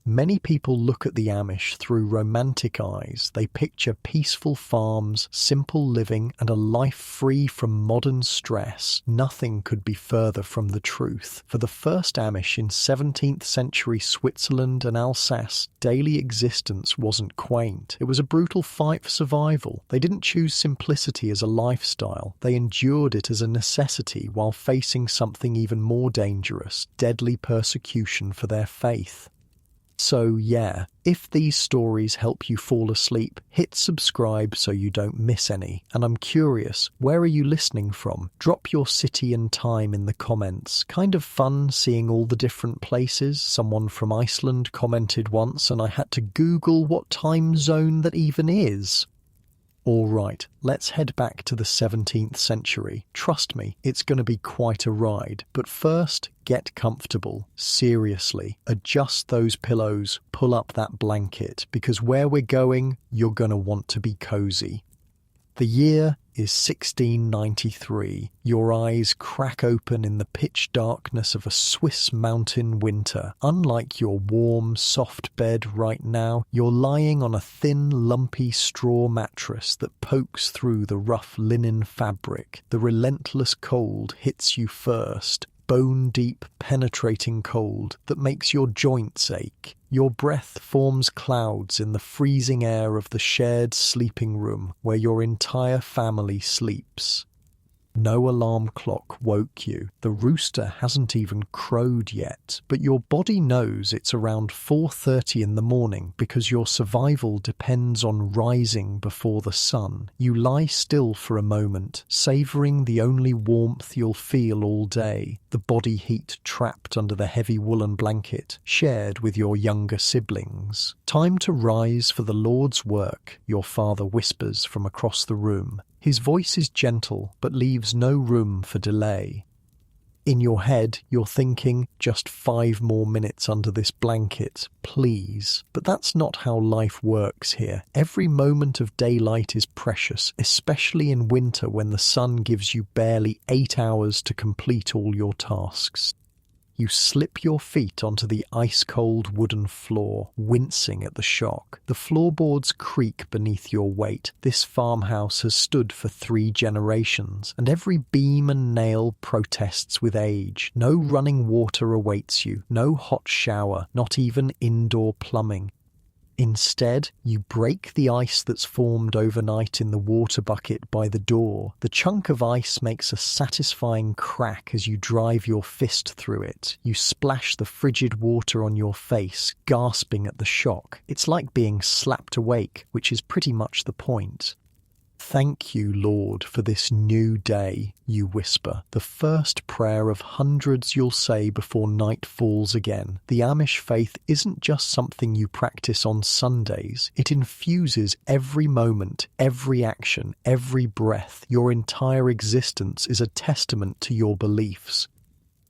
Many people look at the Amish through romantic eyes. They picture peaceful farms, simple living, and a life free from modern stress. Nothing could be further from the truth. For the first Amish in 17th century Switzerland and Alsace, daily existence wasn't quaint. It was a brutal fight for survival. They didn't choose simplicity as a lifestyle. They endured it as a necessity while facing something even more dangerous, deadly persecution for their faith. So yeah, if these stories help you fall asleep, hit subscribe so you don't miss any. And I'm curious, where are you listening from? Drop your city and time in the comments. Kind of fun seeing all the different places. Someone from Iceland commented once and I had to Google what time zone that even is. All right, let's head back to the 17th century. Trust me, it's going to be quite a ride. But first, get comfortable. Seriously, adjust those pillows, pull up that blanket, because where we're going, you're going to want to be cozy. The year is 1693. Your eyes crack open in the pitch darkness of a Swiss mountain winter. Unlike your warm, soft bed right now, you're lying on a thin, lumpy straw mattress that pokes through the rough linen fabric. The relentless cold hits you first. Bone-deep, penetrating cold that makes your joints ache. Your breath forms clouds in the freezing air of the shared sleeping room where your entire family sleeps. No alarm clock woke you. The rooster hasn't even crowed yet, but your body knows it's around 4:30 in the morning because your survival depends on rising before the sun. You lie still for a moment, savouring the only warmth you'll feel all day, the body heat trapped under the heavy woolen blanket shared with your younger siblings. Time to rise for the Lord's work, your father whispers from across the room. His voice is gentle, but leaves no room for delay. In your head, you're thinking, just 5 more minutes under this blanket, please. But that's not how life works here. Every moment of daylight is precious, especially in winter when the sun gives you barely 8 hours to complete all your tasks. You slip your feet onto the ice-cold wooden floor, wincing at the shock. The floorboards creak beneath your weight. This farmhouse has stood for 3 generations, and every beam and nail protests with age. No running water awaits you, no hot shower, not even indoor plumbing. Instead, you break the ice that's formed overnight in the water bucket by the door. The chunk of ice makes a satisfying crack as you drive your fist through it. You splash the frigid water on your face, gasping at the shock. It's like being slapped awake, which is pretty much the point. Thank you, Lord, for this new day, you whisper, the first prayer of hundreds you'll say before night falls again. The Amish faith isn't just something you practice on Sundays. It infuses every moment, every action, every breath. Your entire existence is a testament to your beliefs.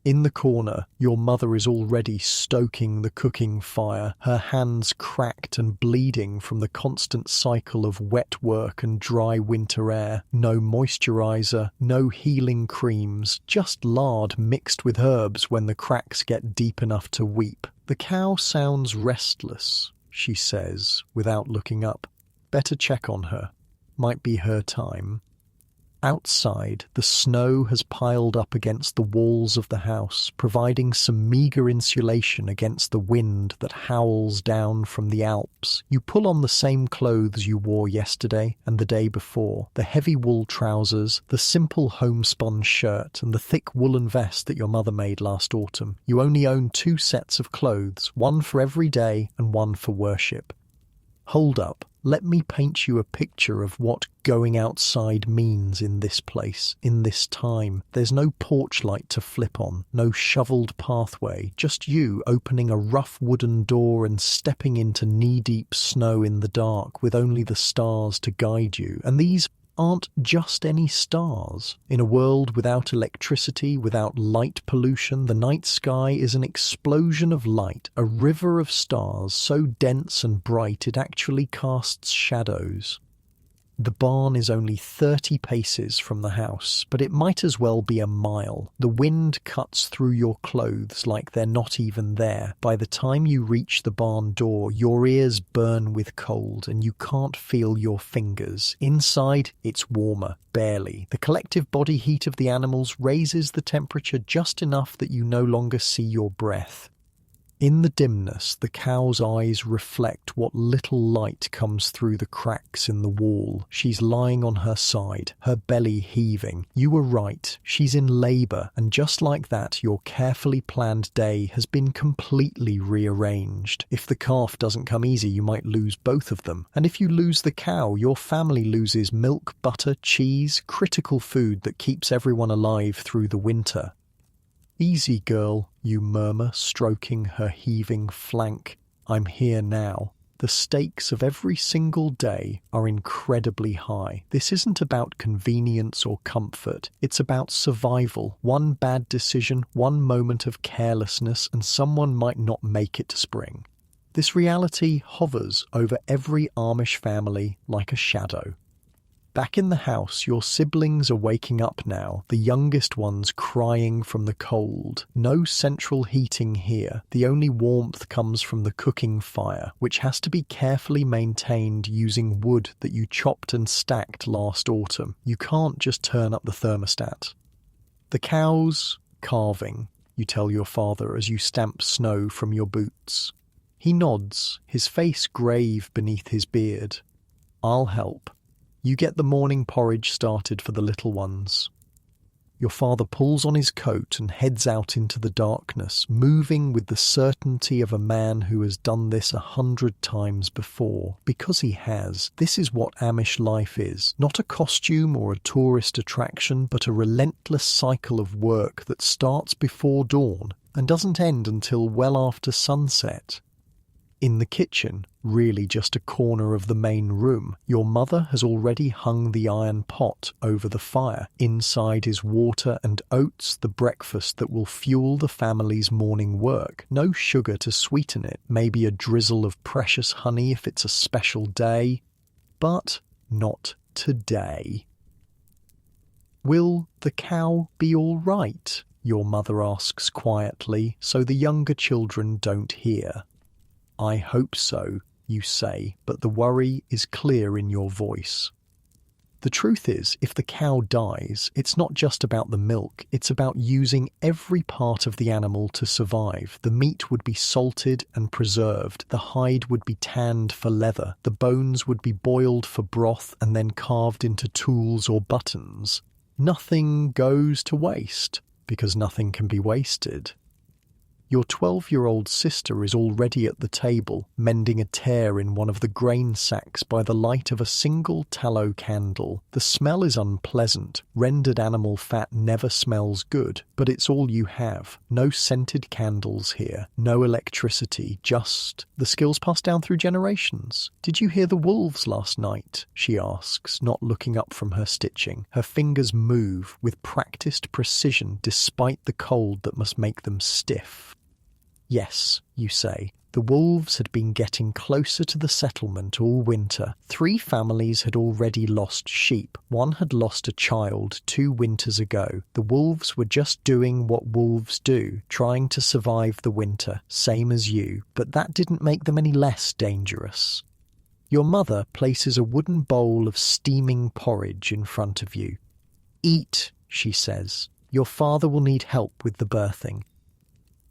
In the corner, your mother is already stoking the cooking fire, her hands cracked and bleeding from the constant cycle of wet work and dry winter air. No moisturizer, no healing creams, just lard mixed with herbs when the cracks get deep enough to weep. The cow sounds restless, she says, without looking up. Better check on her. Might be her time. Outside, the snow has piled up against the walls of the house, providing some meagre insulation against the wind that howls down from the Alps. You pull on the same clothes you wore yesterday and the day before, the heavy wool trousers, the simple homespun shirt, and the thick woolen vest that your mother made last autumn. You only own 2 sets of clothes, one for every day and one for worship. Hold up. Let me paint you a picture of what going outside means in this place, in this time. There's no porch light to flip on, no shoveled pathway, just you opening a rough wooden door and stepping into knee-deep snow in the dark with only the stars to guide you. And these aren't just any stars. In a world without electricity, without light pollution, the night sky is an explosion of light, a river of stars so dense and bright it actually casts shadows. The barn is only 30 paces from the house, but it might as well be a mile. The wind cuts through your clothes like they're not even there. By the time you reach the barn door, your ears burn with cold and you can't feel your fingers. Inside, it's warmer, barely. The collective body heat of the animals raises the temperature just enough that you no longer see your breath. In the dimness, the cow's eyes reflect what little light comes through the cracks in the wall. She's lying on her side, her belly heaving. You were right, she's in labour, and just like that, your carefully planned day has been completely rearranged. If the calf doesn't come easy, you might lose both of them. And if you lose the cow, your family loses milk, butter, cheese, critical food that keeps everyone alive through the winter. "Easy, girl," you murmur, stroking her heaving flank. "I'm here now." The stakes of every single day are incredibly high. This isn't about convenience or comfort. It's about survival. One bad decision, one moment of carelessness, and someone might not make it to spring. This reality hovers over every Amish family like a shadow. Back in the house, your siblings are waking up now, the youngest ones crying from the cold. No central heating here. The only warmth comes from the cooking fire, which has to be carefully maintained using wood that you chopped and stacked last autumn. You can't just turn up the thermostat. "The cow's carving," you tell your father as you stamp snow from your boots. He nods, his face grave beneath his beard. "I'll help." You get the morning porridge started for the little ones. Your father pulls on his coat and heads out into the darkness, moving with the certainty of a man who has done this 100 times before. Because he has. This is what Amish life is. Not a costume or a tourist attraction, but a relentless cycle of work that starts before dawn and doesn't end until well after sunset. In the kitchen, really just a corner of the main room, your mother has already hung the iron pot over the fire. Inside is water and oats, the breakfast that will fuel the family's morning work. No sugar to sweeten it, maybe a drizzle of precious honey if it's a special day. But not today. "Will the cow be all right?" your mother asks quietly, so the younger children don't hear. "I hope so," you say, but the worry is clear in your voice. The truth is, if the cow dies, it's not just about the milk, it's about using every part of the animal to survive. The meat would be salted and preserved, the hide would be tanned for leather, the bones would be boiled for broth and then carved into tools or buttons. Nothing goes to waste, because nothing can be wasted. Your 12-year-old sister is already at the table, mending a tear in one of the grain sacks by the light of a single tallow candle. The smell is unpleasant. Rendered animal fat never smells good, but it's all you have. No scented candles here, no electricity, just the skills passed down through generations. "Did you hear the wolves last night?" she asks, not looking up from her stitching. Her fingers move with practiced precision despite the cold that must make them stiff. "Yes," you say. The wolves had been getting closer to the settlement all winter. 3 families had already lost sheep. 1 had lost a child 2 winters ago. The wolves were just doing what wolves do, trying to survive the winter, same as you. But that didn't make them any less dangerous. Your mother places a wooden bowl of steaming porridge in front of you. "Eat," she says. "Your father will need help with the birthing."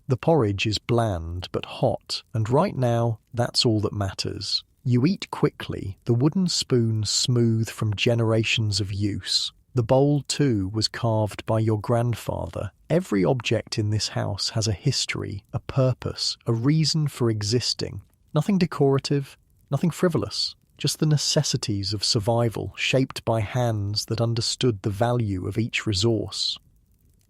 The porridge is bland but hot, and right now, that's all that matters. You eat quickly, the wooden spoon smooth from generations of use. The bowl, too, was carved by your grandfather. Every object in this house has a history, a purpose, a reason for existing. Nothing decorative, nothing frivolous, just the necessities of survival shaped by hands that understood the value of each resource.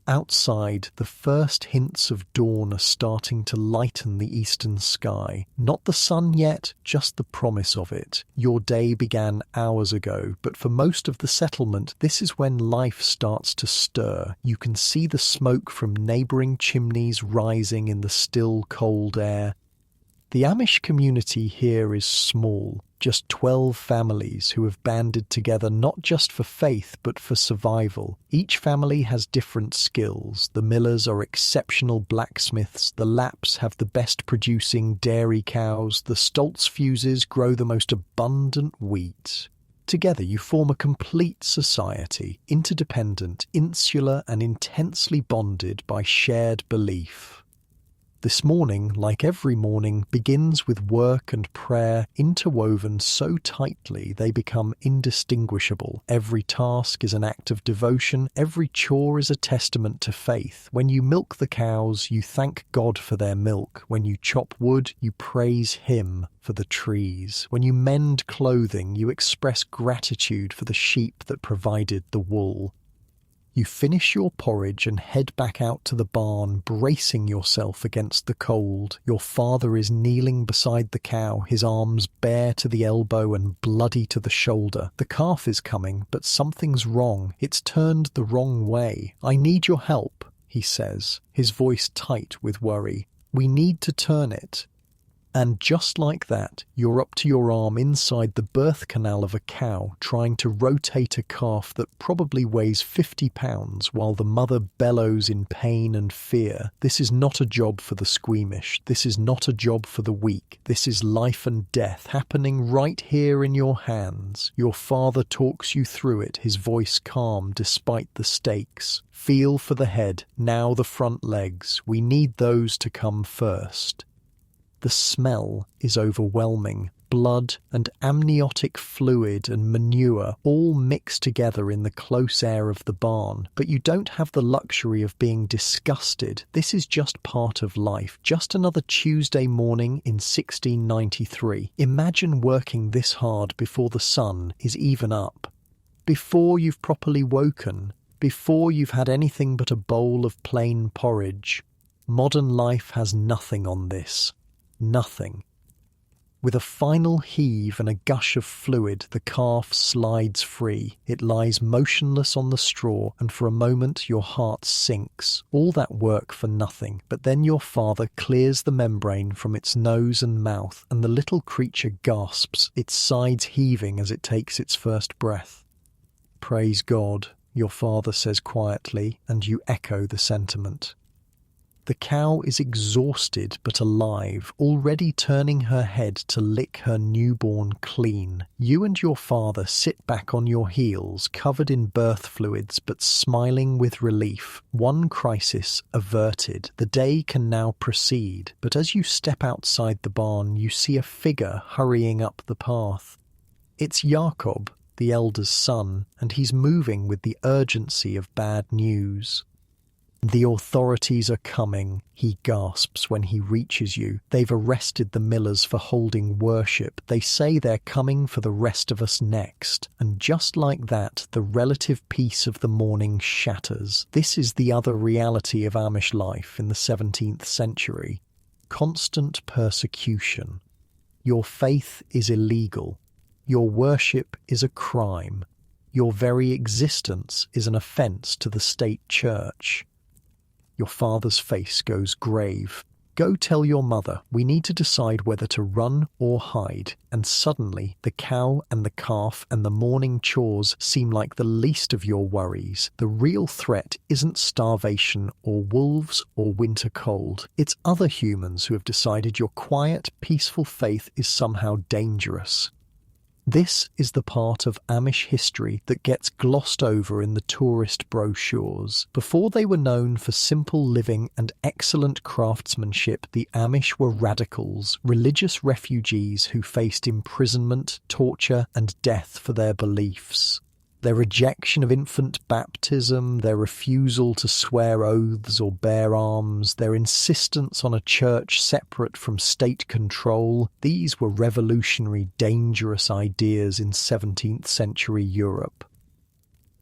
Outside, the first hints of dawn are starting to lighten the eastern sky. Not the sun yet, just the promise of it. Your day began hours ago, but for most of the settlement, this is when life starts to stir. You can see the smoke from neighbouring chimneys rising in the still, cold air. The Amish community here is small, just 12 families who have banded together not just for faith but for survival. Each family has different skills. The Millers are exceptional blacksmiths, the Lapps have the best producing dairy cows, the Stoltzfuses grow the most abundant wheat. Together you form a complete society, interdependent, insular and intensely bonded by shared belief. This morning, like every morning, begins with work and prayer interwoven so tightly they become indistinguishable. Every task is an act of devotion, every chore is a testament to faith. When you milk the cows, you thank God for their milk. When you chop wood, you praise Him for the trees. When you mend clothing, you express gratitude for the sheep that provided the wool. You finish your porridge and head back out to the barn, bracing yourself against the cold. Your father is kneeling beside the cow, his arms bare to the elbow and bloody to the shoulder. The calf is coming, but something's wrong. It's turned the wrong way. I need your help, he says, his voice tight with worry. We need to turn it. And just like that, you're up to your arm inside the birth canal of a cow, trying to rotate a calf that probably weighs 50 pounds while the mother bellows in pain and fear. This is not a job for the squeamish. This is not a job for the weak. This is life and death happening right here in your hands. Your father talks you through it, his voice calm despite the stakes. Feel for the head, now the front legs. We need those to come first. The smell is overwhelming. Blood and amniotic fluid and manure all mix together in the close air of the barn. But you don't have the luxury of being disgusted. This is just part of life. Just another Tuesday morning in 1693. Imagine working this hard before the sun is even up. Before you've properly woken. Before you've had anything but a bowl of plain porridge. Modern life has nothing on this. Nothing. With a final heave and a gush of fluid, the calf slides free. It lies motionless on the straw, and for a moment your heart sinks. All that work for nothing. But then your father clears the membrane from its nose and mouth, and the little creature gasps, its sides heaving as it takes its first breath. Praise God, your father says quietly, and you echo the sentiment. The cow is exhausted but alive, already turning her head to lick her newborn clean. You and your father sit back on your heels, covered in birth fluids but smiling with relief. One crisis averted. The day can now proceed. But as you step outside the barn, you see a figure hurrying up the path. It's Jakob, the elder's son, and he's moving with the urgency of bad news. The authorities are coming, he gasps when he reaches you. They've arrested the Millers for holding worship. They say they're coming for the rest of us next. And just like that, the relative peace of the morning shatters. This is the other reality of Amish life in the 17th century. Constant persecution. Your faith is illegal. Your worship is a crime. Your very existence is an offence to the state church. Your father's face goes grave. Go tell your mother, we need to decide whether to run or hide. And suddenly, the cow and the calf and the morning chores seem like the least of your worries. The real threat isn't starvation or wolves or winter cold. It's other humans who have decided your quiet, peaceful faith is somehow dangerous. This is the part of Amish history that gets glossed over in the tourist brochures. Before they were known for simple living and excellent craftsmanship, the Amish were radicals, religious refugees who faced imprisonment, torture, and death for their beliefs. Their rejection of infant baptism, their refusal to swear oaths or bear arms, their insistence on a church separate from state control, these were revolutionary, dangerous ideas in 17th century Europe.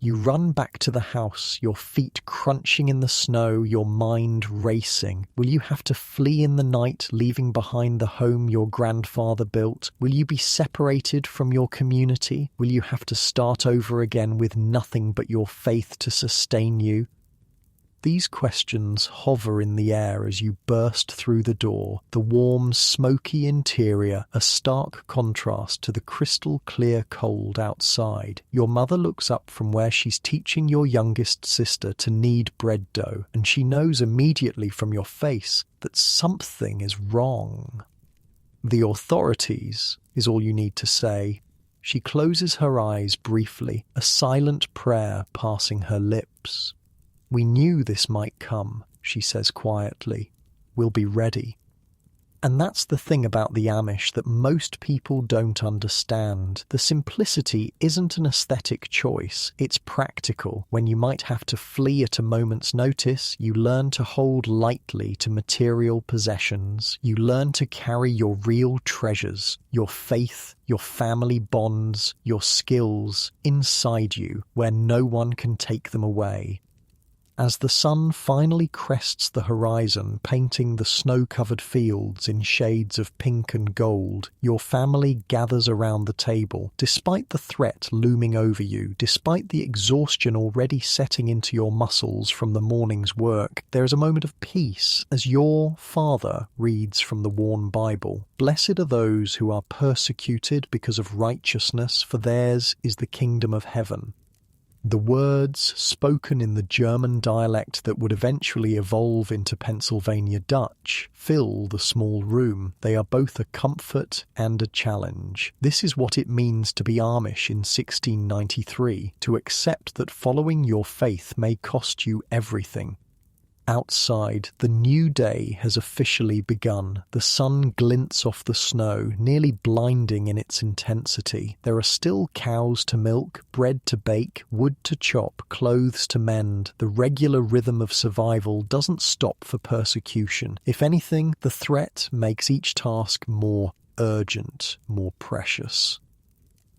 You run back to the house, your feet crunching in the snow, your mind racing. Will you have to flee in the night, leaving behind the home your grandfather built? Will you be separated from your community? Will you have to start over again with nothing but your faith to sustain you? These questions hover in the air as you burst through the door, the warm, smoky interior a stark contrast to the crystal-clear cold outside. Your mother looks up from where she's teaching your youngest sister to knead bread dough, and she knows immediately from your face that something is wrong. "The authorities," is all you need to say. She closes her eyes briefly, a silent prayer passing her lips. "We knew this might come," she says quietly. "We'll be ready." And that's the thing about the Amish that most people don't understand. The simplicity isn't an aesthetic choice, it's practical. When you might have to flee at a moment's notice, you learn to hold lightly to material possessions. You learn to carry your real treasures, your faith, your family bonds, your skills, inside you, where no one can take them away. As the sun finally crests the horizon, painting the snow-covered fields in shades of pink and gold, your family gathers around the table. Despite the threat looming over you, despite the exhaustion already setting into your muscles from the morning's work, there is a moment of peace as your father reads from the worn Bible. "Blessed are those who are persecuted because of righteousness, for theirs is the kingdom of heaven." The words, spoken in the German dialect that would eventually evolve into Pennsylvania Dutch, fill the small room. They are both a comfort and a challenge. This is what it means to be Amish in 1693, to accept that following your faith may cost you everything. Outside, the new day has officially begun. The sun glints off the snow, nearly blinding in its intensity. There are still cows to milk, bread to bake, wood to chop, clothes to mend. The regular rhythm of survival doesn't stop for persecution. If anything, the threat makes each task more urgent, more precious.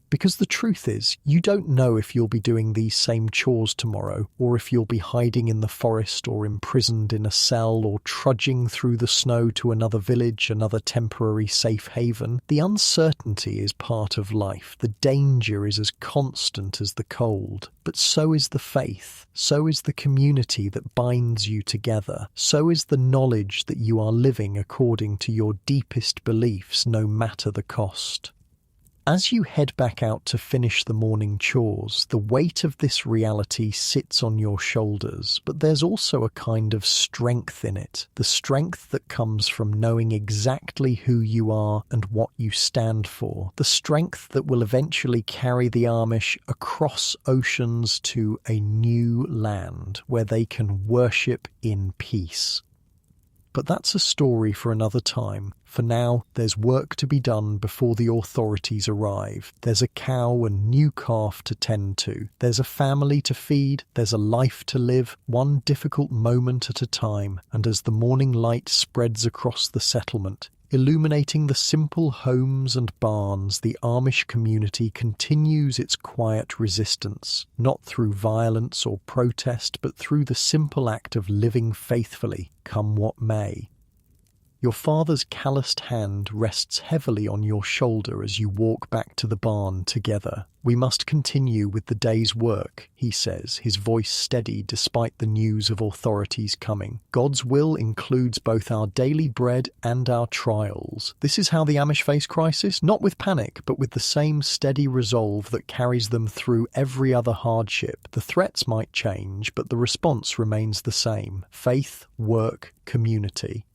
Because the truth is, you don't know if you'll be doing these same chores tomorrow, or if you'll be hiding in the forest or imprisoned in a cell or trudging through the snow to another village, another temporary safe haven. The uncertainty is part of life. The danger is as constant as the cold. But so is the faith. So is the community that binds you together. So is the knowledge that you are living according to your deepest beliefs, no matter the cost. As you head back out to finish the morning chores, the weight of this reality sits on your shoulders, but there's also a kind of strength in it, the strength that comes from knowing exactly who you are and what you stand for, the strength that will eventually carry the Amish across oceans to a new land where they can worship in peace. But that's a story for another time. For now, there's work to be done before the authorities arrive. There's a cow and new calf to tend to. There's a family to feed. There's a life to live, one difficult moment at a time. And as the morning light spreads across the settlement, illuminating the simple homes and barns, the Amish community continues its quiet resistance, not through violence or protest, but through the simple act of living faithfully, come what may. Your father's calloused hand rests heavily on your shoulder as you walk back to the barn together. "We must continue with the day's work," he says, his voice steady despite the news of authorities coming. "God's will includes both our daily bread and our trials. This is how the Amish face crisis, not with panic, but with the same steady resolve that carries them through every other hardship. The threats might change, but the response remains the same: faith, work, community."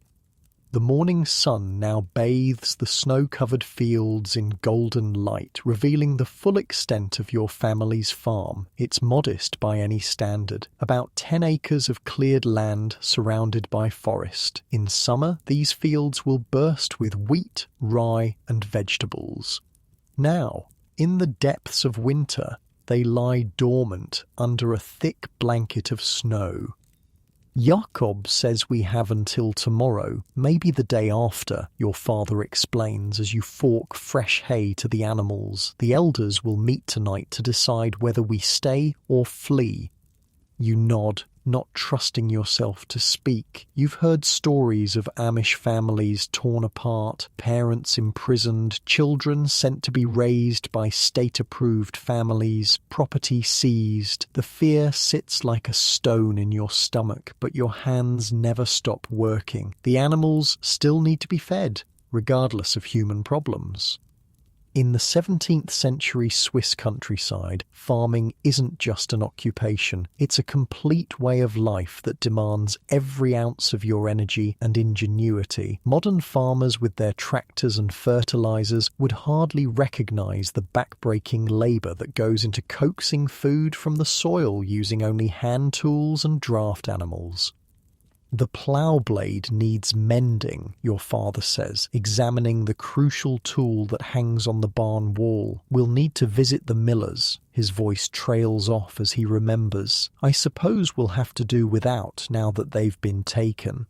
The morning sun now bathes the snow-covered fields in golden light, revealing the full extent of your family's farm. It's modest by any standard, about 10 acres of cleared land surrounded by forest. In summer, these fields will burst with wheat, rye, and vegetables. Now, in the depths of winter, they lie dormant under a thick blanket of snow. "Jakob says we have until tomorrow, maybe the day after," your father explains as you fork fresh hay to the animals. "The elders will meet tonight to decide whether we stay or flee." You nod, not trusting yourself to speak. You've heard stories of Amish families torn apart, parents imprisoned, children sent to be raised by state-approved families, property seized. The fear sits like a stone in your stomach, but your hands never stop working. The animals still need to be fed, regardless of human problems. In the 17th century Swiss countryside, farming isn't just an occupation, it's a complete way of life that demands every ounce of your energy and ingenuity. Modern farmers with their tractors and fertilizers would hardly recognize the backbreaking labor that goes into coaxing food from the soil using only hand tools and draft animals. The plough blade needs mending, your father says, examining the crucial tool that hangs on the barn wall. We'll need to visit the millers. His voice trails off as he remembers. I suppose we'll have to do without now that they've been taken.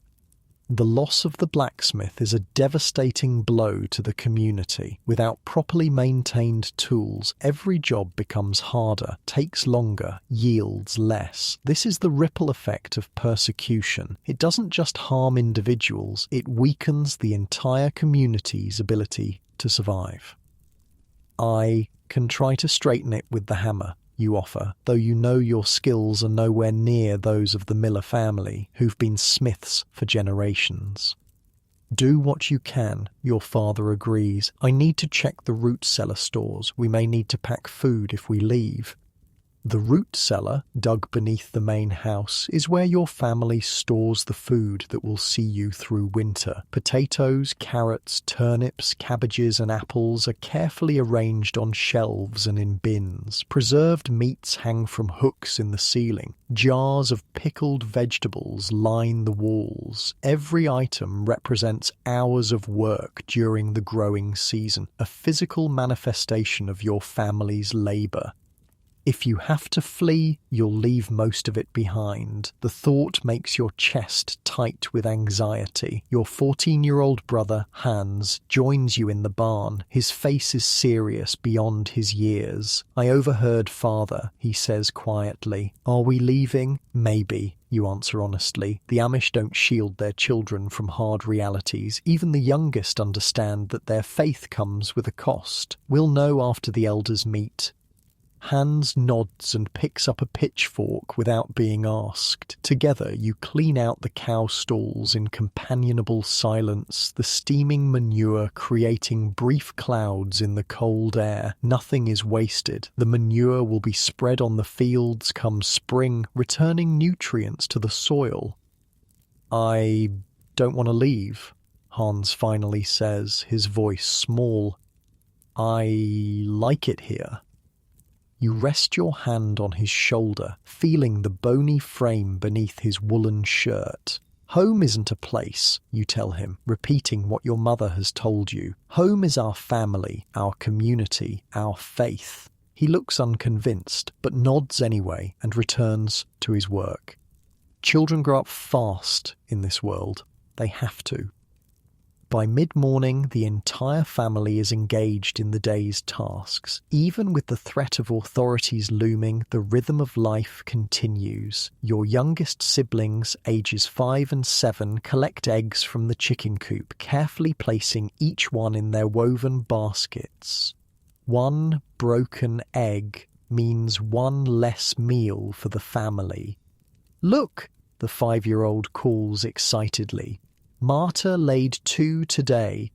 The loss of the blacksmith is a devastating blow to the community. Without properly maintained tools, every job becomes harder, takes longer, yields less. This is the ripple effect of persecution. It doesn't just harm individuals, it weakens the entire community's ability to survive. I can try to straighten it with the hammer, you offer, though you know your skills are nowhere near those of the Miller family, who've been smiths for generations. Do what you can, your father agrees. I need to check the root cellar stores. We may need to pack food if we leave. The root cellar, dug beneath the main house, is where your family stores the food that will see you through winter. Potatoes, carrots, turnips, cabbages and apples are carefully arranged on shelves and in bins. Preserved meats hang from hooks in the ceiling. Jars of pickled vegetables line the walls. Every item represents hours of work during the growing season, a physical manifestation of your family's labor. If you have to flee, you'll leave most of it behind. The thought makes your chest tight with anxiety. Your 14-year-old brother, Hans, joins you in the barn. His face is serious beyond his years. I overheard father, he says quietly. Are we leaving? Maybe, you answer honestly. The Amish don't shield their children from hard realities. Even the youngest understand that their faith comes with a cost. We'll know after the elders meet. Hans nods and picks up a pitchfork without being asked. Together you clean out the cow stalls in companionable silence, the steaming manure creating brief clouds in the cold air. Nothing is wasted. The manure will be spread on the fields come spring, returning nutrients to the soil. I don't want to leave, Hans finally says, his voice small. I like it here. You rest your hand on his shoulder, feeling the bony frame beneath his woolen shirt. Home isn't a place, you tell him, repeating what your mother has told you. Home is our family, our community, our faith. He looks unconvinced, but nods anyway and returns to his work. Children grow up fast in this world. They have to. By mid-morning, the entire family is engaged in the day's tasks. Even with the threat of authorities looming, the rhythm of life continues. Your youngest siblings, ages 5 and 7, collect eggs from the chicken coop, carefully placing each one in their woven baskets. One broken egg means one less meal for the family. Look, the 5-year-old calls excitedly. Marta laid 2 today.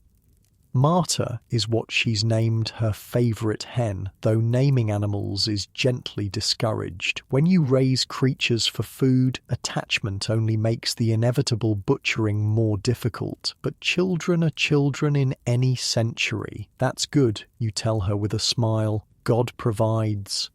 Marta is what she's named her favourite hen, though naming animals is gently discouraged. When you raise creatures for food, attachment only makes the inevitable butchering more difficult. But children are children in any century. That's good, you tell her with a smile. God provides.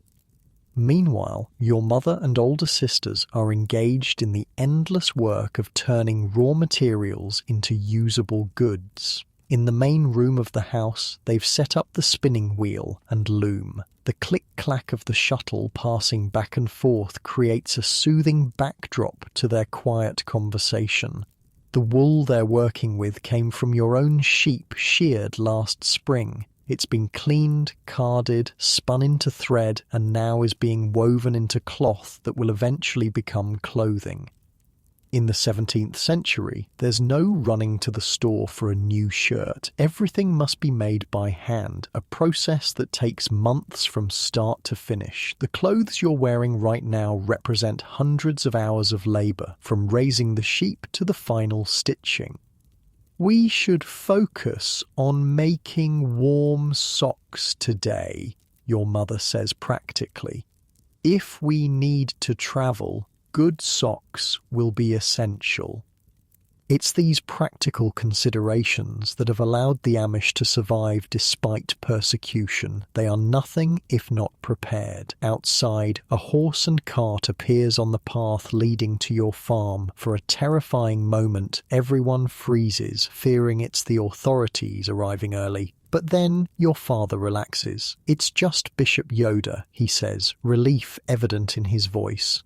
Meanwhile, your mother and older sisters are engaged in the endless work of turning raw materials into usable goods. In the main room of the house, they've set up the spinning wheel and loom. The click-clack of the shuttle passing back and forth creates a soothing backdrop to their quiet conversation. The wool they're working with came from your own sheep sheared last spring. It's been cleaned, carded, spun into thread, and now is being woven into cloth that will eventually become clothing. In the 17th century, there's no running to the store for a new shirt. Everything must be made by hand, a process that takes months from start to finish. The clothes you're wearing right now represent hundreds of hours of labor, from raising the sheep to the final stitching. We should focus on making warm socks today, your mother says practically. If we need to travel, good socks will be essential. It's these practical considerations that have allowed the Amish to survive despite persecution. They are nothing if not prepared. Outside, a horse and cart appears on the path leading to your farm. For a terrifying moment, everyone freezes, fearing it's the authorities arriving early. But then your father relaxes. "It's just Bishop Yoda," he says, relief evident in his voice.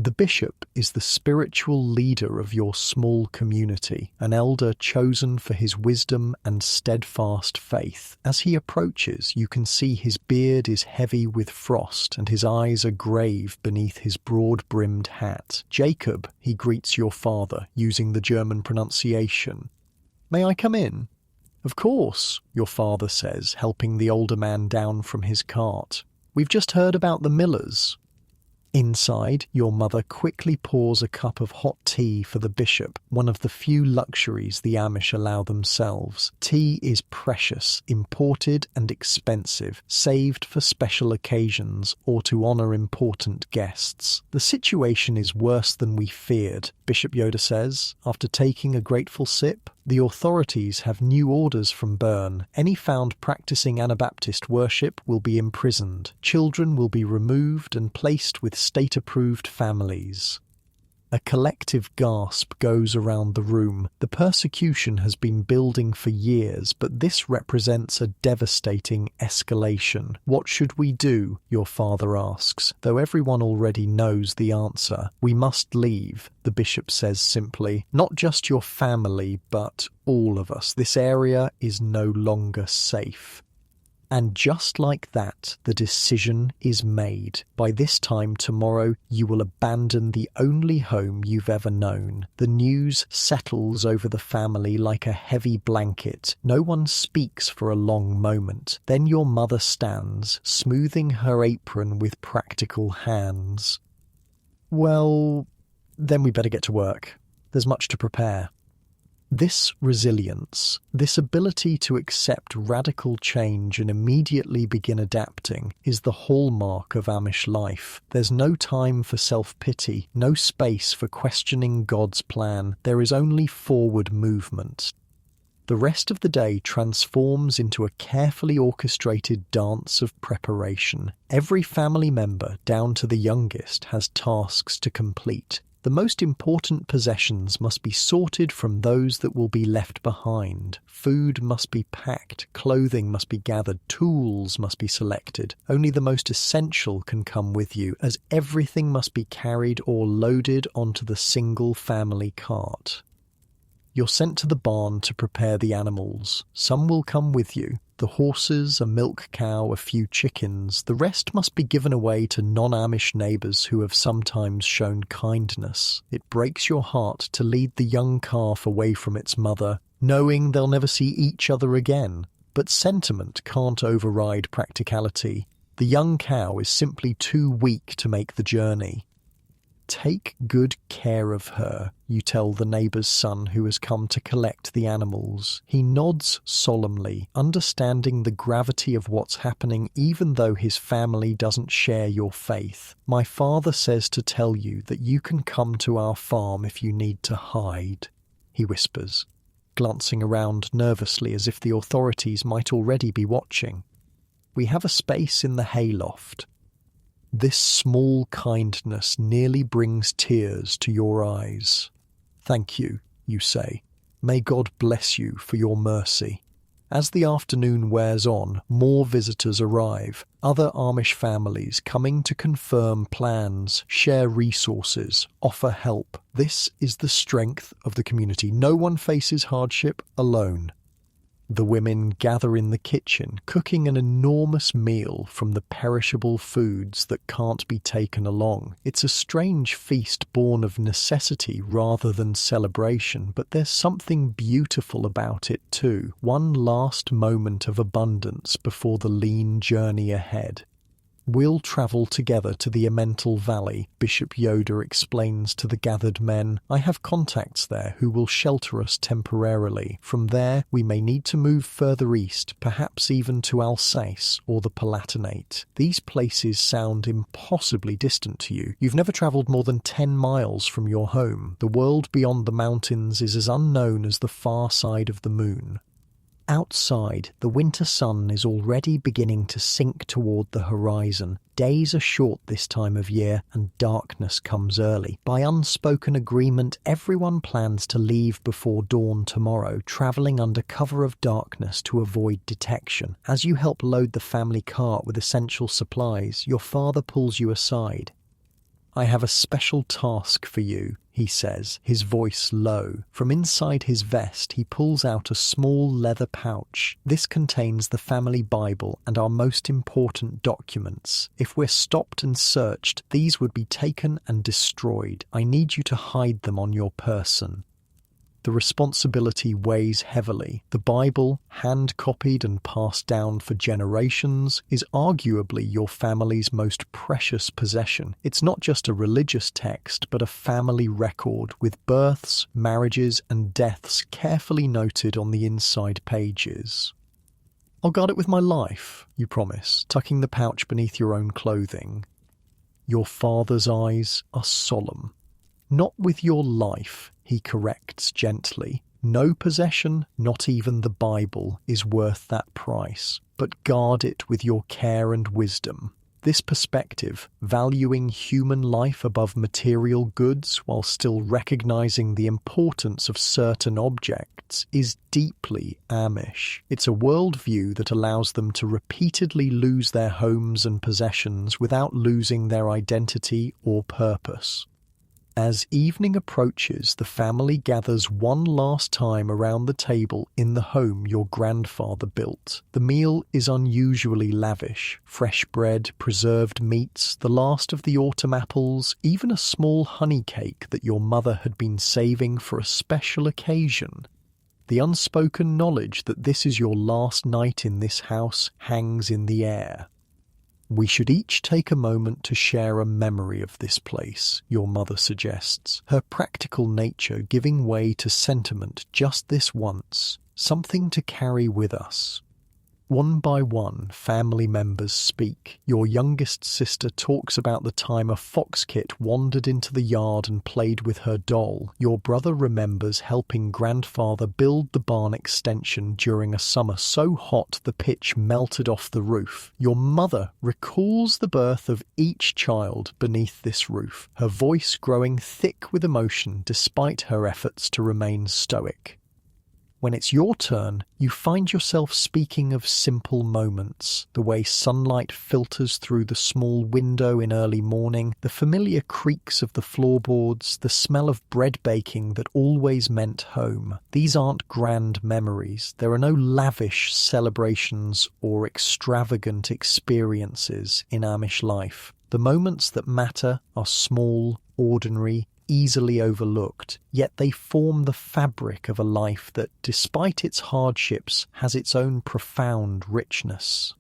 The bishop is the spiritual leader of your small community, an elder chosen for his wisdom and steadfast faith. As he approaches, you can see his beard is heavy with frost and his eyes are grave beneath his broad-brimmed hat. "Jacob," he greets your father, using the German pronunciation. "May I come in?" "Of course," your father says, helping the older man down from his cart. "We've just heard about the Millers." Inside, your mother quickly pours a cup of hot tea for the bishop, one of the few luxuries the Amish allow themselves. Tea is precious, imported and expensive, saved for special occasions or to honor important guests. "The situation is worse than we feared," Bishop Yoda says, after taking a grateful sip. "The authorities have new orders from Bern. Any found practicing Anabaptist worship will be imprisoned. Children will be removed and placed with state-approved families." A collective gasp goes around the room. The persecution has been building for years, but this represents a devastating escalation. "What should we do?" your father asks, though everyone already knows the answer. "We must leave," the bishop says simply. "Not just your family, but all of us. This area is no longer safe." And just like that, the decision is made. By this time tomorrow, you will abandon the only home you've ever known. The news settles over the family like a heavy blanket. No one speaks for a long moment. Then your mother stands, smoothing her apron with practical hands. "Well, then we better get to work. There's much to prepare." This resilience, this ability to accept radical change and immediately begin adapting, is the hallmark of Amish life. There's no time for self-pity, no space for questioning God's plan. There is only forward movement. The rest of the day transforms into a carefully orchestrated dance of preparation. Every family member, down to the youngest, has tasks to complete. The most important possessions must be sorted from those that will be left behind. Food must be packed, clothing must be gathered, tools must be selected. Only the most essential can come with you, as everything must be carried or loaded onto the single family cart. You're sent to the barn to prepare the animals. Some will come with you. The horses, a milk cow, a few chickens. The rest must be given away to non-Amish neighbours who have sometimes shown kindness. It breaks your heart to lead the young calf away from its mother, knowing they'll never see each other again. But sentiment can't override practicality. The young cow is simply too weak to make the journey. "Take good care of her," you tell the neighbour's son who has come to collect the animals. He nods solemnly, understanding the gravity of what's happening even though his family doesn't share your faith. "My father says to tell you that you can come to our farm if you need to hide," he whispers, glancing around nervously as if the authorities might already be watching. "We have a space in the hayloft." This small kindness nearly brings tears to your eyes. "Thank you," you say. "May God bless you for your mercy." As the afternoon wears on, more visitors arrive, other Amish families coming to confirm plans, share resources, offer help. This is the strength of the community. No one faces hardship alone. The women gather in the kitchen, cooking an enormous meal from the perishable foods that can't be taken along. It's a strange feast born of necessity rather than celebration, but there's something beautiful about it too. One last moment of abundance before the lean journey ahead. "We'll travel together to the Emmental Valley," Bishop Yoda explains to the gathered men. "I have contacts there who will shelter us temporarily. From there, we may need to move further east, perhaps even to Alsace or the Palatinate. These places sound impossibly distant to you. You've never travelled more than 10 miles from your home. The world beyond the mountains is as unknown as the far side of the moon." Outside, the winter sun is already beginning to sink toward the horizon. Days are short this time of year, and darkness comes early. By unspoken agreement, everyone plans to leave before dawn tomorrow, travelling under cover of darkness to avoid detection. As you help load the family cart with essential supplies, your father pulls you aside. "I have a special task for you," he says, his voice low. From inside his vest, he pulls out a small leather pouch. This contains the family Bible and our most important documents. If we're stopped and searched, these would be taken and destroyed. I need you to hide them on your person. The responsibility weighs heavily. The Bible, hand-copied and passed down for generations, is arguably your family's most precious possession. It's not just a religious text, but a family record with births, marriages, and deaths carefully noted on the inside pages. "I'll guard it with my life," you promise, tucking the pouch beneath your own clothing. Your father's eyes are solemn. "Not with your life," he corrects gently. "No possession, not even the Bible, is worth that price. But guard it with your care and wisdom." This perspective, valuing human life above material goods while still recognizing the importance of certain objects, is deeply Amish. It's a worldview that allows them to repeatedly lose their homes and possessions without losing their identity or purpose. As evening approaches, the family gathers one last time around the table in the home your grandfather built. The meal is unusually lavish. Fresh bread, preserved meats, the last of the autumn apples, even a small honey cake that your mother had been saving for a special occasion. The unspoken knowledge that this is your last night in this house hangs in the air. "We should each take a moment to share a memory of this place," your mother suggests, her practical nature giving way to sentiment just this once, something to carry with us. One by one, family members speak. Your youngest sister talks about the time a fox kit wandered into the yard and played with her doll. Your brother remembers helping grandfather build the barn extension during a summer so hot the pitch melted off the roof. Your mother recalls the birth of each child beneath this roof, her voice growing thick with emotion despite her efforts to remain stoic. When it's your turn, you find yourself speaking of simple moments, the way sunlight filters through the small window in early morning, the familiar creaks of the floorboards, the smell of bread baking that always meant home. These aren't grand memories. There are no lavish celebrations or extravagant experiences in Amish life. The moments that matter are small, ordinary, easily overlooked, yet they form the fabric of a life that, despite its hardships, has its own profound richness.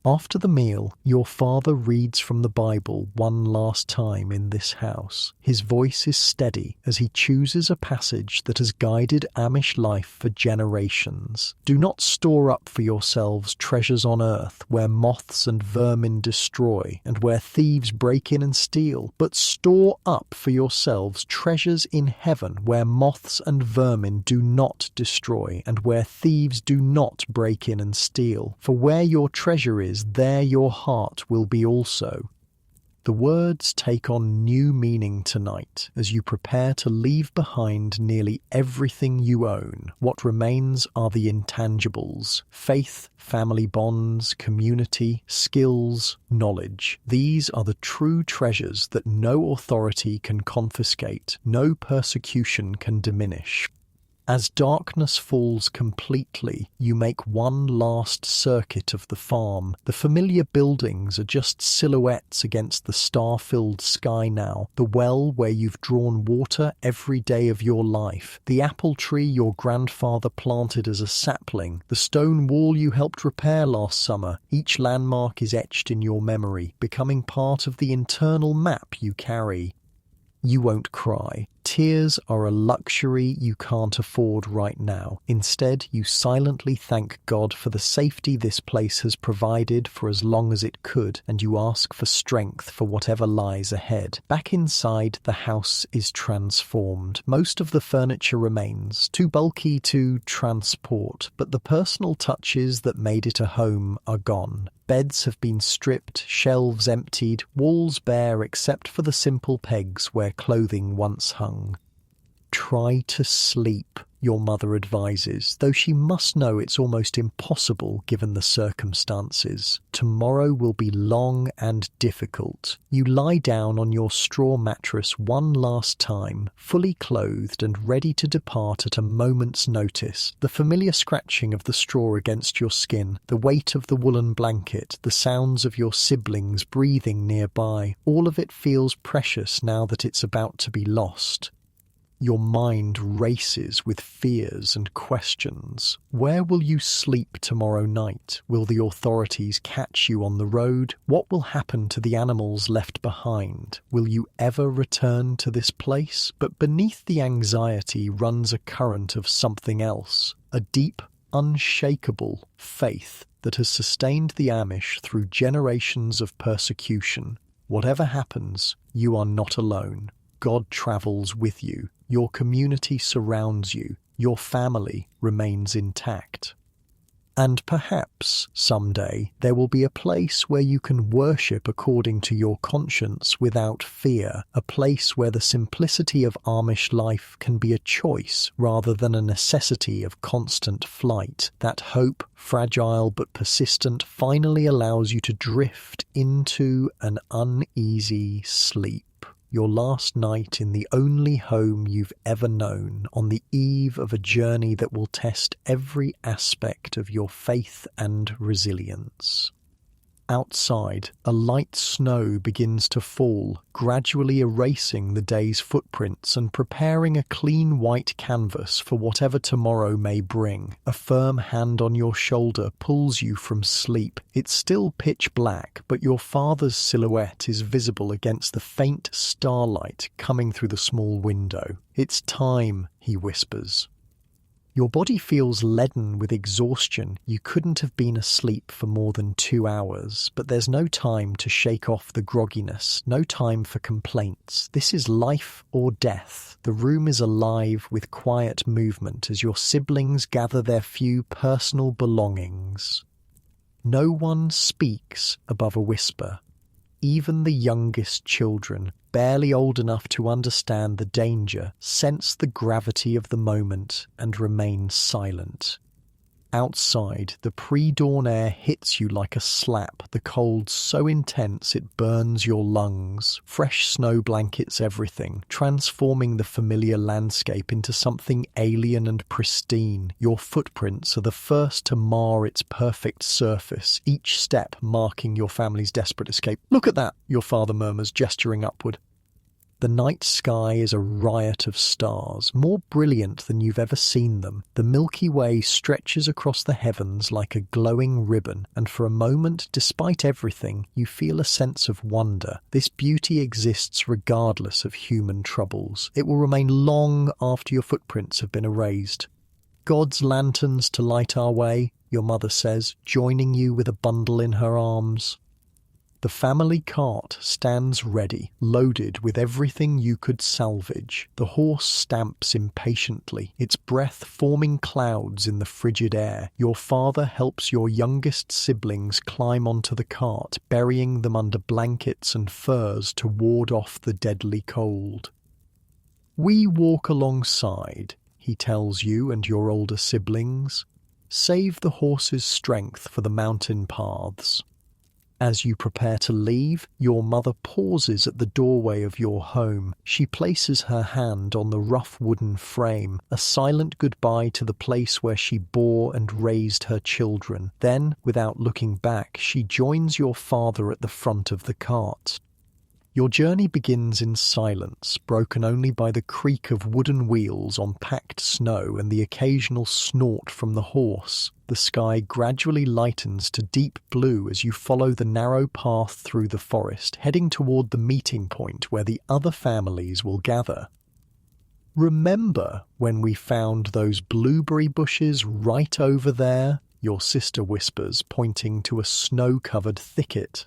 After the meal, your father reads from the Bible one last time in this house. His voice is steady as he chooses a passage that has guided Amish life for generations. "Do not store up for yourselves treasures on earth where moths and vermin destroy and where thieves break in and steal, but store up for yourselves treasures in heaven where moths and vermin do not destroy and where thieves do not break in and steal. For where your treasure is, there your heart will be also." The words take on new meaning tonight as you prepare to leave behind nearly everything you own. What remains are the intangibles: faith, family bonds, community, skills, knowledge. These are the true treasures that no authority can confiscate, no persecution can diminish. As darkness falls completely, you make one last circuit of the farm. The familiar buildings are just silhouettes against the star-filled sky now. The well where you've drawn water every day of your life. The apple tree your grandfather planted as a sapling. The stone wall you helped repair last summer. Each landmark is etched in your memory, becoming part of the internal map you carry. You won't cry. Tears are a luxury you can't afford right now. Instead, you silently thank God for the safety this place has provided for as long as it could, and you ask for strength for whatever lies ahead. Back inside, the house is transformed. Most of the furniture remains, too bulky to transport, but the personal touches that made it a home are gone. Beds have been stripped, shelves emptied, walls bare except for the simple pegs where clothing once hung. Try to sleep, your mother advises, though she must know it's almost impossible given the circumstances. Tomorrow will be long and difficult. You lie down on your straw mattress one last time, fully clothed and ready to depart at a moment's notice. The familiar scratching of the straw against your skin, the weight of the woolen blanket, the sounds of your siblings breathing nearby, all of it feels precious now that it's about to be lost. Your mind races with fears and questions. Where will you sleep tomorrow night? Will the authorities catch you on the road? What will happen to the animals left behind? Will you ever return to this place? But beneath the anxiety runs a current of something else, a deep, unshakable faith that has sustained the Amish through generations of persecution. Whatever happens, you are not alone. God travels with you. Your community surrounds you. Your family remains intact. And perhaps, someday, there will be a place where you can worship according to your conscience without fear, a place where the simplicity of Amish life can be a choice rather than a necessity of constant flight. That hope, fragile but persistent, finally allows you to drift into an uneasy sleep. Your last night in the only home you've ever known, on the eve of a journey that will test every aspect of your faith and resilience. Outside, a light snow begins to fall, gradually erasing the day's footprints and preparing a clean white canvas for whatever tomorrow may bring. A firm hand on your shoulder pulls you from sleep. It's still pitch black, but your father's silhouette is visible against the faint starlight coming through the small window. "It's time," he whispers. Your body feels leaden with exhaustion. You couldn't have been asleep for more than 2 hours, but there's no time to shake off the grogginess, no time for complaints. This is life or death. The room is alive with quiet movement as your siblings gather their few personal belongings. No one speaks above a whisper. Even the youngest children, barely old enough to understand the danger, sense the gravity of the moment and remain silent. Outside, the pre-dawn air hits you like a slap, the cold so intense it burns your lungs. Fresh snow blankets everything, transforming the familiar landscape into something alien and pristine. Your footprints are the first to mar its perfect surface, each step marking your family's desperate escape. "Look at that," your father murmurs, gesturing upward. The night sky is a riot of stars, more brilliant than you've ever seen them. The Milky Way stretches across the heavens like a glowing ribbon, and for a moment, despite everything, you feel a sense of wonder. This beauty exists regardless of human troubles. It will remain long after your footprints have been erased. "God's lanterns to light our way," your mother says, joining you with a bundle in her arms. The family cart stands ready, loaded with everything you could salvage. The horse stamps impatiently, its breath forming clouds in the frigid air. Your father helps your youngest siblings climb onto the cart, burying them under blankets and furs to ward off the deadly cold. "We walk alongside," he tells you and your older siblings. "Save the horse's strength for the mountain paths." As you prepare to leave, your mother pauses at the doorway of your home. She places her hand on the rough wooden frame, a silent goodbye to the place where she bore and raised her children. Then, without looking back, she joins your father at the front of the cart. Your journey begins in silence, broken only by the creak of wooden wheels on packed snow and the occasional snort from the horse. The sky gradually lightens to deep blue as you follow the narrow path through the forest, heading toward the meeting point where the other families will gather. "Remember when we found those blueberry bushes right over there?" your sister whispers, pointing to a snow-covered thicket.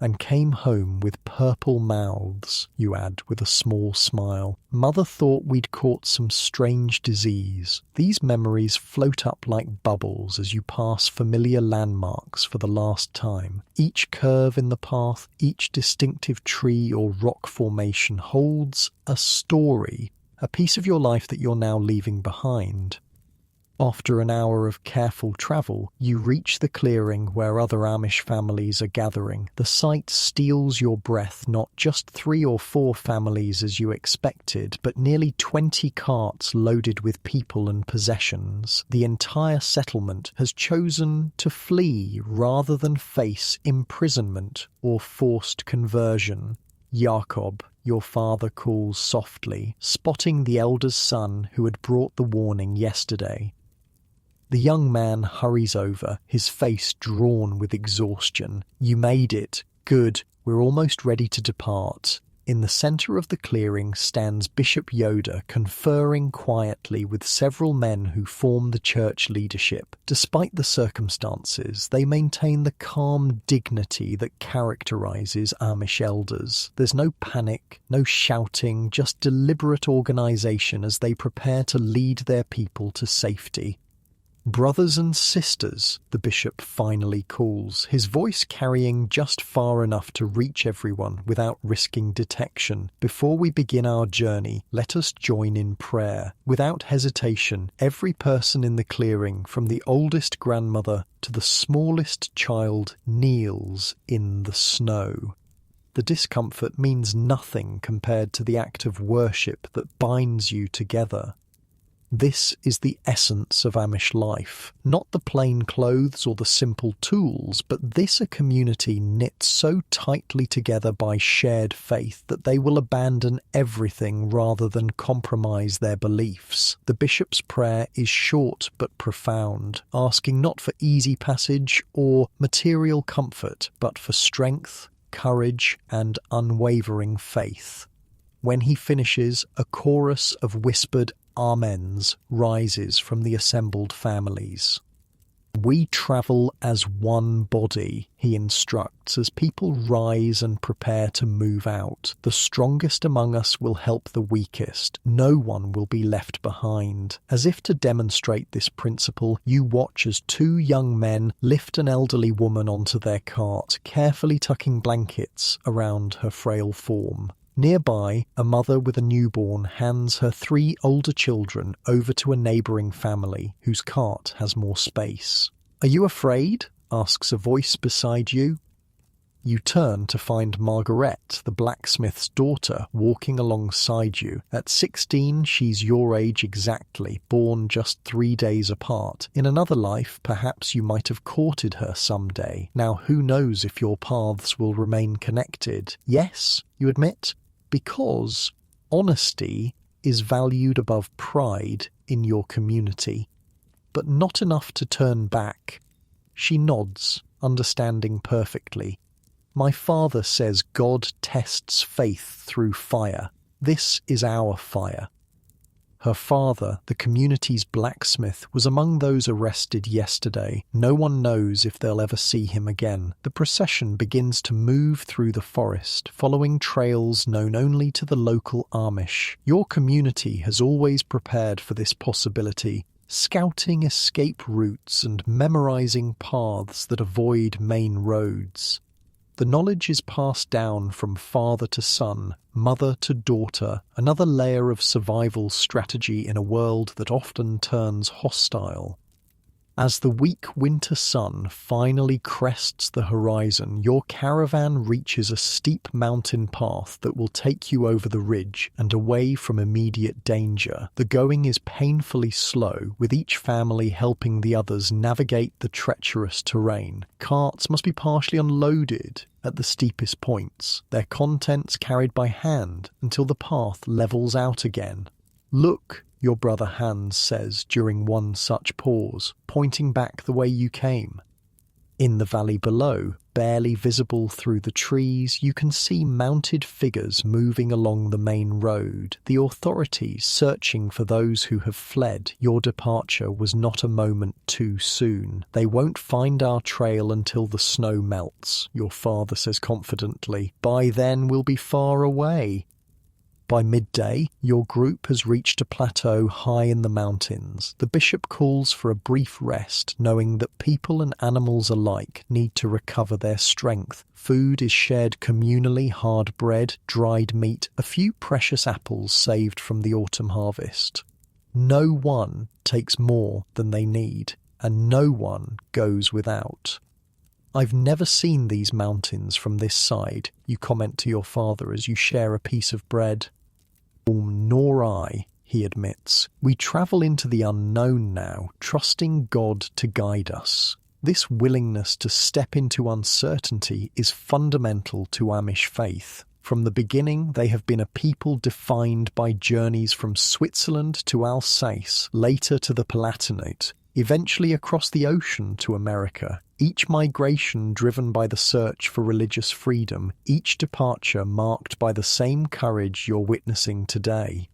"And came home with purple mouths," you add with a small smile. "Mother thought we'd caught some strange disease." These memories float up like bubbles as you pass familiar landmarks for the last time. Each curve in the path, each distinctive tree or rock formation holds a story, a piece of your life that you're now leaving behind. After an hour of careful travel, you reach the clearing where other Amish families are gathering. The sight steals your breath, not just 3 or 4 families as you expected, but nearly 20 carts loaded with people and possessions. The entire settlement has chosen to flee rather than face imprisonment or forced conversion. Jakob, your father calls softly, spotting the elder's son who had brought the warning yesterday. The young man hurries over, his face drawn with exhaustion. "You made it. Good. We're almost ready to depart." In the center of the clearing stands Bishop Yoda, conferring quietly with several men who form the church leadership. Despite the circumstances, they maintain the calm dignity that characterizes Amish elders. There's no panic, no shouting, just deliberate organization as they prepare to lead their people to safety. "Brothers and sisters," the bishop finally calls, his voice carrying just far enough to reach everyone without risking detection. "Before we begin our journey, let us join in prayer." Without hesitation, every person in the clearing, from the oldest grandmother to the smallest child, kneels in the snow. The discomfort means nothing compared to the act of worship that binds you together. This is the essence of Amish life, not the plain clothes or the simple tools, but this a community knit so tightly together by shared faith that they will abandon everything rather than compromise their beliefs. The bishop's prayer is short but profound, asking not for easy passage or material comfort, but for strength, courage, and unwavering faith. When he finishes, a chorus of whispered amens rises from the assembled families. "We travel as one body," he instructs as people rise and prepare to move out. "The strongest among us will help the weakest. No one will be left behind." As if to demonstrate this principle, you watch as 2 young men lift an elderly woman onto their cart, carefully tucking blankets around her frail form. Nearby, a mother with a newborn hands her 3 older children over to a neighbouring family whose cart has more space. "Are you afraid?" asks a voice beside you. You turn to find Margaret, the blacksmith's daughter, walking alongside you. At 16, she's your age exactly, born just 3 days apart. In another life, perhaps you might have courted her someday. Now who knows if your paths will remain connected? Yes, you admit? Because honesty is valued above pride in your community. But not enough to turn back. She nods, understanding perfectly. "My father says God tests faith through fire. This is our fire." Her father, the community's blacksmith, was among those arrested yesterday. No one knows if they'll ever see him again. The procession begins to move through the forest, following trails known only to the local Amish. Your community has always prepared for this possibility, scouting escape routes and memorizing paths that avoid main roads. The knowledge is passed down from father to son, mother to daughter, another layer of survival strategy in a world that often turns hostile. As the weak winter sun finally crests the horizon, your caravan reaches a steep mountain path that will take you over the ridge and away from immediate danger. The going is painfully slow, with each family helping the others navigate the treacherous terrain. Carts must be partially unloaded at the steepest points, their contents carried by hand until the path levels out again. "Look," your brother Hans says during one such pause, pointing back the way you came. In the valley below, barely visible through the trees, you can see mounted figures moving along the main road, the authorities searching for those who have fled. Your departure was not a moment too soon. They won't find our trail until the snow melts, your father says confidently. By then we'll be far away. By midday, your group has reached a plateau high in the mountains. The bishop calls for a brief rest, knowing that people and animals alike need to recover their strength. Food is shared communally: hard bread, dried meat, a few precious apples saved from the autumn harvest. No one takes more than they need, and no one goes without. "I've never seen these mountains from this side," you comment to your father as you share a piece of bread. "Nor I," he admits. "We travel into the unknown now, trusting God to guide us." This willingness to step into uncertainty is fundamental to Amish faith. From the beginning, they have been a people defined by journeys from Switzerland to Alsace, later to the Palatinate, eventually across the ocean to America. Each migration driven by the search for religious freedom, each departure marked by the same courage you're witnessing today.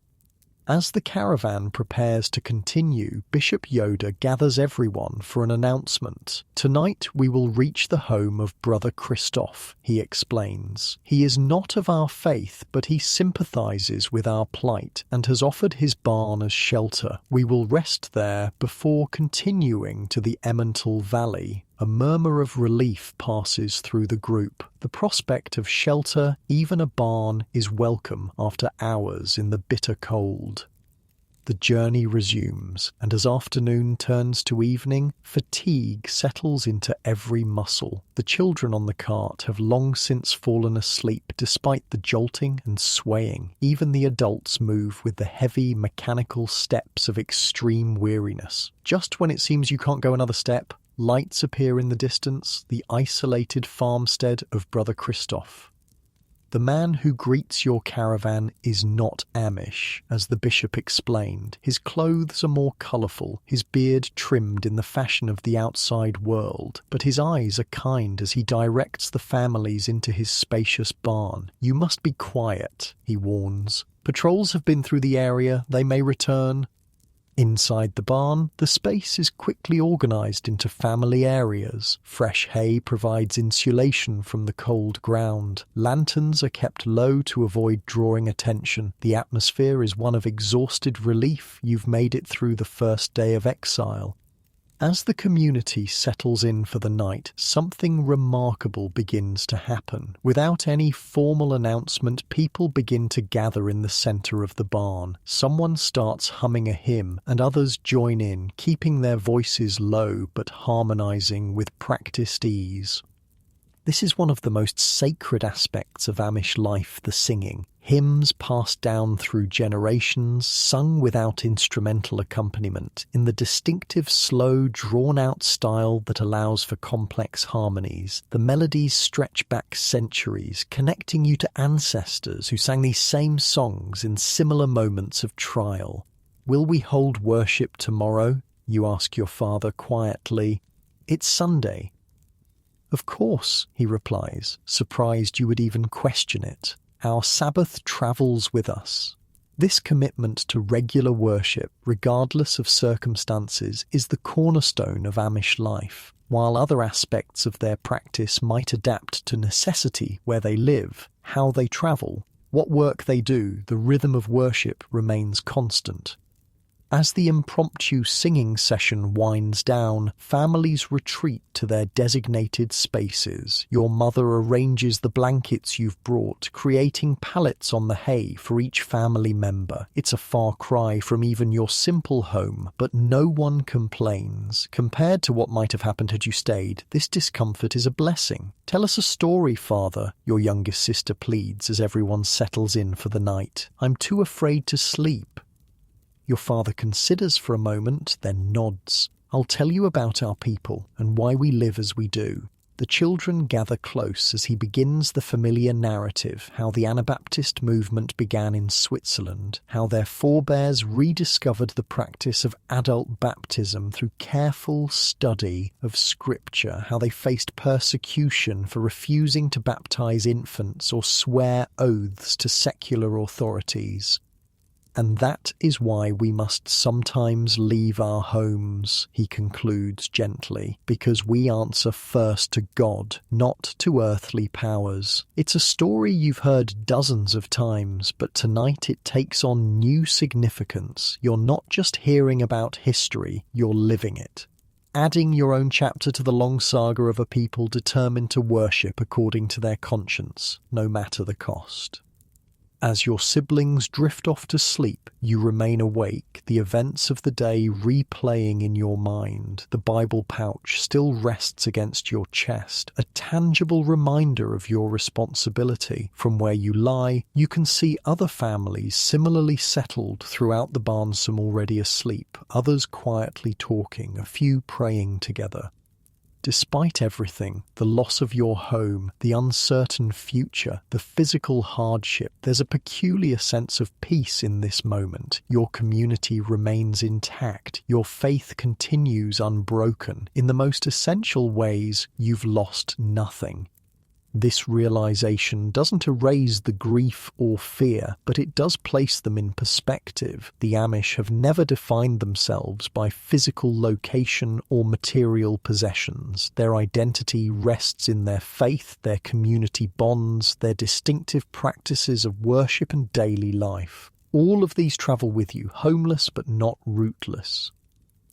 As the caravan prepares to continue, Bishop Yoda gathers everyone for an announcement. "Tonight we will reach the home of Brother Christoph," he explains. "He is not of our faith, but he sympathizes with our plight and has offered his barn as shelter. We will rest there before continuing to the Emmental Valley." A murmur of relief passes through the group. The prospect of shelter, even a barn, is welcome after hours in the bitter cold. The journey resumes, and as afternoon turns to evening, fatigue settles into every muscle. The children on the cart have long since fallen asleep despite the jolting and swaying. Even the adults move with the heavy, mechanical steps of extreme weariness. Just when it seems you can't go another step, lights appear in the distance, the isolated farmstead of Brother Christoph. The man who greets your caravan is not Amish, as the bishop explained. His clothes are more colourful, his beard trimmed in the fashion of the outside world, but his eyes are kind as he directs the families into his spacious barn. "You must be quiet," he warns. "Patrols have been through the area, they may return." Inside the barn, the space is quickly organised into family areas. Fresh hay provides insulation from the cold ground. Lanterns are kept low to avoid drawing attention. The atmosphere is one of exhausted relief. You've made it through the first day of exile. As the community settles in for the night, something remarkable begins to happen. Without any formal announcement, people begin to gather in the centre of the barn. Someone starts humming a hymn, and others join in, keeping their voices low but harmonising with practised ease. This is one of the most sacred aspects of Amish life, the singing. Hymns passed down through generations, sung without instrumental accompaniment, in the distinctive, slow, drawn-out style that allows for complex harmonies. The melodies stretch back centuries, connecting you to ancestors who sang these same songs in similar moments of trial. "Will we hold worship tomorrow?" you ask your father quietly. "It's Sunday." "Of course," he replies, surprised you would even question it. "Our Sabbath travels with us." This commitment to regular worship, regardless of circumstances, is the cornerstone of Amish life. While other aspects of their practice might adapt to necessity where they live, how they travel, what work they do, the rhythm of worship remains constant. As the impromptu singing session winds down, families retreat to their designated spaces. Your mother arranges the blankets you've brought, creating pallets on the hay for each family member. It's a far cry from even your simple home, but no one complains. Compared to what might have happened had you stayed, this discomfort is a blessing. "Tell us a story, Father," your youngest sister pleads as everyone settles in for the night. "I'm too afraid to sleep." Your father considers for a moment, then nods. "I'll tell you about our people and why we live as we do." The children gather close as he begins the familiar narrative, how the Anabaptist movement began in Switzerland, how their forebears rediscovered the practice of adult baptism through careful study of Scripture, how they faced persecution for refusing to baptize infants or swear oaths to secular authorities. "And that is why we must sometimes leave our homes," he concludes gently, "because we answer first to God, not to earthly powers." It's a story you've heard dozens of times, but tonight it takes on new significance. You're not just hearing about history, you're living it. Adding your own chapter to the long saga of a people determined to worship according to their conscience, no matter the cost. As your siblings drift off to sleep, you remain awake, the events of the day replaying in your mind. The Bible pouch still rests against your chest, a tangible reminder of your responsibility. From where you lie, you can see other families similarly settled throughout the barn, some already asleep, others quietly talking, a few praying together. Despite everything, the loss of your home, the uncertain future, the physical hardship, there's a peculiar sense of peace in this moment. Your community remains intact. Your faith continues unbroken. In the most essential ways, you've lost nothing. This realization doesn't erase the grief or fear, but it does place them in perspective. The Amish have never defined themselves by physical location or material possessions. Their identity rests in their faith, their community bonds, their distinctive practices of worship and daily life. All of these travel with you, homeless but not rootless.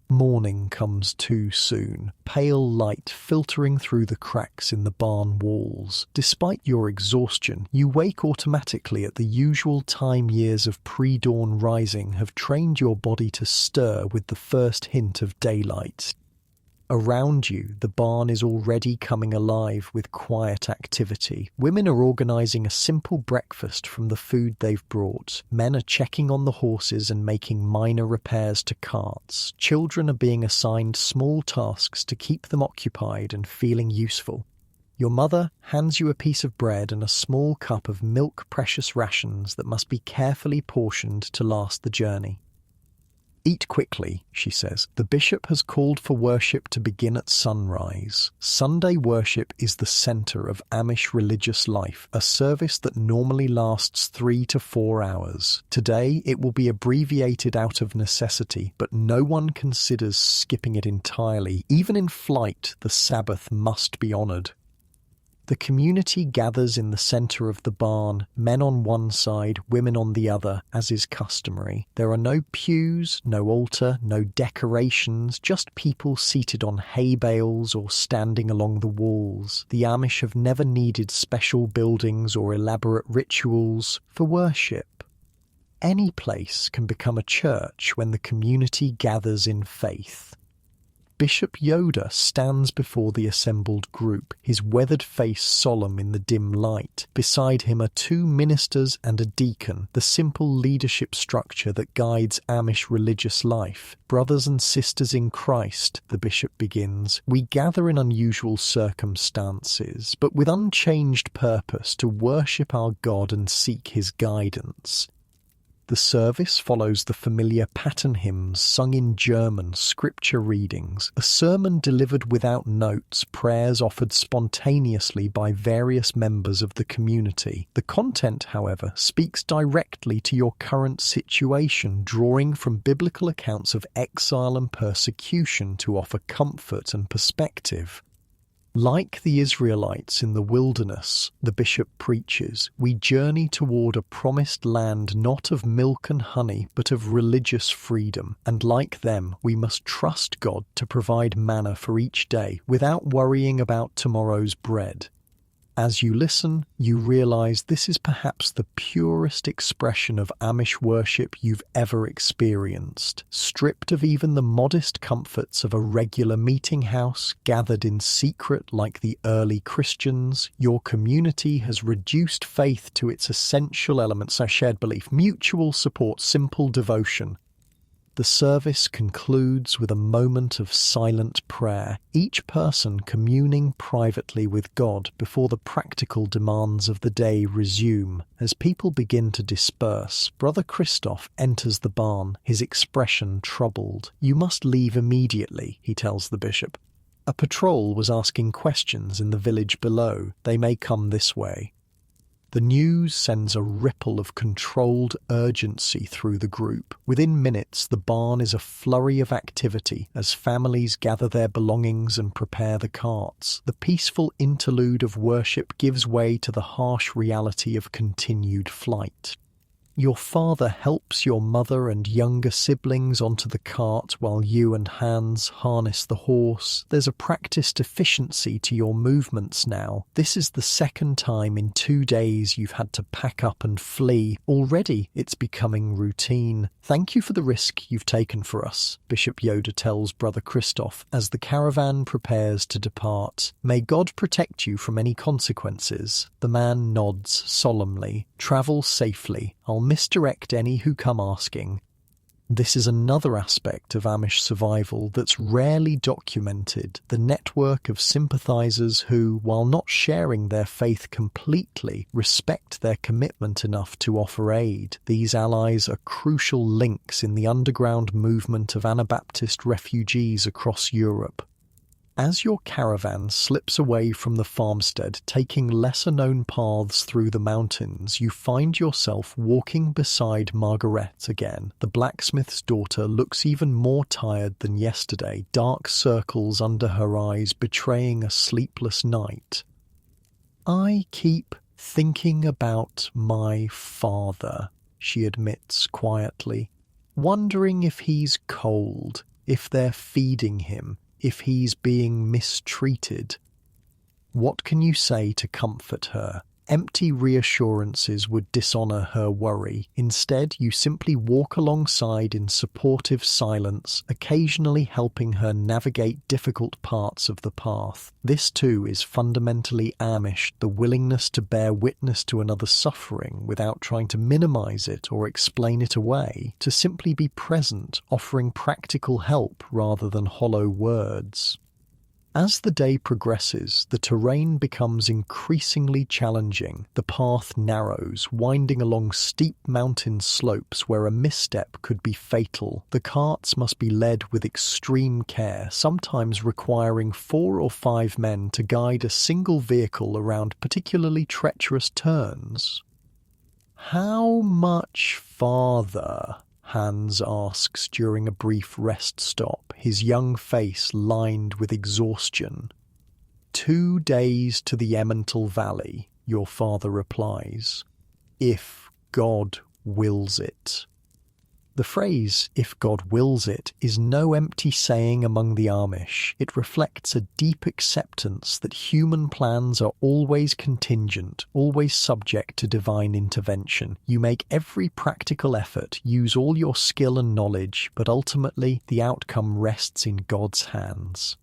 Morning comes too soon, pale light filtering through the cracks in the barn walls. Despite your exhaustion, you wake automatically at the usual time. Years of pre-dawn rising have trained your body to stir with the first hint of daylight. Around you, the barn is already coming alive with quiet activity. Women are organizing a simple breakfast from the food they've brought. Men are checking on the horses and making minor repairs to carts. Children are being assigned small tasks to keep them occupied and feeling useful. Your mother hands you a piece of bread and a small cup of milk, precious rations that must be carefully portioned to last the journey. "Eat quickly," she says. "The bishop has called for worship to begin at sunrise." Sunday worship is the center of Amish religious life, a service that normally lasts 3 to 4 hours. Today, it will be abbreviated out of necessity, but no one considers skipping it entirely. Even in flight, the Sabbath must be honored. The community gathers in the center of the barn, men on one side, women on the other, as is customary. There are no pews, no altar, no decorations, just people seated on hay bales or standing along the walls. The Amish have never needed special buildings or elaborate rituals for worship. Any place can become a church when the community gathers in faith. Bishop Yoda stands before the assembled group, his weathered face solemn in the dim light. Beside him are 2 ministers and a deacon, the simple leadership structure that guides Amish religious life. "Brothers and sisters in Christ," the bishop begins, "we gather in unusual circumstances, but with unchanged purpose to worship our God and seek his guidance." The service follows the familiar pattern hymns sung in German, scripture readings, a sermon delivered without notes, prayers offered spontaneously by various members of the community. The content, however, speaks directly to your current situation, drawing from biblical accounts of exile and persecution to offer comfort and perspective. Like the Israelites in the wilderness, the bishop preaches, we journey toward a promised land not of milk and honey, but of religious freedom, and like them, we must trust God to provide manna for each day without worrying about tomorrow's bread. As you listen, you realize this is perhaps the purest expression of Amish worship you've ever experienced. Stripped of even the modest comforts of a regular meeting house, gathered in secret like the early Christians, your community has reduced faith to its essential elements: a shared belief, mutual support, simple devotion. The service concludes with a moment of silent prayer, each person communing privately with God before the practical demands of the day resume. As people begin to disperse, Brother Christoph enters the barn, his expression troubled. "You must leave immediately," he tells the bishop. "A patrol was asking questions in the village below. They may come this way." The news sends a ripple of controlled urgency through the group. Within minutes, the barn is a flurry of activity as families gather their belongings and prepare the carts. The peaceful interlude of worship gives way to the harsh reality of continued flight. Your father helps your mother and younger siblings onto the cart while you and Hans harness the horse. There's a practiced efficiency to your movements now. This is the second time in 2 days you've had to pack up and flee. Already it's becoming routine. "Thank you for the risk you've taken for us," Bishop Yoda tells Brother Christoph as the caravan prepares to depart. "May God protect you from any consequences." The man nods solemnly. "Travel safely. I'll misdirect any who come asking." This is another aspect of Amish survival that's rarely documented: the network of sympathizers who, while not sharing their faith completely, respect their commitment enough to offer aid. These allies are crucial links in the underground movement of Anabaptist refugees across Europe. As your caravan slips away from the farmstead, taking lesser-known paths through the mountains, you find yourself walking beside Margaret again. The blacksmith's daughter looks even more tired than yesterday, dark circles under her eyes betraying a sleepless night. "I keep thinking about my father," she admits quietly, "wondering if he's cold, if they're feeding him, if he's being mistreated." What can you say to comfort her? Empty reassurances would dishonor her worry. Instead, you simply walk alongside in supportive silence, occasionally helping her navigate difficult parts of the path. This too is fundamentally Amish: the willingness to bear witness to another's suffering without trying to minimize it or explain it away, to simply be present, offering practical help rather than hollow words. As the day progresses, the terrain becomes increasingly challenging. The path narrows, winding along steep mountain slopes where a misstep could be fatal. The carts must be led with extreme care, sometimes requiring 4 or 5 men to guide a single vehicle around particularly treacherous turns. "How much farther?" Hans asks during a brief rest stop, his young face lined with exhaustion. 2 days to the Emmental Valley," your father replies. "If God wills it." The phrase, "if God wills it," is no empty saying among the Amish. It reflects a deep acceptance that human plans are always contingent, always subject to divine intervention. You make every practical effort, use all your skill and knowledge, but ultimately the outcome rests in God's hands.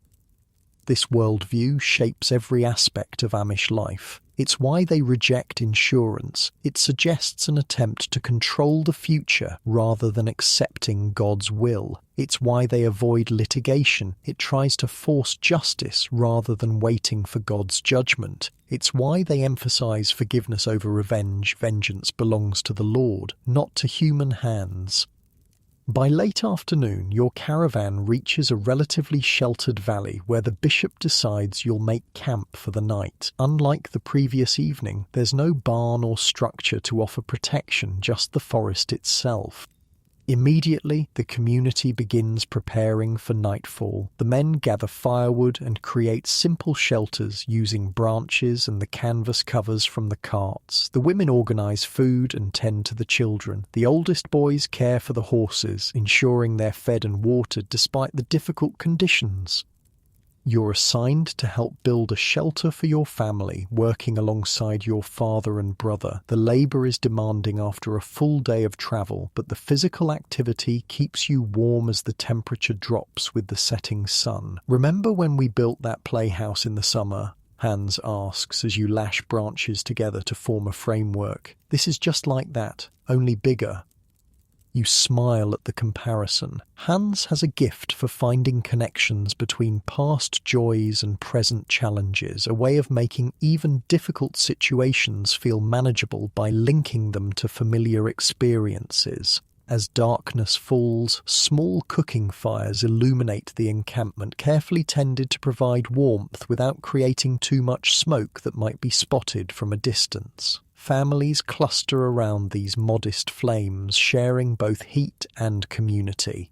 This worldview shapes every aspect of Amish life. It's why they reject insurance. It suggests an attempt to control the future rather than accepting God's will. It's why they avoid litigation. It tries to force justice rather than waiting for God's judgment. It's why they emphasize forgiveness over revenge. Vengeance belongs to the Lord, not to human hands. By late afternoon, your caravan reaches a relatively sheltered valley where the bishop decides you'll make camp for the night. Unlike the previous evening, there's no barn or structure to offer protection, just the forest itself. Immediately, the community begins preparing for nightfall. The men gather firewood and create simple shelters using branches and the canvas covers from the carts. The women organize food and tend to the children. The oldest boys care for the horses, ensuring they're fed and watered despite the difficult conditions. You're assigned to help build a shelter for your family, working alongside your father and brother. The labor is demanding after a full day of travel, but the physical activity keeps you warm as the temperature drops with the setting sun. Remember when we built that playhouse in the summer? Hans asks as you lash branches together to form a framework. This is just like that, only bigger. You smile at the comparison. Hans has a gift for finding connections between past joys and present challenges, a way of making even difficult situations feel manageable by linking them to familiar experiences. As darkness falls, small cooking fires illuminate the encampment, carefully tended to provide warmth without creating too much smoke that might be spotted from a distance. Families cluster around these modest flames, sharing both heat and community.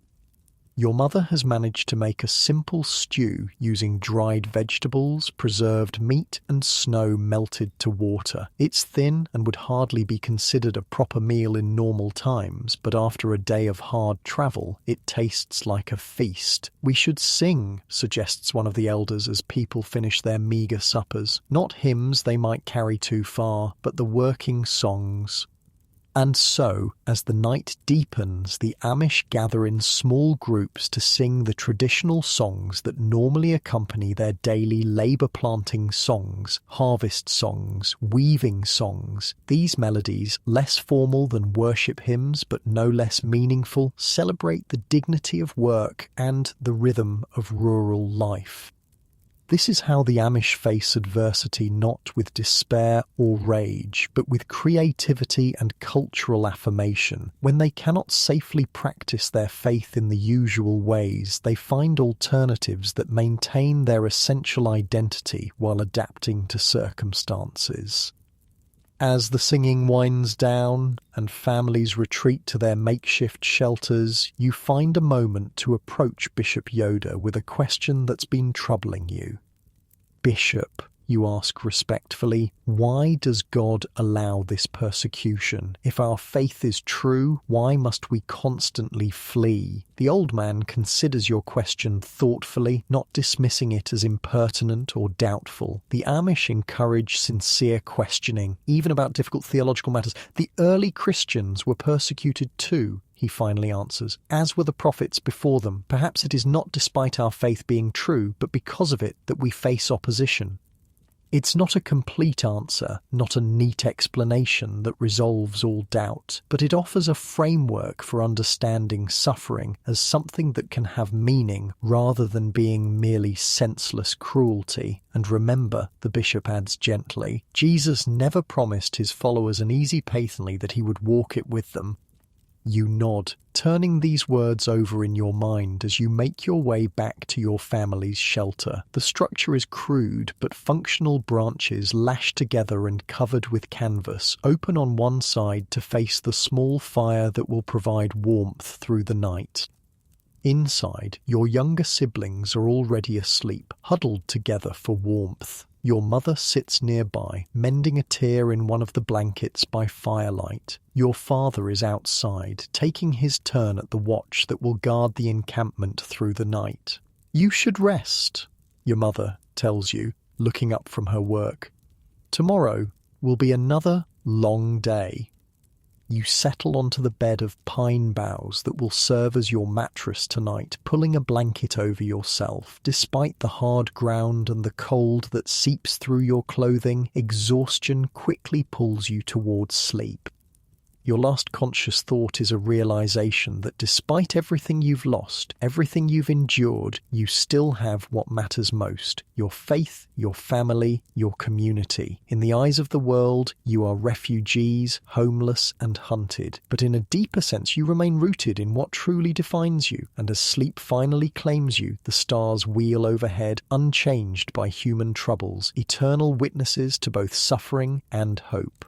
Your mother has managed to make a simple stew using dried vegetables, preserved meat, and snow melted to water. It's thin and would hardly be considered a proper meal in normal times, but after a day of hard travel, it tastes like a feast. We should sing, suggests one of the elders as people finish their meagre suppers. Not hymns they might carry too far, but the working songs. And so, as the night deepens, the Amish gather in small groups to sing the traditional songs that normally accompany their daily labor-planting songs, harvest songs, weaving songs. These melodies, less formal than worship hymns but no less meaningful, celebrate the dignity of work and the rhythm of rural life. This is how the Amish face adversity not with despair or rage, but with creativity and cultural affirmation. When they cannot safely practice their faith in the usual ways, they find alternatives that maintain their essential identity while adapting to circumstances. As the singing winds down and families retreat to their makeshift shelters, you find a moment to approach Bishop Yoda with a question that's been troubling you. Bishop, you ask respectfully, why does God allow this persecution? If our faith is true, why must we constantly flee? The old man considers your question thoughtfully, not dismissing it as impertinent or doubtful. The Amish encourage sincere questioning, even about difficult theological matters. The early Christians were persecuted too, he finally answers, as were the prophets before them. Perhaps it is not despite our faith being true, but because of it that we face opposition. It's not a complete answer, not a neat explanation that resolves all doubt, but it offers a framework for understanding suffering as something that can have meaning rather than being merely senseless cruelty. And remember, the bishop adds gently, Jesus never promised his followers an easy pathway that he would walk it with them. You nod, turning these words over in your mind as you make your way back to your family's shelter. The structure is crude, but functional branches lashed together and covered with canvas, open on one side to face the small fire that will provide warmth through the night. Inside, your younger siblings are already asleep, huddled together for warmth. Your mother sits nearby, mending a tear in one of the blankets by firelight. Your father is outside, taking his turn at the watch that will guard the encampment through the night. You should rest, your mother tells you, looking up from her work. Tomorrow will be another long day. You settle onto the bed of pine boughs that will serve as your mattress tonight, pulling a blanket over yourself. Despite the hard ground and the cold that seeps through your clothing, exhaustion quickly pulls you towards sleep. Your last conscious thought is a realization that despite everything you've lost, everything you've endured, you still have what matters most: your faith, your family, your community. In the eyes of the world, you are refugees, homeless and hunted. But in a deeper sense, you remain rooted in what truly defines you. And as sleep finally claims you, the stars wheel overhead, unchanged by human troubles, eternal witnesses to both suffering and hope.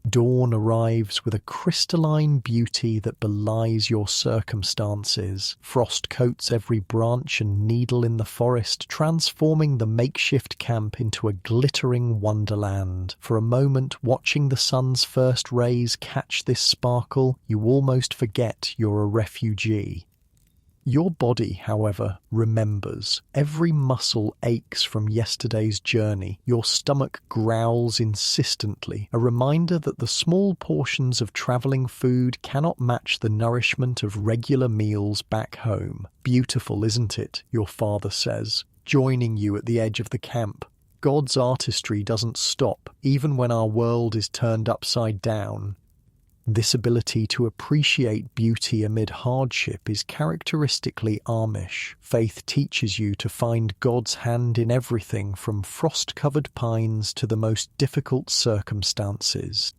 Dawn arrives with a crystalline beauty that belies your circumstances. Frost coats every branch and needle in the forest, transforming the makeshift camp into a glittering wonderland. For a moment, watching the sun's first rays catch this sparkle, you almost forget you're a refugee. Your body, however, remembers. Every muscle aches from yesterday's journey. Your stomach growls insistently, a reminder that the small portions of travelling food cannot match the nourishment of regular meals back home. Beautiful, isn't it? Your father says, joining you at the edge of the camp. God's artistry doesn't stop, even when our world is turned upside down. This ability to appreciate beauty amid hardship is characteristically Amish. Faith teaches you to find God's hand in everything from frost-covered pines to the most difficult circumstances.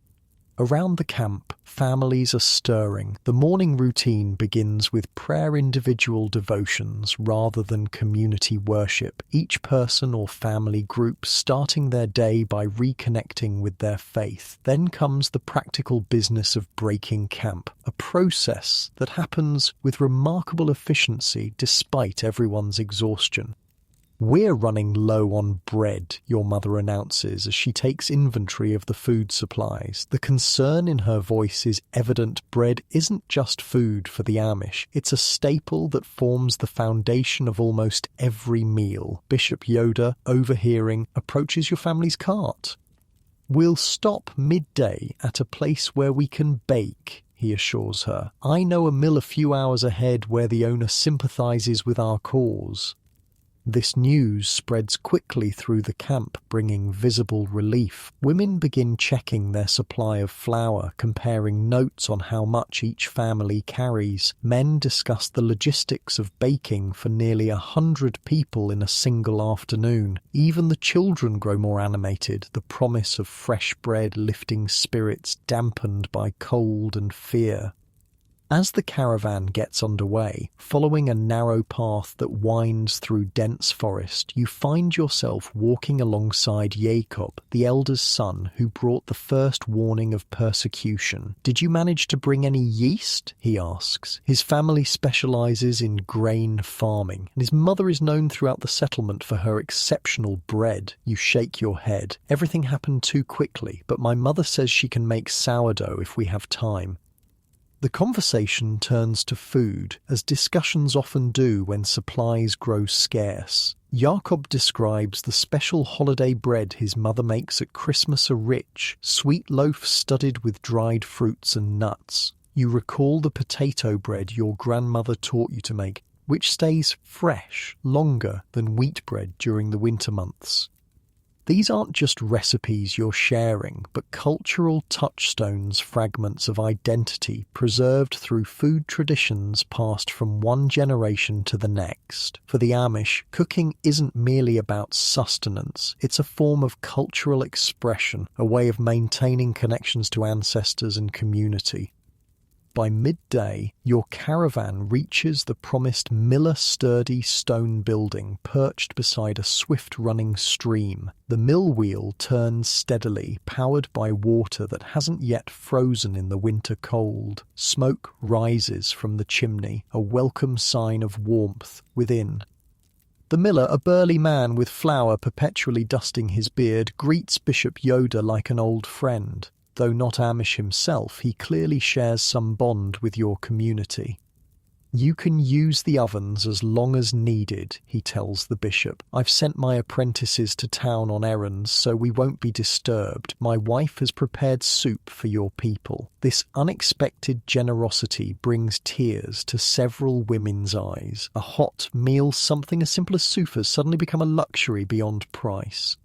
Around the camp, families are stirring. The morning routine begins with prayer individual devotions rather than community worship, each person or family group starting their day by reconnecting with their faith. Then comes the practical business of breaking camp, a process that happens with remarkable efficiency despite everyone's exhaustion. "We're running low on bread," your mother announces as she takes inventory of the food supplies. The concern in her voice is evident. Bread isn't just food for the Amish. It's a staple that forms the foundation of almost every meal. Bishop Yoda, overhearing, approaches your family's cart. "We'll stop midday at a place where we can bake," he assures her. "I know a mill a few hours ahead where the owner sympathizes with our cause." This news spreads quickly through the camp, bringing visible relief. Women begin checking their supply of flour, comparing notes on how much each family carries. Men discuss the logistics of baking for nearly 100 people in a single afternoon. Even the children grow more animated, the promise of fresh bread lifting spirits dampened by cold and fear. As the caravan gets underway, following a narrow path that winds through dense forest, you find yourself walking alongside Jacob, the elder's son who brought the first warning of persecution. "Did you manage to bring any yeast?" he asks. His family specializes in grain farming, and his mother is known throughout the settlement for her exceptional bread. You shake your head. "Everything happened too quickly, but my mother says she can make sourdough if we have time." The conversation turns to food, as discussions often do when supplies grow scarce. Jacob describes the special holiday bread his mother makes at Christmas, a rich, sweet loaf studded with dried fruits and nuts. You recall the potato bread your grandmother taught you to make, which stays fresh longer than wheat bread during the winter months. These aren't just recipes you're sharing, but cultural touchstones, fragments of identity preserved through food traditions passed from one generation to the next. For the Amish, cooking isn't merely about sustenance, it's a form of cultural expression, a way of maintaining connections to ancestors and community. By midday, your caravan reaches the promised Miller-sturdy stone building perched beside a swift-running stream. The mill wheel turns steadily, powered by water that hasn't yet frozen in the winter cold. Smoke rises from the chimney, a welcome sign of warmth within. The miller, a burly man with flour perpetually dusting his beard, greets Bishop Yoda like an old friend. Though not Amish himself, he clearly shares some bond with your community. "You can use the ovens as long as needed," he tells the bishop. "I've sent my apprentices to town on errands, so we won't be disturbed. My wife has prepared soup for your people." This unexpected generosity brings tears to several women's eyes. A hot meal, something as simple as soup, has suddenly become a luxury beyond price.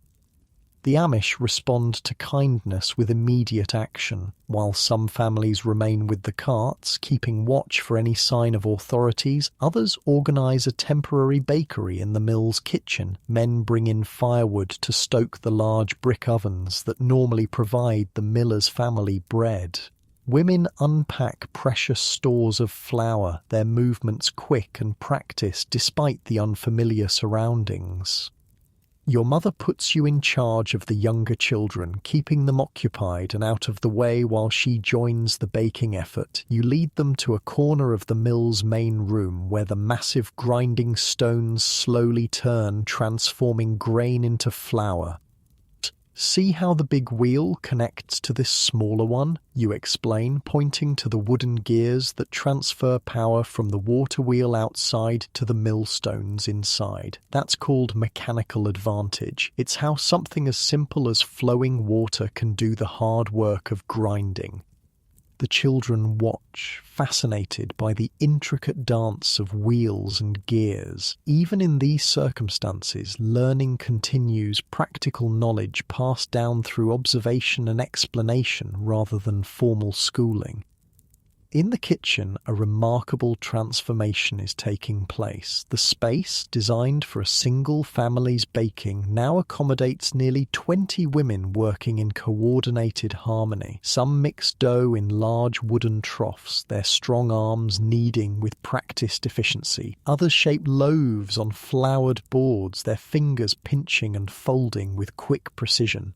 The Amish respond to kindness with immediate action. While some families remain with the carts, keeping watch for any sign of authorities, others organise a temporary bakery in the mill's kitchen. Men bring in firewood to stoke the large brick ovens that normally provide the miller's family bread. Women unpack precious stores of flour, their movements quick and practiced despite the unfamiliar surroundings. Your mother puts you in charge of the younger children, keeping them occupied and out of the way while she joins the baking effort. You lead them to a corner of the mill's main room where the massive grinding stones slowly turn, transforming grain into flour. See how the big wheel connects to this smaller one, you explain, pointing to the wooden gears that transfer power from the water wheel outside to the millstones inside. That's called mechanical advantage. It's how something as simple as flowing water can do the hard work of grinding. The children watch, fascinated by the intricate dance of wheels and gears. Even in these circumstances, learning continues, practical knowledge passed down through observation and explanation rather than formal schooling. In the kitchen, a remarkable transformation is taking place. The space, designed for a single family's baking, now accommodates nearly 20 women working in coordinated harmony. Some mix dough in large wooden troughs, their strong arms kneading with practiced efficiency. Others shape loaves on floured boards, their fingers pinching and folding with quick precision.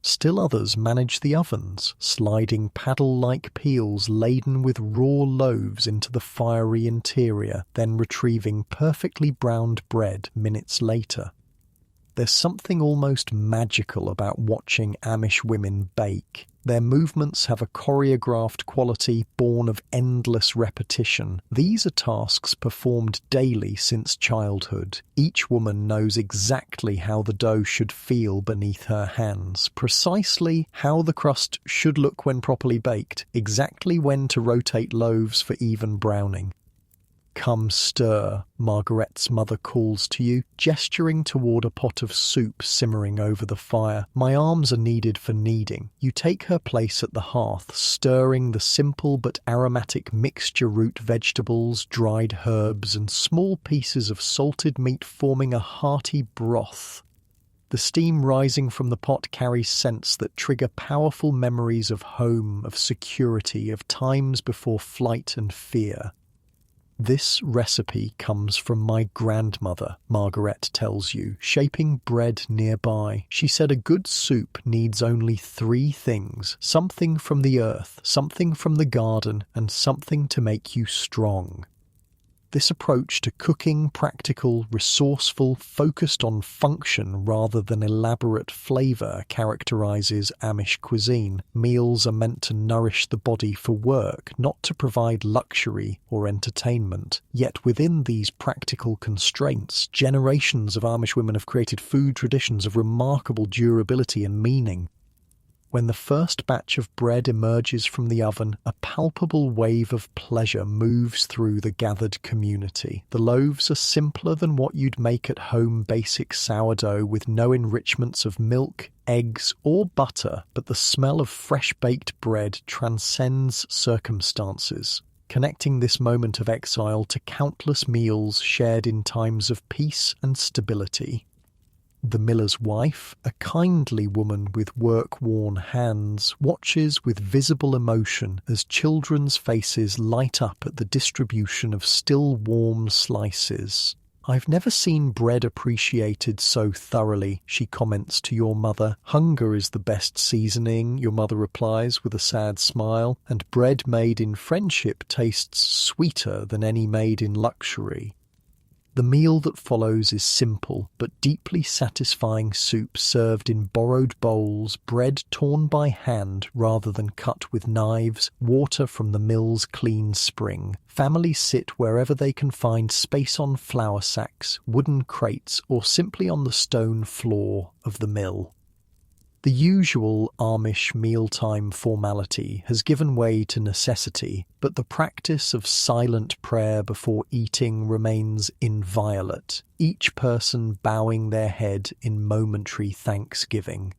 Still others manage the ovens, sliding paddle-like peels laden with raw loaves into the fiery interior, then retrieving perfectly browned bread minutes later. There's something almost magical about watching Amish women bake. Their movements have a choreographed quality born of endless repetition. These are tasks performed daily since childhood. Each woman knows exactly how the dough should feel beneath her hands, precisely how the crust should look when properly baked, exactly when to rotate loaves for even browning. "Come stir," Margaret's mother calls to you, gesturing toward a pot of soup simmering over the fire. My arms are needed for kneading. You take her place at the hearth, stirring the simple but aromatic mixture root vegetables, dried herbs, and small pieces of salted meat forming a hearty broth. The steam rising from the pot carries scents that trigger powerful memories of home, of security, of times before flight and fear. "This recipe comes from my grandmother," Margaret tells you, shaping bread nearby. "She said a good soup needs only 3 things: something from the earth, something from the garden, and something to make you strong." This approach to cooking, practical, resourceful, focused on function rather than elaborate flavour, characterises Amish cuisine. Meals are meant to nourish the body for work, not to provide luxury or entertainment. Yet within these practical constraints, generations of Amish women have created food traditions of remarkable durability and meaning. When the first batch of bread emerges from the oven, a palpable wave of pleasure moves through the gathered community. The loaves are simpler than what you'd make at home, basic sourdough with no enrichments of milk, eggs, or butter, but the smell of fresh-baked bread transcends circumstances, connecting this moment of exile to countless meals shared in times of peace and stability. The miller's wife, a kindly woman with work-worn hands, watches with visible emotion as children's faces light up at the distribution of still warm slices. "I've never seen bread appreciated so thoroughly," she comments to your mother. "Hunger is the best seasoning," your mother replies with a sad smile, "and bread made in friendship tastes sweeter than any made in luxury." The meal that follows is simple but deeply satisfying soup served in borrowed bowls, bread torn by hand rather than cut with knives, water from the mill's clean spring. Families sit wherever they can find space on flour sacks, wooden crates, or simply on the stone floor of the mill. The usual Amish mealtime formality has given way to necessity, but the practice of silent prayer before eating remains inviolate, each person bowing their head in momentary thanksgiving.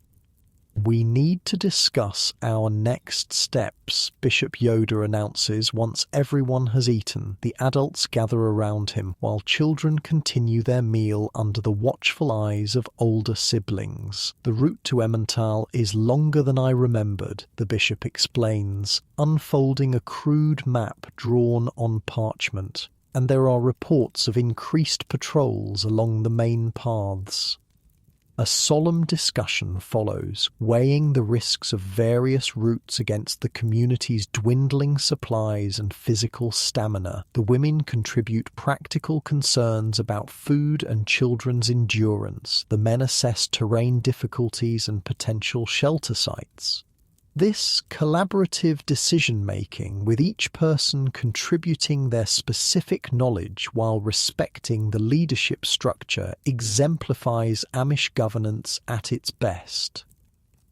"We need to discuss our next steps," Bishop Yoda announces once everyone has eaten. The adults gather around him, while children continue their meal under the watchful eyes of older siblings. "The route to Emmental is longer than I remembered," the bishop explains, unfolding a crude map drawn on parchment, "and there are reports of increased patrols along the main paths." A solemn discussion follows, weighing the risks of various routes against the community's dwindling supplies and physical stamina. The women contribute practical concerns about food and children's endurance. The men assess terrain difficulties and potential shelter sites. This collaborative decision-making, with each person contributing their specific knowledge while respecting the leadership structure, exemplifies Amish governance at its best.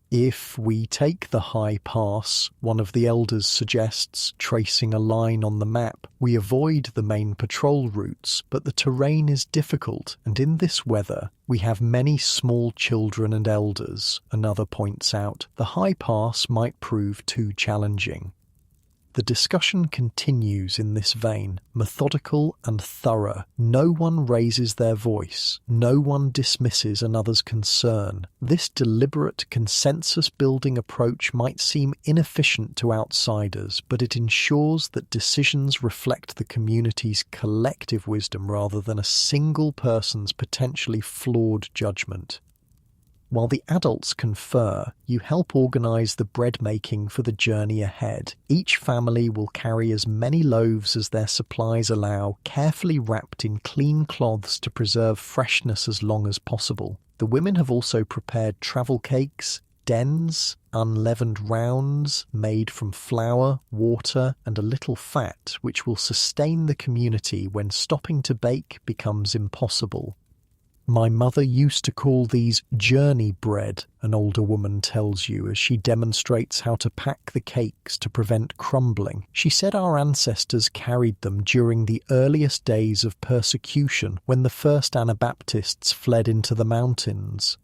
If we take the high pass, one of the elders suggests, tracing a line on the map, we avoid the main patrol routes, but the terrain is difficult, and in this weather, we have many small children and elders. Another points out, the high pass might prove too challenging. The discussion continues in this vein, methodical and thorough. No one raises their voice. No one dismisses another's concern. This deliberate, consensus-building approach might seem inefficient to outsiders, but it ensures that decisions reflect the community's collective wisdom rather than a single person's potentially flawed judgment. While the adults confer, you help organize the bread making for the journey ahead. Each family will carry as many loaves as their supplies allow, carefully wrapped in clean cloths to preserve freshness as long as possible. The women have also prepared travel cakes, dens, unleavened rounds made from flour, water, and a little fat, which will sustain the community when stopping to bake becomes impossible. My mother used to call these journey bread, an older woman tells you as she demonstrates how to pack the cakes to prevent crumbling. She said our ancestors carried them during the earliest days of persecution when the first Anabaptists fled into the mountains.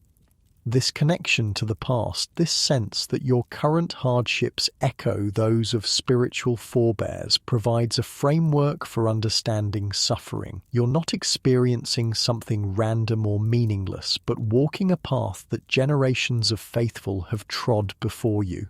This connection to the past, this sense that your current hardships echo those of spiritual forebears, provides a framework for understanding suffering. You're not experiencing something random or meaningless, but walking a path that generations of faithful have trod before you.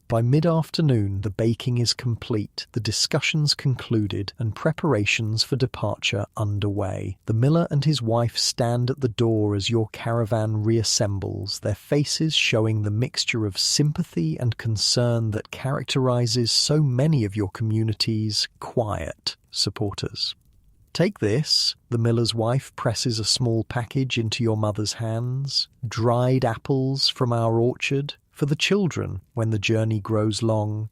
By mid-afternoon, the baking is complete, the discussions concluded, and preparations for departure underway. The miller and his wife stand at the door as your caravan reassembles, their faces showing the mixture of sympathy and concern that characterizes so many of your community's quiet supporters. Take this, the miller's wife presses a small package into your mother's hands. Dried apples from our orchard, for the children when the journey grows long.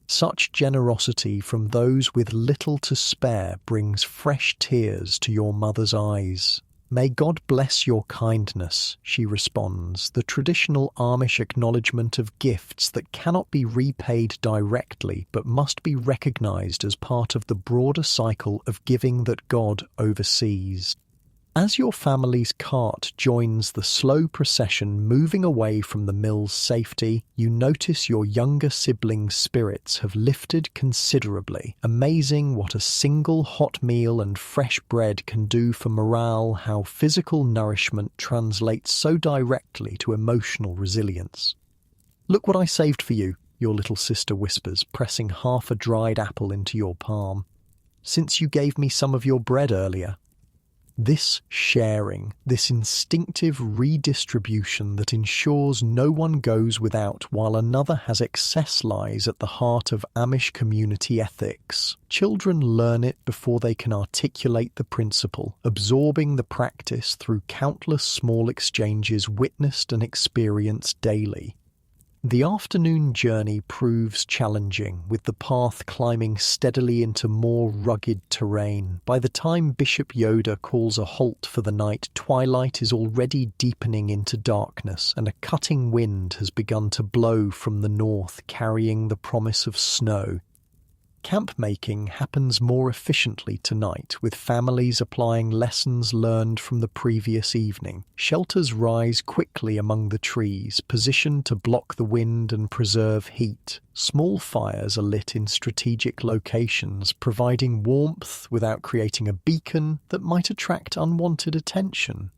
Such generosity from those with little to spare brings fresh tears to your mother's eyes. May God bless your kindness, she responds, the traditional Amish acknowledgement of gifts that cannot be repaid directly but must be recognized as part of the broader cycle of giving that God oversees. As your family's cart joins the slow procession moving away from the mill's safety, you notice your younger siblings' spirits have lifted considerably. Amazing what a single hot meal and fresh bread can do for morale, how physical nourishment translates so directly to emotional resilience. "Look what I saved for you," your little sister whispers, pressing half a dried apple into your palm. "Since you gave me some of your bread earlier." This sharing, this instinctive redistribution that ensures no one goes without while another has excess, lies at the heart of Amish community ethics. Children learn it before they can articulate the principle, absorbing the practice through countless small exchanges witnessed and experienced daily. The afternoon journey proves challenging, with the path climbing steadily into more rugged terrain. By the time Bishop Yoda calls a halt for the night, twilight is already deepening into darkness, and a cutting wind has begun to blow from the north, carrying the promise of snow. Camp making happens more efficiently tonight, with families applying lessons learned from the previous evening. Shelters rise quickly among the trees, positioned to block the wind and preserve heat. Small fires are lit in strategic locations, providing warmth without creating a beacon that might attract unwanted attention.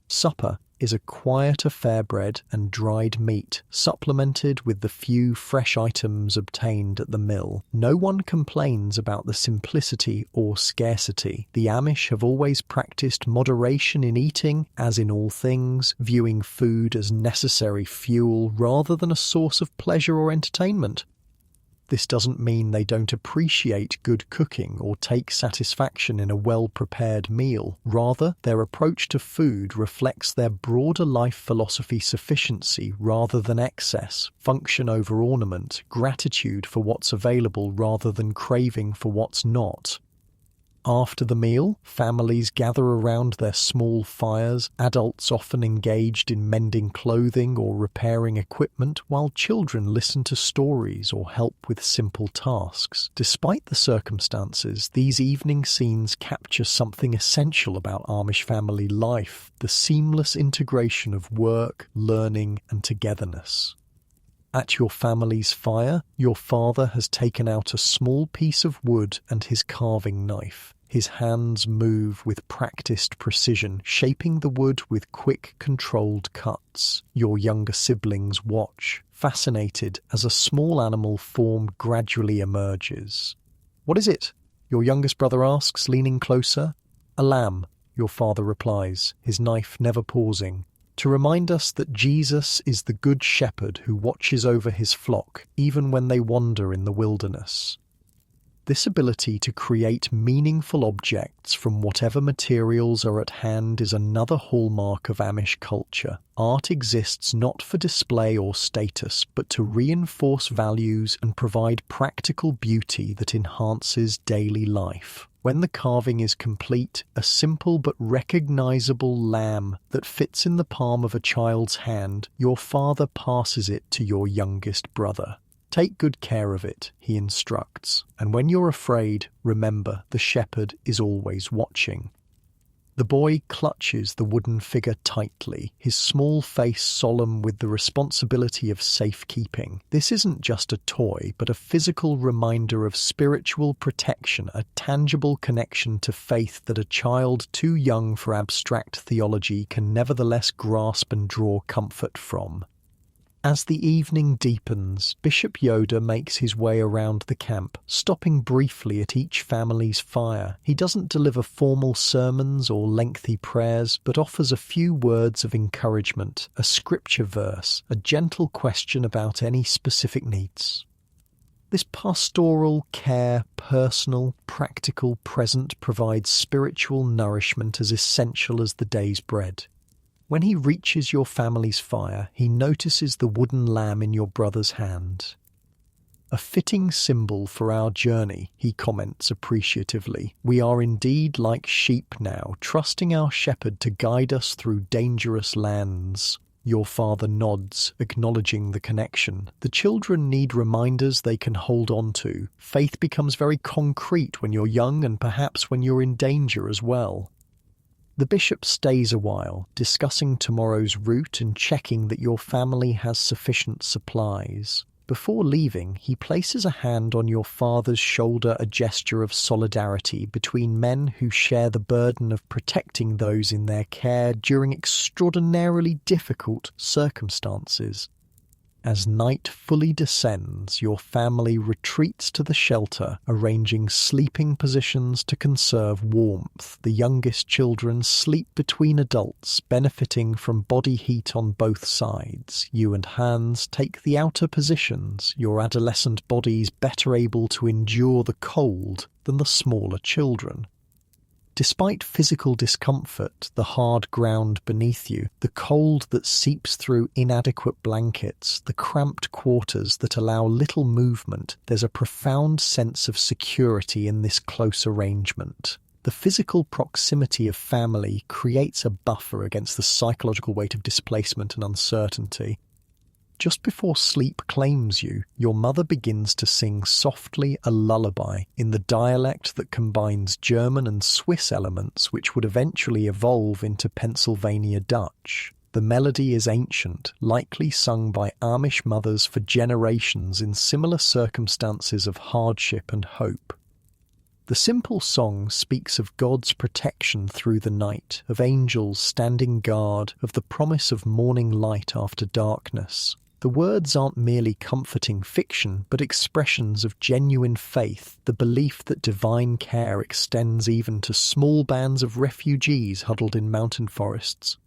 Supper is a quiet affair bread and dried meat, supplemented with the few fresh items obtained at the mill. No one complains about the simplicity or scarcity. The Amish have always practiced moderation in eating, as in all things, viewing food as necessary fuel rather than a source of pleasure or entertainment. This doesn't mean they don't appreciate good cooking or take satisfaction in a well-prepared meal. Rather, their approach to food reflects their broader life philosophy: sufficiency rather than excess, function over ornament, gratitude for what's available rather than craving for what's not. After the meal, families gather around their small fires, adults often engaged in mending clothing or repairing equipment, while children listen to stories or help with simple tasks. Despite the circumstances, these evening scenes capture something essential about Amish family life: the seamless integration of work, learning, and togetherness. At your family's fire, your father has taken out a small piece of wood and his carving knife. His hands move with practiced precision, shaping the wood with quick, controlled cuts. Your younger siblings watch, fascinated as a small animal form gradually emerges. "What is it?" your youngest brother asks, leaning closer. "A lamb," your father replies, his knife never pausing, to remind us that Jesus is the good shepherd who watches over his flock, even when they wander in the wilderness. This ability to create meaningful objects from whatever materials are at hand is another hallmark of Amish culture. Art exists not for display or status, but to reinforce values and provide practical beauty that enhances daily life. When the carving is complete, a simple but recognizable lamb that fits in the palm of a child's hand, your father passes it to your youngest brother. "Take good care of it," he instructs, "and when you're afraid, remember the shepherd is always watching." The boy clutches the wooden figure tightly, his small face solemn with the responsibility of safekeeping. This isn't just a toy, but a physical reminder of spiritual protection, a tangible connection to faith that a child too young for abstract theology can nevertheless grasp and draw comfort from. As the evening deepens, Bishop Yoda makes his way around the camp, stopping briefly at each family's fire. He doesn't deliver formal sermons or lengthy prayers, but offers a few words of encouragement, a scripture verse, a gentle question about any specific needs. This pastoral care, personal, practical, present provides spiritual nourishment as essential as the day's bread. When he reaches your family's fire, he notices the wooden lamb in your brother's hand. "A fitting symbol for our journey," he comments appreciatively. "We are indeed like sheep now, trusting our shepherd to guide us through dangerous lands." Your father nods, acknowledging the connection. The children need reminders they can hold on to. Faith becomes very concrete when you're young and perhaps when you're in danger as well. The bishop stays a while, discussing tomorrow's route and checking that your family has sufficient supplies. Before leaving, he places a hand on your father's shoulder, a gesture of solidarity between men who share the burden of protecting those in their care during extraordinarily difficult circumstances. As night fully descends, your family retreats to the shelter, arranging sleeping positions to conserve warmth. The youngest children sleep between adults, benefiting from body heat on both sides. You and Hans take the outer positions, your adolescent bodies better able to endure the cold than the smaller children. Despite physical discomfort, the hard ground beneath you, the cold that seeps through inadequate blankets, the cramped quarters that allow little movement, there's a profound sense of security in this close arrangement. The physical proximity of family creates a buffer against the psychological weight of displacement and uncertainty. Just before sleep claims you, your mother begins to sing softly a lullaby in the dialect that combines German and Swiss elements which would eventually evolve into Pennsylvania Dutch. The melody is ancient, likely sung by Amish mothers for generations in similar circumstances of hardship and hope. The simple song speaks of God's protection through the night, of angels standing guard, of the promise of morning light after darkness. The words aren't merely comforting fiction, but expressions of genuine faith, the belief that divine care extends even to small bands of refugees huddled in mountain forests.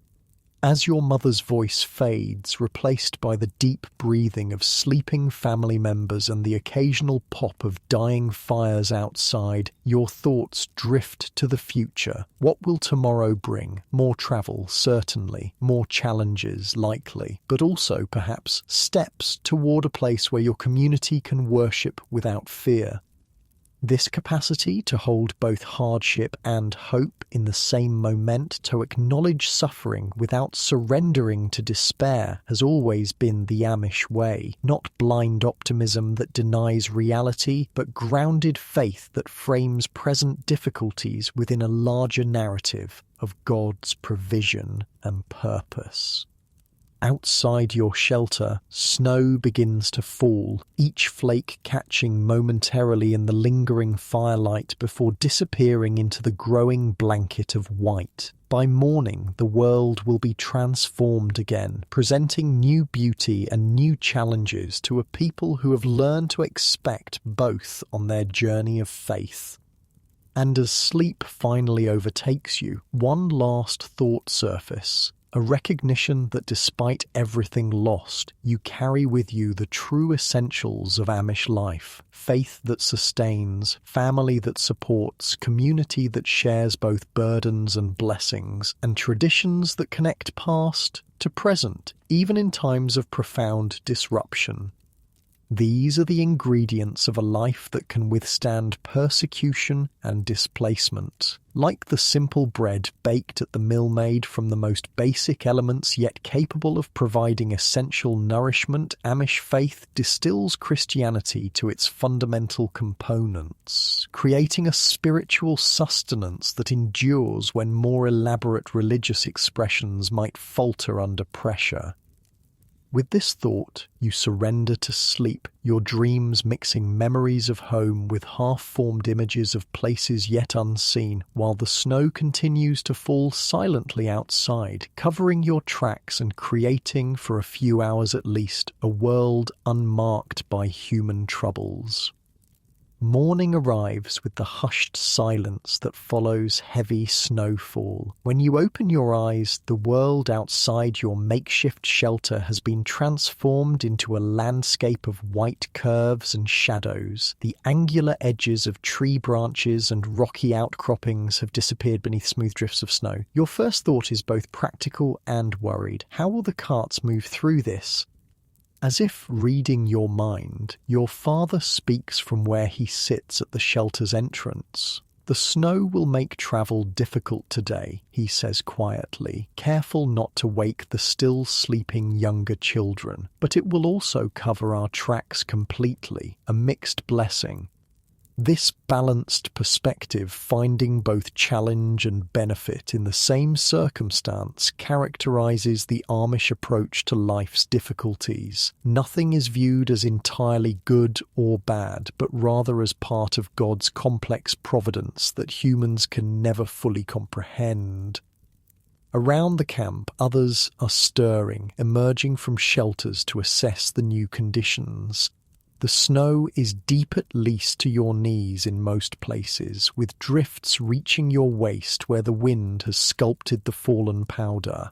As your mother's voice fades, replaced by the deep breathing of sleeping family members and the occasional pop of dying fires outside, your thoughts drift to the future. What will tomorrow bring? More travel, certainly. More challenges, likely. But also, perhaps, steps toward a place where your community can worship without fear. This capacity to hold both hardship and hope in the same moment, to acknowledge suffering without surrendering to despair, has always been the Amish way. Not blind optimism that denies reality, but grounded faith that frames present difficulties within a larger narrative of God's provision and purpose. Outside your shelter, snow begins to fall, each flake catching momentarily in the lingering firelight before disappearing into the growing blanket of white. By morning, the world will be transformed again, presenting new beauty and new challenges to a people who have learned to expect both on their journey of faith. And as sleep finally overtakes you, one last thought surface. A recognition that despite everything lost, you carry with you the true essentials of Amish life. Faith that sustains, family that supports, community that shares both burdens and blessings, and traditions that connect past to present, even in times of profound disruption. These are the ingredients of a life that can withstand persecution and displacement. Like the simple bread baked at the mill made from the most basic elements yet capable of providing essential nourishment, Amish faith distills Christianity to its fundamental components, creating a spiritual sustenance that endures when more elaborate religious expressions might falter under pressure. With this thought, you surrender to sleep, your dreams mixing memories of home with half-formed images of places yet unseen, while the snow continues to fall silently outside, covering your tracks and creating, for a few hours at least, a world unmarked by human troubles. Morning arrives with the hushed silence that follows heavy snowfall. When you open your eyes, the world outside your makeshift shelter has been transformed into a landscape of white curves and shadows. The angular edges of tree branches and rocky outcroppings have disappeared beneath smooth drifts of snow. Your first thought is both practical and worried. How will the carts move through this? As if reading your mind, your father speaks from where he sits at the shelter's entrance. The snow will make travel difficult today, he says quietly, careful not to wake the still sleeping younger children. But it will also cover our tracks completely, a mixed blessing. This balanced perspective, finding both challenge and benefit in the same circumstance, characterizes the Amish approach to life's difficulties. Nothing is viewed as entirely good or bad, but rather as part of God's complex providence that humans can never fully comprehend. Around the camp, others are stirring, emerging from shelters to assess the new conditions. The snow is deep at least to your knees in most places, with drifts reaching your waist where the wind has sculpted the fallen powder.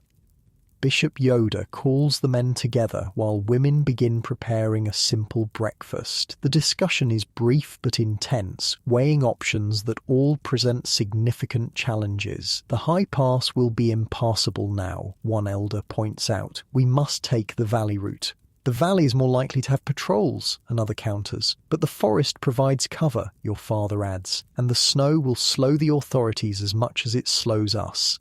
Bishop Yoda calls the men together while women begin preparing a simple breakfast. The discussion is brief but intense, weighing options that all present significant challenges. The high pass will be impassable now, one elder points out. We must take the valley route. The valley is more likely to have patrols, another counters. But the forest provides cover, your father adds, and the snow will slow the authorities as much as it slows us.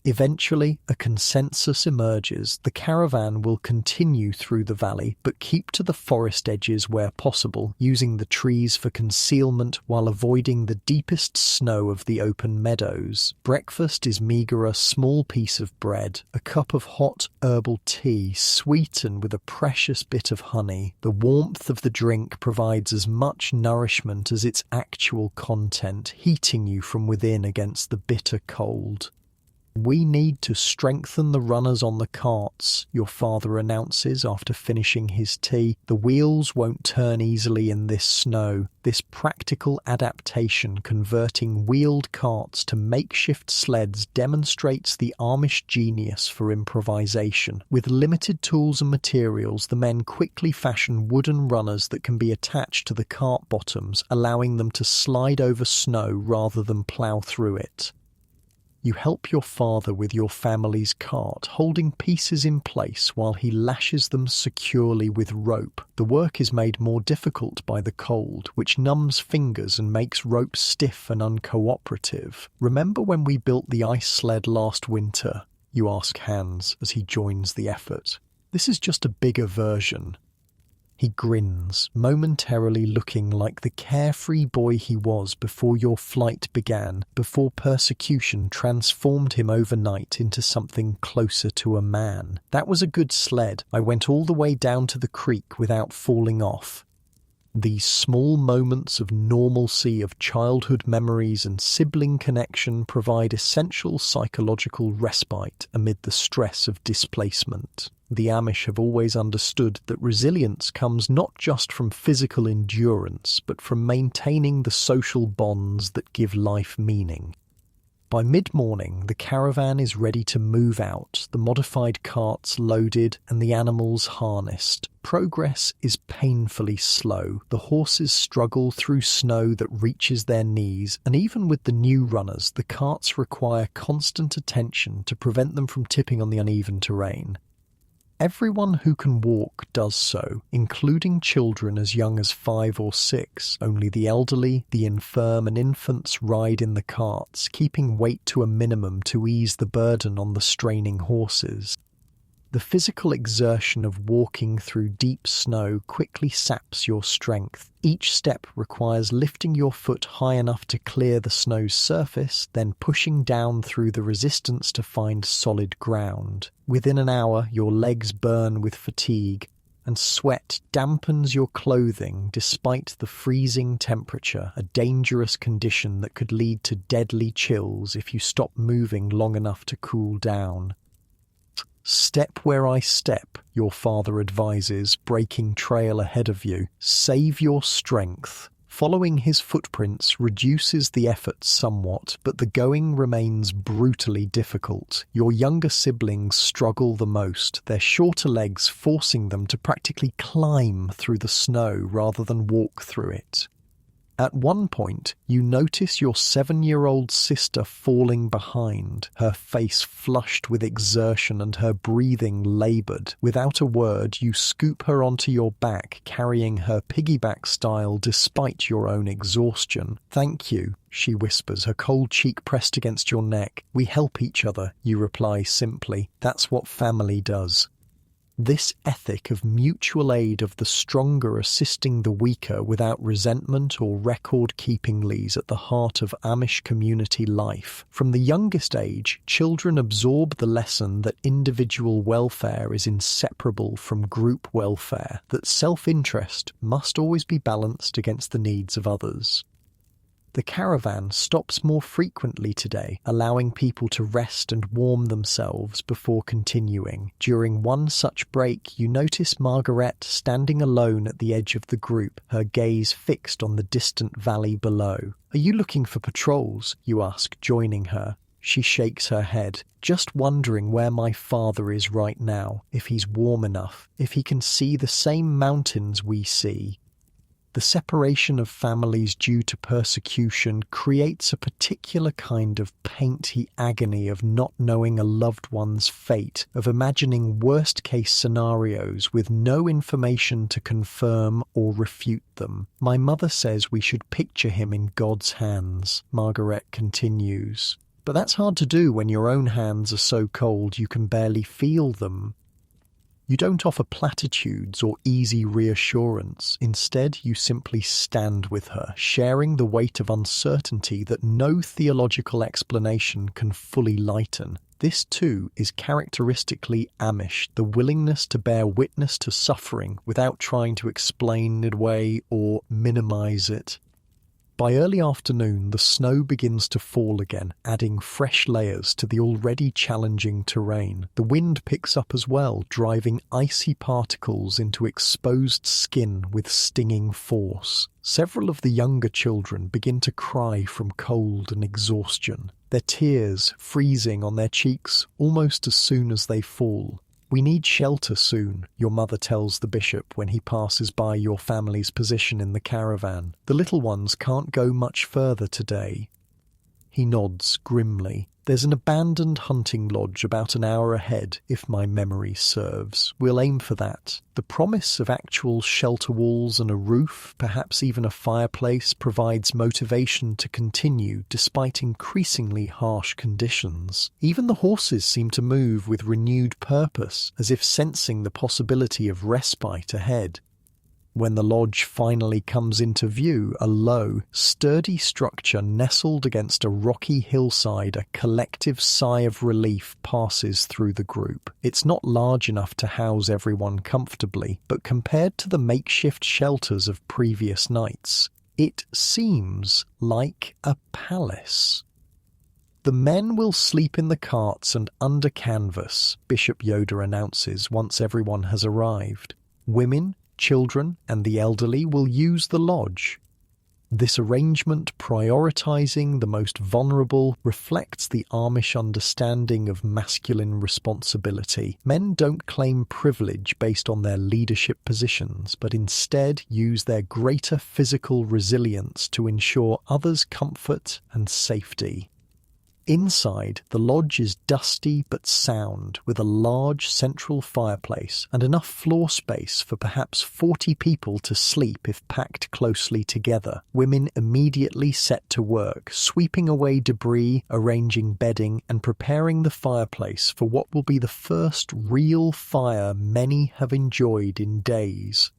Eventually, a consensus emerges. The caravan will continue through the valley, but keep to the forest edges where possible, using the trees for concealment while avoiding the deepest snow of the open meadows. Breakfast is meagre: a small piece of bread, a cup of hot herbal tea, sweetened with a precious bit of honey. The warmth of the drink provides as much nourishment as its actual content, heating you from within against the bitter cold. "We need to strengthen the runners on the carts," your father announces after finishing his tea. "The wheels won't turn easily in this snow." This practical adaptation, converting wheeled carts to makeshift sleds, demonstrates the Amish genius for improvisation. With limited tools and materials, the men quickly fashion wooden runners that can be attached to the cart bottoms, allowing them to slide over snow rather than plough through it. You help your father with your family's cart, holding pieces in place while he lashes them securely with rope. The work is made more difficult by the cold, which numbs fingers and makes rope stiff and uncooperative. "Remember when we built the ice sled last winter?" you ask Hans as he joins the effort. "This is just a bigger version." He grins, momentarily looking like the carefree boy he was before your flight began, before persecution transformed him overnight into something closer to a man. "That was a good sled. I went all the way down to the creek without falling off." These small moments of normalcy, of childhood memories and sibling connection provide essential psychological respite amid the stress of displacement. The Amish have always understood that resilience comes not just from physical endurance, but from maintaining the social bonds that give life meaning. By mid-morning, the caravan is ready to move out, the modified carts loaded and the animals harnessed. Progress is painfully slow. The horses struggle through snow that reaches their knees, and even with the new runners, the carts require constant attention to prevent them from tipping on the uneven terrain. Everyone who can walk does so, including children as young as 5 or 6. Only the elderly, the infirm and infants ride in the carts, keeping weight to a minimum to ease the burden on the straining horses. The physical exertion of walking through deep snow quickly saps your strength. Each step requires lifting your foot high enough to clear the snow's surface, then pushing down through the resistance to find solid ground. Within an hour, your legs burn with fatigue, and sweat dampens your clothing despite the freezing temperature, a dangerous condition that could lead to deadly chills if you stop moving long enough to cool down. "Step where I step," your father advises, breaking trail ahead of you. "Save your strength." Following his footprints reduces the effort somewhat, but the going remains brutally difficult. Your younger siblings struggle the most, their shorter legs forcing them to practically climb through the snow rather than walk through it. At one point, you notice your 7-year-old sister falling behind, her face flushed with exertion and her breathing laboured. Without a word, you scoop her onto your back, carrying her piggyback style despite your own exhaustion. "Thank you," she whispers, her cold cheek pressed against your neck. "We help each other," you reply simply. "That's what family does." This ethic of mutual aid, of the stronger assisting the weaker without resentment or record-keeping, lies at the heart of Amish community life. From the youngest age, children absorb the lesson that individual welfare is inseparable from group welfare, that self-interest must always be balanced against the needs of others. The caravan stops more frequently today, allowing people to rest and warm themselves before continuing. During one such break, you notice Margaret standing alone at the edge of the group, her gaze fixed on the distant valley below. "Are you looking for patrols?" you ask, joining her. She shakes her head. "Just wondering where my father is right now, if he's warm enough, if he can see the same mountains we see." The separation of families due to persecution creates a particular kind of painty agony of not knowing a loved one's fate, of imagining worst-case scenarios with no information to confirm or refute them. "My mother says we should picture him in God's hands," Margaret continues. But that's hard to do when your own hands are so cold you can barely feel them. You don't offer platitudes or easy reassurance. Instead, you simply stand with her, sharing the weight of uncertainty that no theological explanation can fully lighten. This, too, is characteristically Amish, the willingness to bear witness to suffering without trying to explain it away or minimize it. By early afternoon, the snow begins to fall again, adding fresh layers to the already challenging terrain. The wind picks up as well, driving icy particles into exposed skin with stinging force. Several of the younger children begin to cry from cold and exhaustion, their tears freezing on their cheeks almost as soon as they fall. "We need shelter soon," your mother tells the bishop when he passes by your family's position in the caravan. "The little ones can't go much further today." He nods grimly. "There's an abandoned hunting lodge about an hour ahead, if my memory serves. We'll aim for that." The promise of actual shelter walls and a roof, perhaps even a fireplace, provides motivation to continue despite increasingly harsh conditions. Even the horses seem to move with renewed purpose, as if sensing the possibility of respite ahead. When the lodge finally comes into view, a low, sturdy structure nestled against a rocky hillside, a collective sigh of relief passes through the group. It's not large enough to house everyone comfortably, but compared to the makeshift shelters of previous nights, it seems like a palace. "The men will sleep in the carts and under canvas," Bishop Yoda announces once everyone has arrived. "Women, children, and the elderly will use the lodge." This arrangement, prioritizing the most vulnerable, reflects the Amish understanding of masculine responsibility. Men don't claim privilege based on their leadership positions, but instead use their greater physical resilience to ensure others' comfort and safety. Inside, the lodge is dusty but sound, with a large central fireplace and enough floor space for perhaps 40 people to sleep if packed closely together. Women immediately set to work, sweeping away debris, arranging bedding, and preparing the fireplace for what will be the first real fire many have enjoyed in days.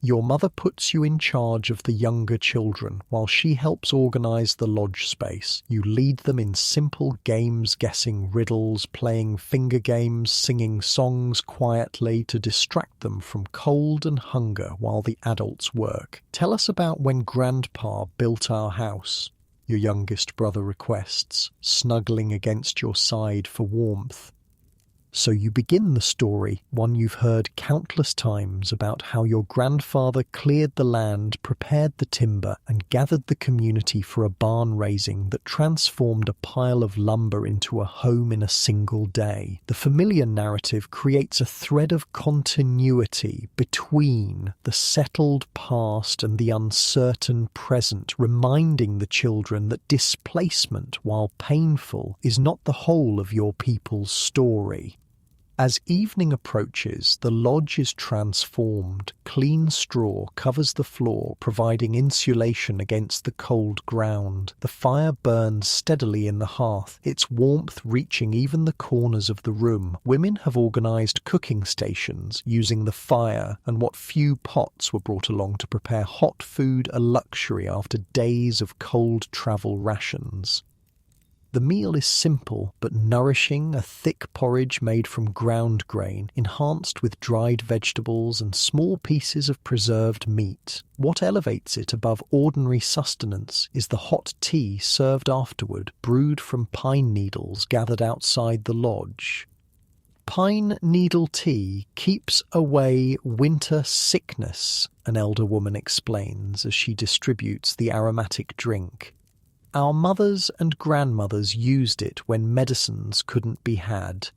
Your mother puts you in charge of the younger children while she helps organize the lodge space. You lead them in simple games, guessing riddles, playing finger games, singing songs quietly to distract them from cold and hunger while the adults work. "Tell us about when Grandpa built our house," your youngest brother requests, snuggling against your side for warmth. So you begin the story, one you've heard countless times, about how your grandfather cleared the land, prepared the timber, and gathered the community for a barn raising that transformed a pile of lumber into a home in a single day. The familiar narrative creates a thread of continuity between the settled past and the uncertain present, reminding the children that displacement, while painful, is not the whole of your people's story. As evening approaches, the lodge is transformed. Clean straw covers the floor, providing insulation against the cold ground. The fire burns steadily in the hearth, its warmth reaching even the corners of the room. Women have organized cooking stations, using the fire and what few pots were brought along to prepare hot food, a luxury after days of cold travel rations. The meal is simple but nourishing, a thick porridge made from ground grain, enhanced with dried vegetables and small pieces of preserved meat. What elevates it above ordinary sustenance is the hot tea served afterward, brewed from pine needles gathered outside the lodge. Pine needle tea keeps away winter sickness, an elder woman explains as she distributes the aromatic drink. Our mothers and grandmothers used it when medicines couldn't be had.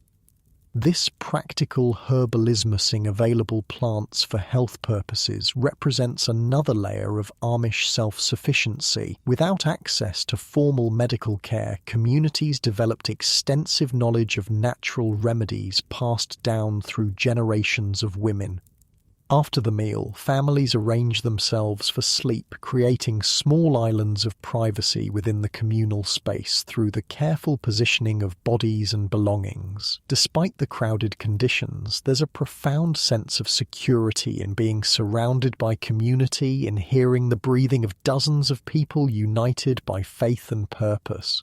This practical herbalismusing available plants for health purposes represents another layer of Amish self-sufficiency. Without access to formal medical care, communities developed extensive knowledge of natural remedies passed down through generations of women. After the meal, families arrange themselves for sleep, creating small islands of privacy within the communal space through the careful positioning of bodies and belongings. Despite the crowded conditions, there's a profound sense of security in being surrounded by community, in hearing the breathing of dozens of people united by faith and purpose.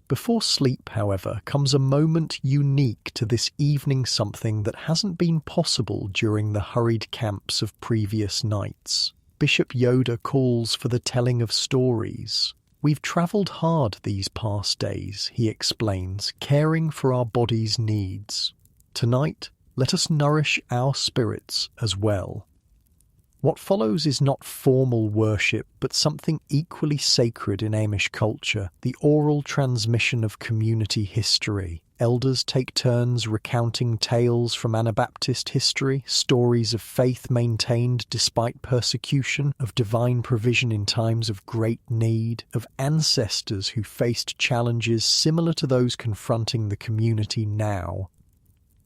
Before sleep, however, comes a moment unique to this evening, something that hasn't been possible during the hurried camps of previous nights. Bishop Yoda calls for the telling of stories. "We've travelled hard these past days," he explains, caring for our body's needs. "Tonight, let us nourish our spirits as well." What follows is not formal worship, but something equally sacred in Amish culture, the oral transmission of community history. Elders take turns recounting tales from Anabaptist history, stories of faith maintained despite persecution, of divine provision in times of great need, of ancestors who faced challenges similar to those confronting the community now.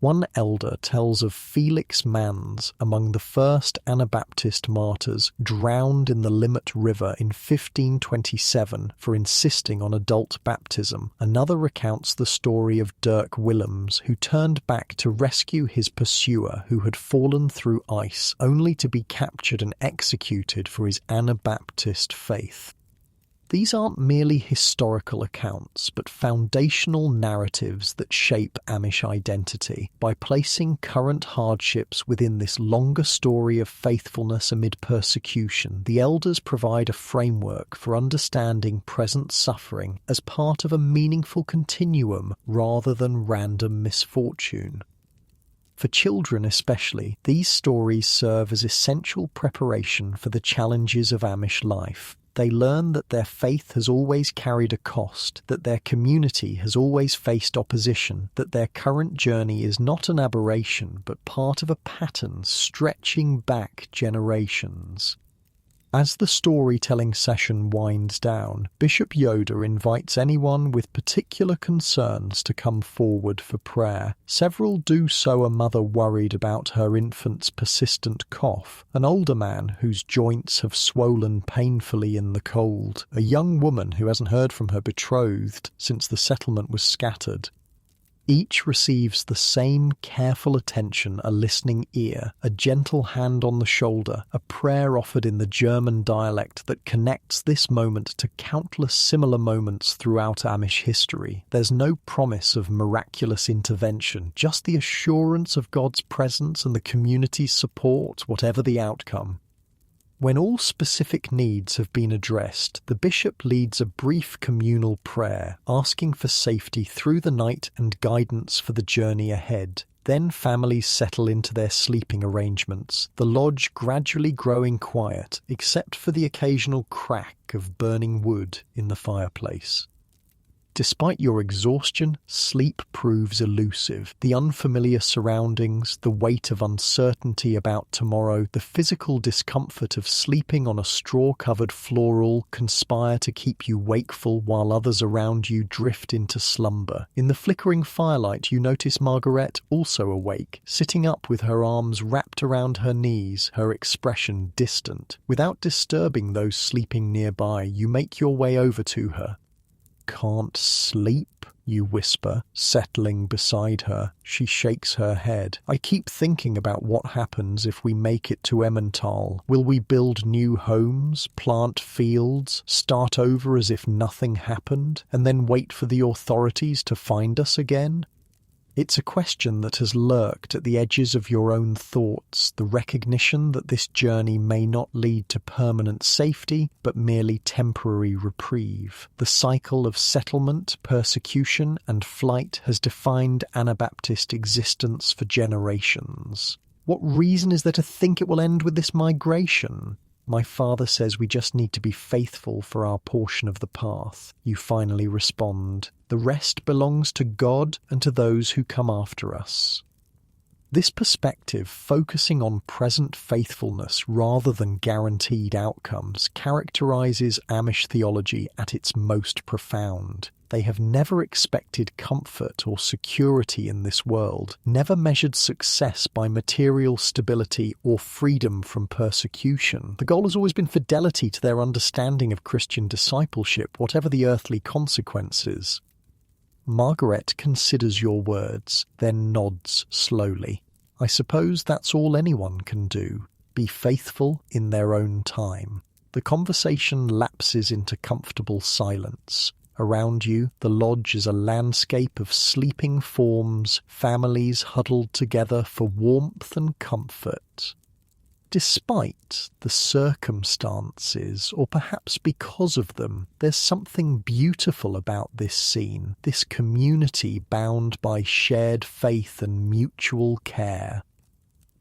One elder tells of Felix Manz, among the first Anabaptist martyrs, drowned in the Limmat River in 1527 for insisting on adult baptism. Another recounts the story of Dirk Willems, who turned back to rescue his pursuer who had fallen through ice, only to be captured and executed for his Anabaptist faith. These aren't merely historical accounts, but foundational narratives that shape Amish identity. By placing current hardships within this longer story of faithfulness amid persecution, the elders provide a framework for understanding present suffering as part of a meaningful continuum rather than random misfortune. For children especially, these stories serve as essential preparation for the challenges of Amish life. They learn that their faith has always carried a cost, that their community has always faced opposition, that their current journey is not an aberration but part of a pattern stretching back generations. As the storytelling session winds down, Bishop Yoda invites anyone with particular concerns to come forward for prayer. Several do so: a mother worried about her infant's persistent cough, an older man whose joints have swollen painfully in the cold, a young woman who hasn't heard from her betrothed since the settlement was scattered. Each receives the same careful attention, a listening ear, a gentle hand on the shoulder, a prayer offered in the German dialect that connects this moment to countless similar moments throughout Amish history. There's no promise of miraculous intervention, just the assurance of God's presence and the community's support, whatever the outcome. When all specific needs have been addressed, the bishop leads a brief communal prayer, asking for safety through the night and guidance for the journey ahead. Then families settle into their sleeping arrangements, the lodge gradually growing quiet, except for the occasional crack of burning wood in the fireplace. Despite your exhaustion, sleep proves elusive. The unfamiliar surroundings, the weight of uncertainty about tomorrow, the physical discomfort of sleeping on a straw-covered floor all conspire to keep you wakeful while others around you drift into slumber. In the flickering firelight, you notice Margaret, also awake, sitting up with her arms wrapped around her knees, her expression distant. Without disturbing those sleeping nearby, you make your way over to her. "Can't sleep?" you whisper, settling beside her. She shakes her head. "I keep thinking about what happens if we make it to Emmental. Will we build new homes, plant fields, start over as if nothing happened, and then wait for the authorities to find us again?" It's a question that has lurked at the edges of your own thoughts, the recognition that this journey may not lead to permanent safety, but merely temporary reprieve. The cycle of settlement, persecution, and flight has defined Anabaptist existence for generations. What reason is there to think it will end with this migration? My father says we just need to be faithful for our portion of the path. You finally respond. The rest belongs to God and to those who come after us. This perspective, focusing on present faithfulness rather than guaranteed outcomes, characterizes Amish theology at its most profound. They have never expected comfort or security in this world, never measured success by material stability or freedom from persecution. The goal has always been fidelity to their understanding of Christian discipleship, whatever the earthly consequences. Margaret considers your words, then nods slowly. I suppose that's all anyone can do. Be faithful in their own time. The conversation lapses into comfortable silence. Around you, the lodge is a landscape of sleeping forms, families huddled together for warmth and comfort. Despite the circumstances, or perhaps because of them, there's something beautiful about this scene, this community bound by shared faith and mutual care.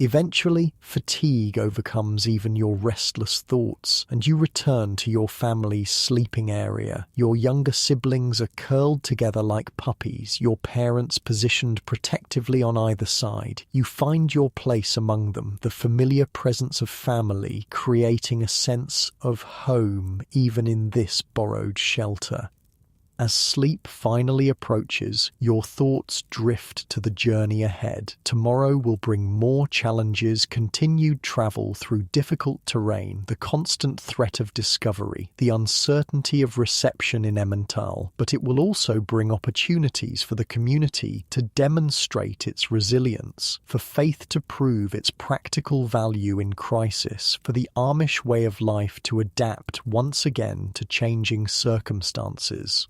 Eventually, fatigue overcomes even your restless thoughts, and you return to your family's sleeping area. Your younger siblings are curled together like puppies, your parents positioned protectively on either side. You find your place among them, the familiar presence of family, creating a sense of home even in this borrowed shelter. As sleep finally approaches, your thoughts drift to the journey ahead. Tomorrow will bring more challenges, continued travel through difficult terrain, the constant threat of discovery, the uncertainty of reception in Emmental, but it will also bring opportunities for the community to demonstrate its resilience, for faith to prove its practical value in crisis, for the Amish way of life to adapt once again to changing circumstances.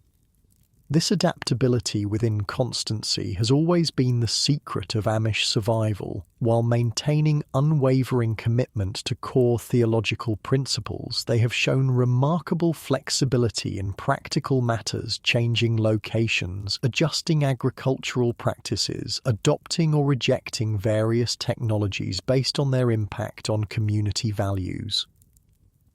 This adaptability within constancy has always been the secret of Amish survival. While maintaining unwavering commitment to core theological principles, they have shown remarkable flexibility in practical matters, changing locations, adjusting agricultural practices, adopting or rejecting various technologies based on their impact on community values.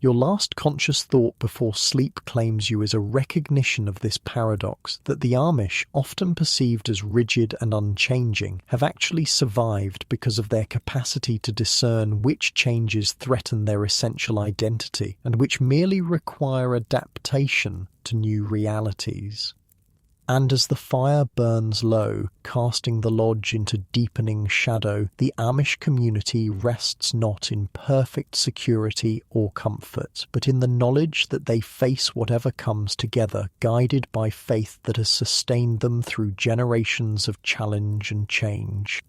Your last conscious thought before sleep claims you as a recognition of this paradox, that the Amish, often perceived as rigid and unchanging, have actually survived because of their capacity to discern which changes threaten their essential identity and which merely require adaptation to new realities. And as the fire burns low, casting the lodge into deepening shadow, the Amish community rests not in perfect security or comfort, but in the knowledge that they face whatever comes together, guided by faith that has sustained them through generations of challenge and change.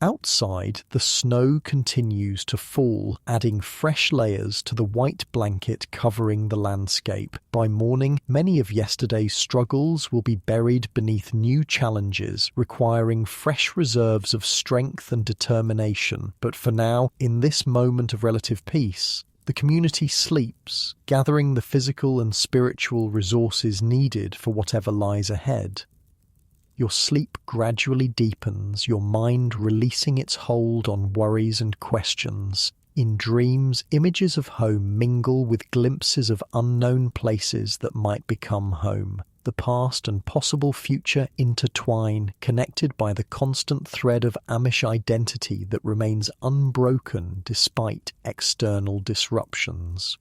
Outside, the snow continues to fall, adding fresh layers to the white blanket covering the landscape. By morning, many of yesterday's struggles will be buried beneath new challenges, requiring fresh reserves of strength and determination. But for now, in this moment of relative peace, the community sleeps, gathering the physical and spiritual resources needed for whatever lies ahead. Your sleep gradually deepens, your mind releasing its hold on worries and questions. In dreams, images of home mingle with glimpses of unknown places that might become home. The past and possible future intertwine, connected by the constant thread of Amish identity that remains unbroken despite external disruptions.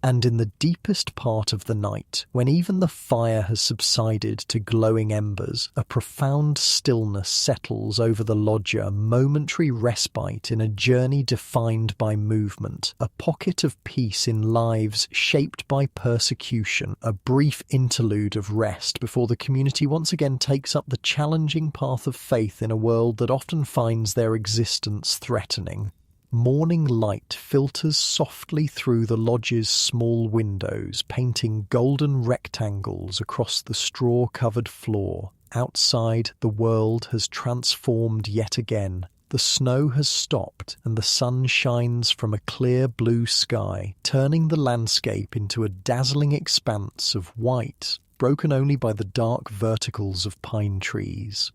And in the deepest part of the night, when even the fire has subsided to glowing embers, a profound stillness settles over the lodger, a momentary respite in a journey defined by movement, a pocket of peace in lives shaped by persecution, a brief interlude of rest before the community once again takes up the challenging path of faith in a world that often finds their existence threatening. Morning light filters softly through the lodge's small windows, painting golden rectangles across the straw-covered floor. Outside, the world has transformed yet again. The snow has stopped, and the sun shines from a clear blue sky, turning the landscape into a dazzling expanse of white, broken only by the dark verticals of pine trees.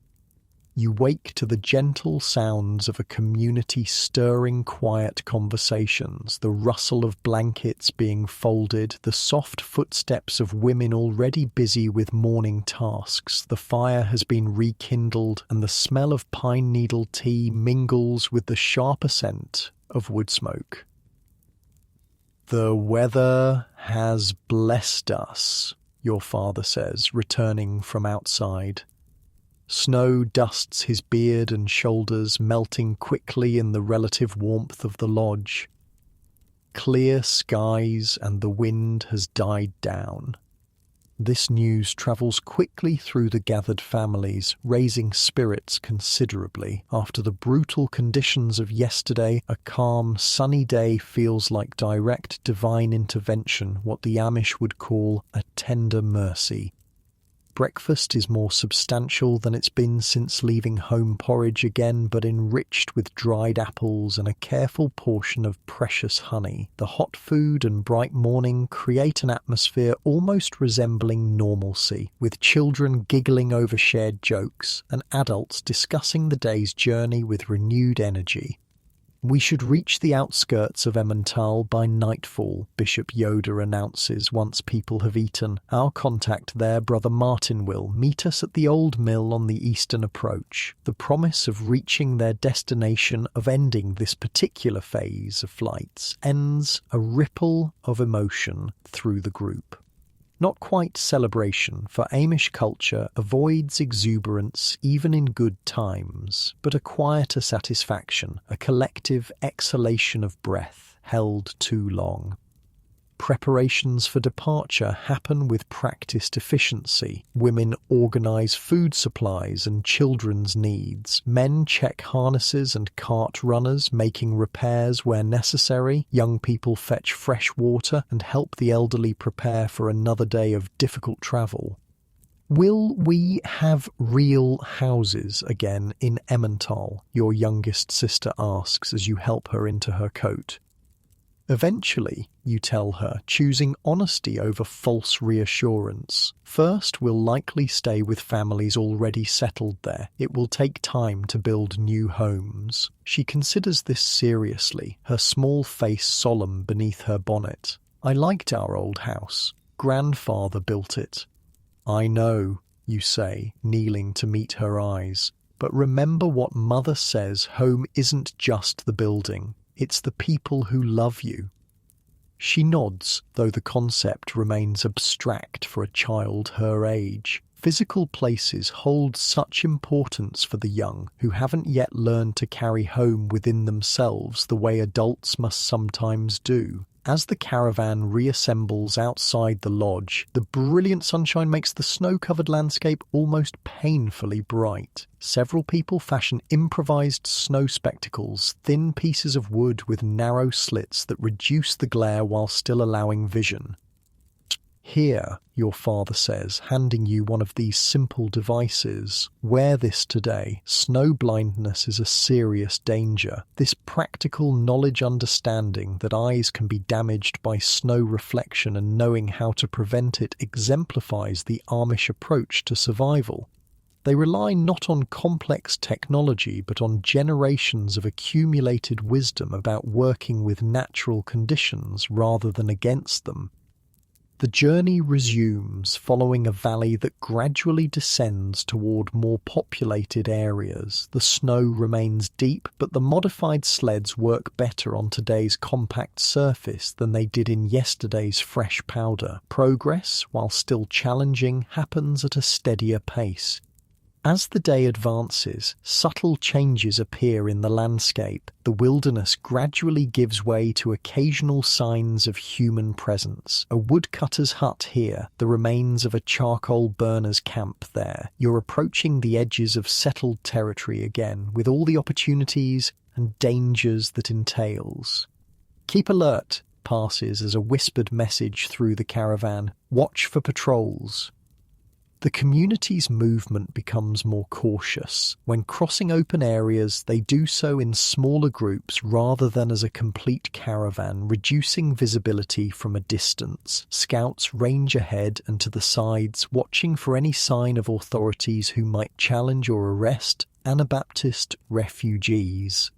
You wake to the gentle sounds of a community stirring quiet conversations, the rustle of blankets being folded, the soft footsteps of women already busy with morning tasks. The fire has been rekindled, and the smell of pine needle tea mingles with the sharper scent of wood smoke. The weather has blessed us your father says, returning from outside. Snow dusts his beard and shoulders, melting quickly in the relative warmth of the lodge. Clear skies and the wind has died down. This news travels quickly through the gathered families, raising spirits considerably. After the brutal conditions of yesterday, a calm, sunny day feels like direct divine intervention, what the Amish would call a tender mercy. Breakfast is more substantial than it's been since leaving home porridge again, but enriched with dried apples and a careful portion of precious honey. The hot food and bright morning create an atmosphere almost resembling normalcy, with children giggling over shared jokes and adults discussing the day's journey with renewed energy. "We should reach the outskirts of Emmental by nightfall," Bishop Yoder announces once people have eaten. "Our contact there, Brother Martin, will meet us at the old mill on the eastern approach." The promise of reaching their destination, of ending this particular phase of flights, ends a ripple of emotion through the group. Not quite celebration, for Amish culture avoids exuberance even in good times, but a quieter satisfaction, a collective exhalation of breath held too long. Preparations for departure happen with practiced efficiency. Women organise food supplies and children's needs. Men check harnesses and cart runners, making repairs where necessary. Young people fetch fresh water and help the elderly prepare for another day of difficult travel. "Will we have real houses again in Emmental?" your youngest sister asks as you help her into her coat. "Eventually," you tell her, choosing honesty over false reassurance. "First, we'll likely stay with families already settled there. It will take time to build new homes." She considers this seriously, her small face solemn beneath her bonnet. "I liked our old house. Grandfather built it." "I know," you say, kneeling to meet her eyes. "But remember what Mother says, home isn't just the building. It's the people who love you." She nods, though the concept remains abstract for a child her age. Physical places hold such importance for the young, who haven't yet learned to carry home within themselves the way adults must sometimes do. As the caravan reassembles outside the lodge, the brilliant sunshine makes the snow-covered landscape almost painfully bright. Several people fashion improvised snow spectacles, thin pieces of wood with narrow slits that reduce the glare while still allowing vision. "Here," your father says, handing you one of these simple devices. "Wear this today. Snow blindness is a serious danger." This practical knowledge understanding that eyes can be damaged by snow reflection and knowing how to prevent it exemplifies the Amish approach to survival. They rely not on complex technology but on generations of accumulated wisdom about working with natural conditions rather than against them. The journey resumes, following a valley that gradually descends toward more populated areas. The snow remains deep, but the modified sleds work better on today's compact surface than they did in yesterday's fresh powder. Progress, while still challenging, happens at a steadier pace. As the day advances, subtle changes appear in the landscape. The wilderness gradually gives way to occasional signs of human presence. A woodcutter's hut here, the remains of a charcoal burner's camp there. You're approaching the edges of settled territory again, with all the opportunities and dangers that entails. "Keep alert," passes as a whispered message through the caravan. "Watch for patrols." The community's movement becomes more cautious. When crossing open areas, they do so in smaller groups rather than as a complete caravan, reducing visibility from a distance. Scouts range ahead and to the sides, watching for any sign of authorities who might challenge or arrest Anabaptist refugees.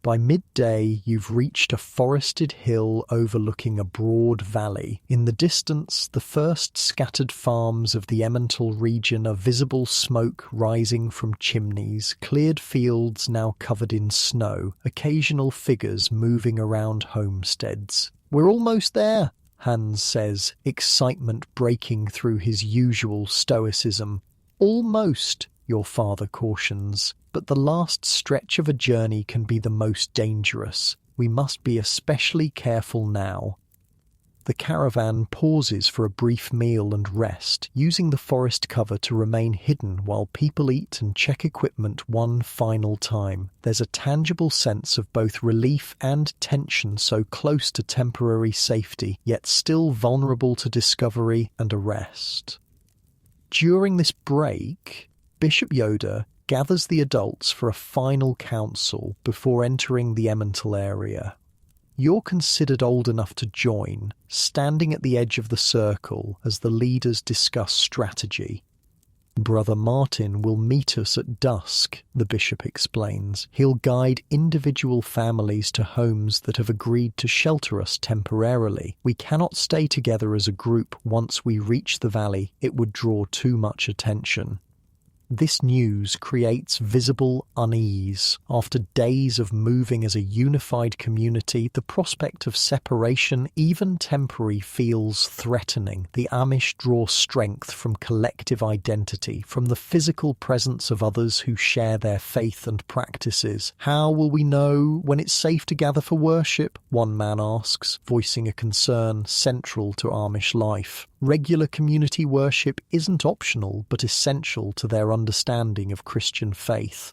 By midday, you've reached a forested hill overlooking a broad valley. In the distance, the first scattered farms of the Emmental region are visible, smoke rising from chimneys, cleared fields now covered in snow, occasional figures moving around homesteads. "We're almost there," Hans says, excitement breaking through his usual stoicism. Almost, your father cautions, but the last stretch of a journey can be the most dangerous. We must be especially careful now. The caravan pauses for a brief meal and rest, using the forest cover to remain hidden while people eat and check equipment one final time. There's a tangible sense of both relief and tension, so close to temporary safety, yet still vulnerable to discovery and arrest. During this break, Bishop Yoda gathers the adults for a final council before entering the Emmental area. You're considered old enough to join, standing at the edge of the circle as the leaders discuss strategy. Brother Martin will meet us at dusk, the bishop explains. He'll guide individual families to homes that have agreed to shelter us temporarily. We cannot stay together as a group once we reach the valley. It would draw too much attention. This news creates visible unease. After days of moving as a unified community, the prospect of separation, even temporary, feels threatening. The Amish draw strength from collective identity, from the physical presence of others who share their faith and practices. How will we know when it's safe to gather for worship? One man asks, voicing a concern central to Amish life. Regular community worship isn't optional, but essential to their understanding of Christian faith.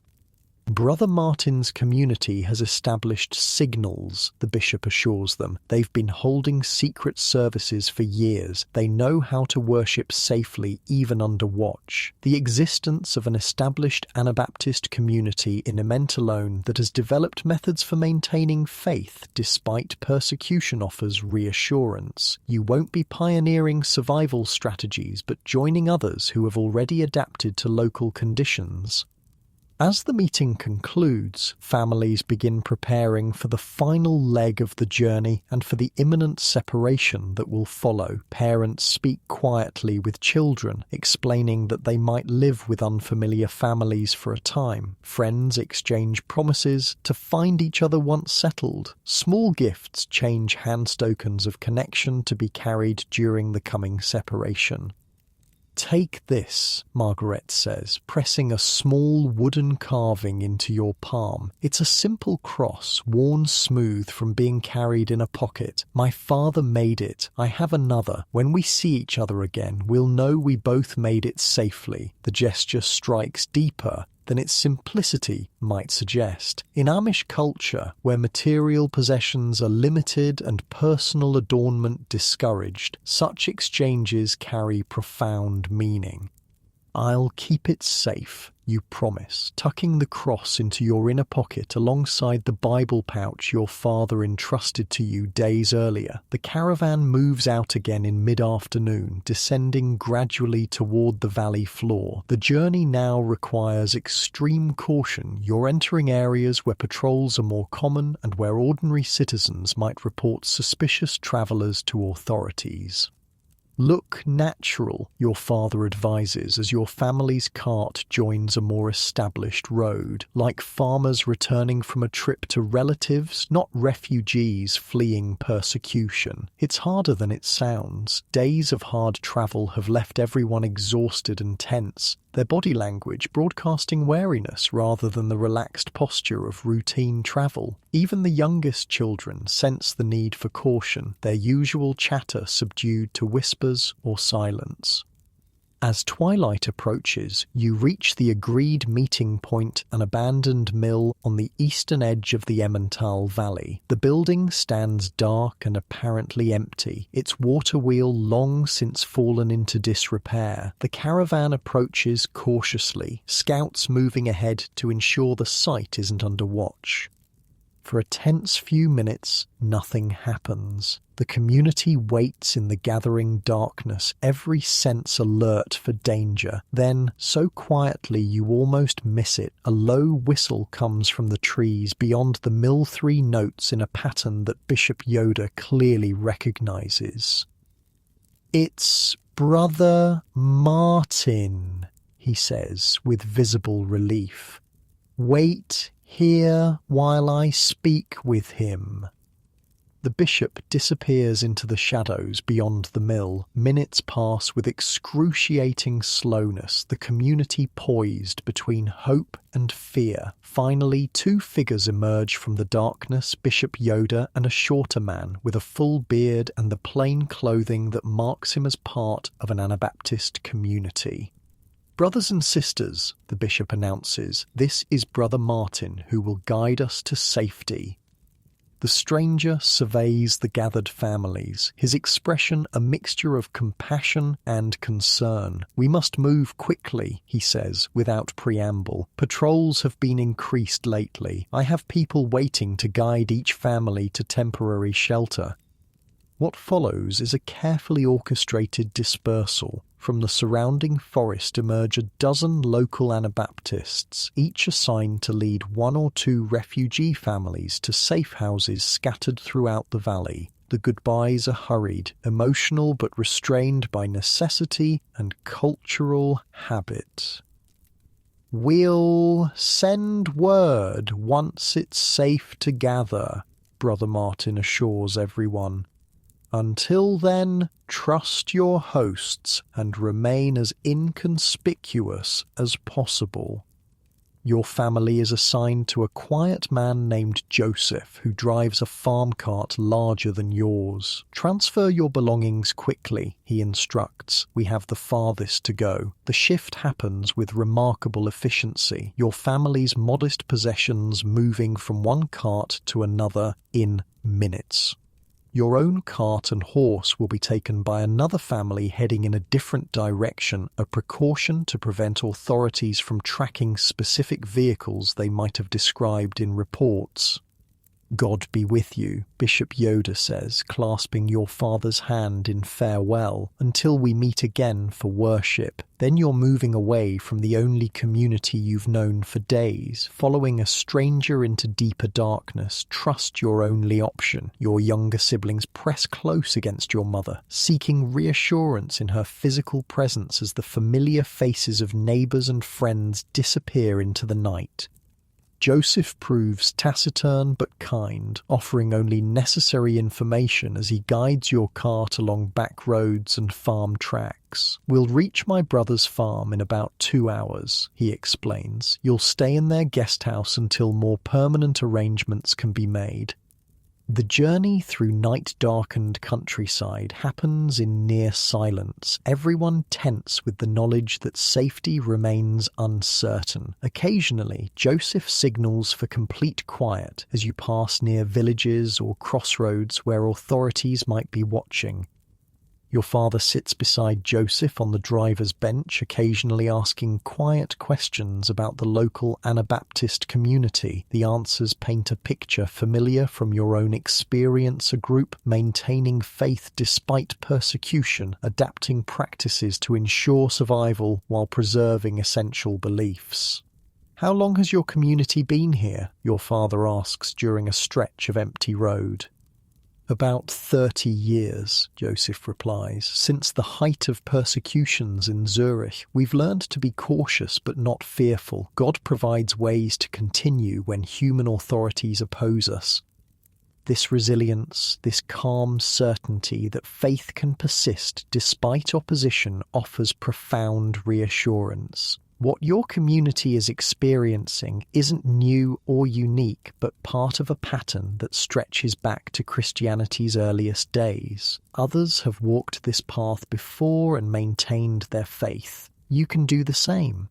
Brother Martin's community has established signals, the bishop assures them. They've been holding secret services for years. They know how to worship safely, even under watch. The existence of an established Anabaptist community in Ament alone that has developed methods for maintaining faith despite persecution offers reassurance. You won't be pioneering survival strategies, but joining others who have already adapted to local conditions. As the meeting concludes, families begin preparing for the final leg of the journey and for the imminent separation that will follow. Parents speak quietly with children, explaining that they might live with unfamiliar families for a time. Friends exchange promises to find each other once settled. Small gifts change hand tokens of connection to be carried during the coming separation. Take this, Margaret says, pressing a small wooden carving into your palm. It's a simple cross, worn smooth from being carried in a pocket. My father made it. I have another. When we see each other again, we'll know we both made it safely. The gesture strikes deeper than its simplicity might suggest. In Amish culture, where material possessions are limited and personal adornment discouraged, such exchanges carry profound meaning. I'll keep it safe, you promise, tucking the cross into your inner pocket alongside the Bible pouch your father entrusted to you days earlier. The caravan moves out again in mid-afternoon, descending gradually toward the valley floor. The journey now requires extreme caution. You're entering areas where patrols are more common and where ordinary citizens might report suspicious travelers to authorities. Look natural, your father advises as your family's cart joins a more established road, like farmers returning from a trip to relatives, not refugees fleeing persecution. It's harder than it sounds. Days of hard travel have left everyone exhausted and tense, their body language broadcasting wariness rather than the relaxed posture of routine travel. Even the youngest children sense the need for caution, their usual chatter subdued to whispers or silence. As twilight approaches, you reach the agreed meeting point, an abandoned mill on the eastern edge of the Emmental Valley. The building stands dark and apparently empty, its water wheel long since fallen into disrepair. The caravan approaches cautiously, scouts moving ahead to ensure the site isn't under watch. For a tense few minutes, nothing happens. The community waits in the gathering darkness, every sense alert for danger. Then, so quietly you almost miss it, a low whistle comes from the trees beyond the mill 3 notes in a pattern that Bishop Yoda clearly recognizes. "It's Brother Martin," he says with visible relief. "Wait here while I speak with him." The bishop disappears into the shadows beyond the mill. Minutes pass with excruciating slowness, the community poised between hope and fear. Finally, two figures emerge from the darkness, Bishop Yoda and a shorter man with a full beard and the plain clothing that marks him as part of an Anabaptist community. "Brothers and sisters," the bishop announces, "this is Brother Martin who will guide us to safety." The stranger surveys the gathered families, his expression a mixture of compassion and concern. "We must move quickly," he says, without preamble. "Patrols have been increased lately. I have people waiting to guide each family to temporary shelter." What follows is a carefully orchestrated dispersal. From the surrounding forest emerge a dozen local Anabaptists, each assigned to lead one or two refugee families to safe houses scattered throughout the valley. The goodbyes are hurried, emotional but restrained by necessity and cultural habit. "We'll send word once it's safe to gather," Brother Martin assures everyone. "Until then, trust your hosts and remain as inconspicuous as possible." Your family is assigned to a quiet man named Joseph who drives a farm cart larger than yours. "Transfer your belongings quickly," he instructs. "We have the farthest to go." The shift happens with remarkable efficiency, your family's modest possessions moving from one cart to another in minutes. Your own cart and horse will be taken by another family heading in a different direction, a precaution to prevent authorities from tracking specific vehicles they might have described in reports. "God be with you," Bishop Yoda says, clasping your father's hand in farewell, "until we meet again for worship. Then you're moving away from the only community you've known for days, following a stranger into deeper darkness. Trust your only option." Your younger siblings press close against your mother, seeking reassurance in her physical presence as the familiar faces of neighbors and friends disappear into the night. Joseph proves taciturn but kind, offering only necessary information as he guides your cart along back roads and farm tracks. "We'll reach my brother's farm in about 2 hours, he explains. "You'll stay in their guest house until more permanent arrangements can be made." The journey through night-darkened countryside happens in near silence, everyone tense with the knowledge that safety remains uncertain. Occasionally, Joseph signals for complete quiet as you pass near villages or crossroads where authorities might be watching. Your father sits beside Joseph on the driver's bench, occasionally asking quiet questions about the local Anabaptist community. The answers paint a picture familiar from your own experience, a group maintaining faith despite persecution, adapting practices to ensure survival while preserving essential beliefs. "How long has your community been here?" your father asks during a stretch of empty road. "About 30 years, Joseph replies. "Since the height of persecutions in Zurich, we've learned to be cautious but not fearful. God provides ways to continue when human authorities oppose us." This resilience, this calm certainty that faith can persist despite opposition offers profound reassurance. What your community is experiencing isn't new or unique, but part of a pattern that stretches back to Christianity's earliest days. Others have walked this path before and maintained their faith. You can do the same.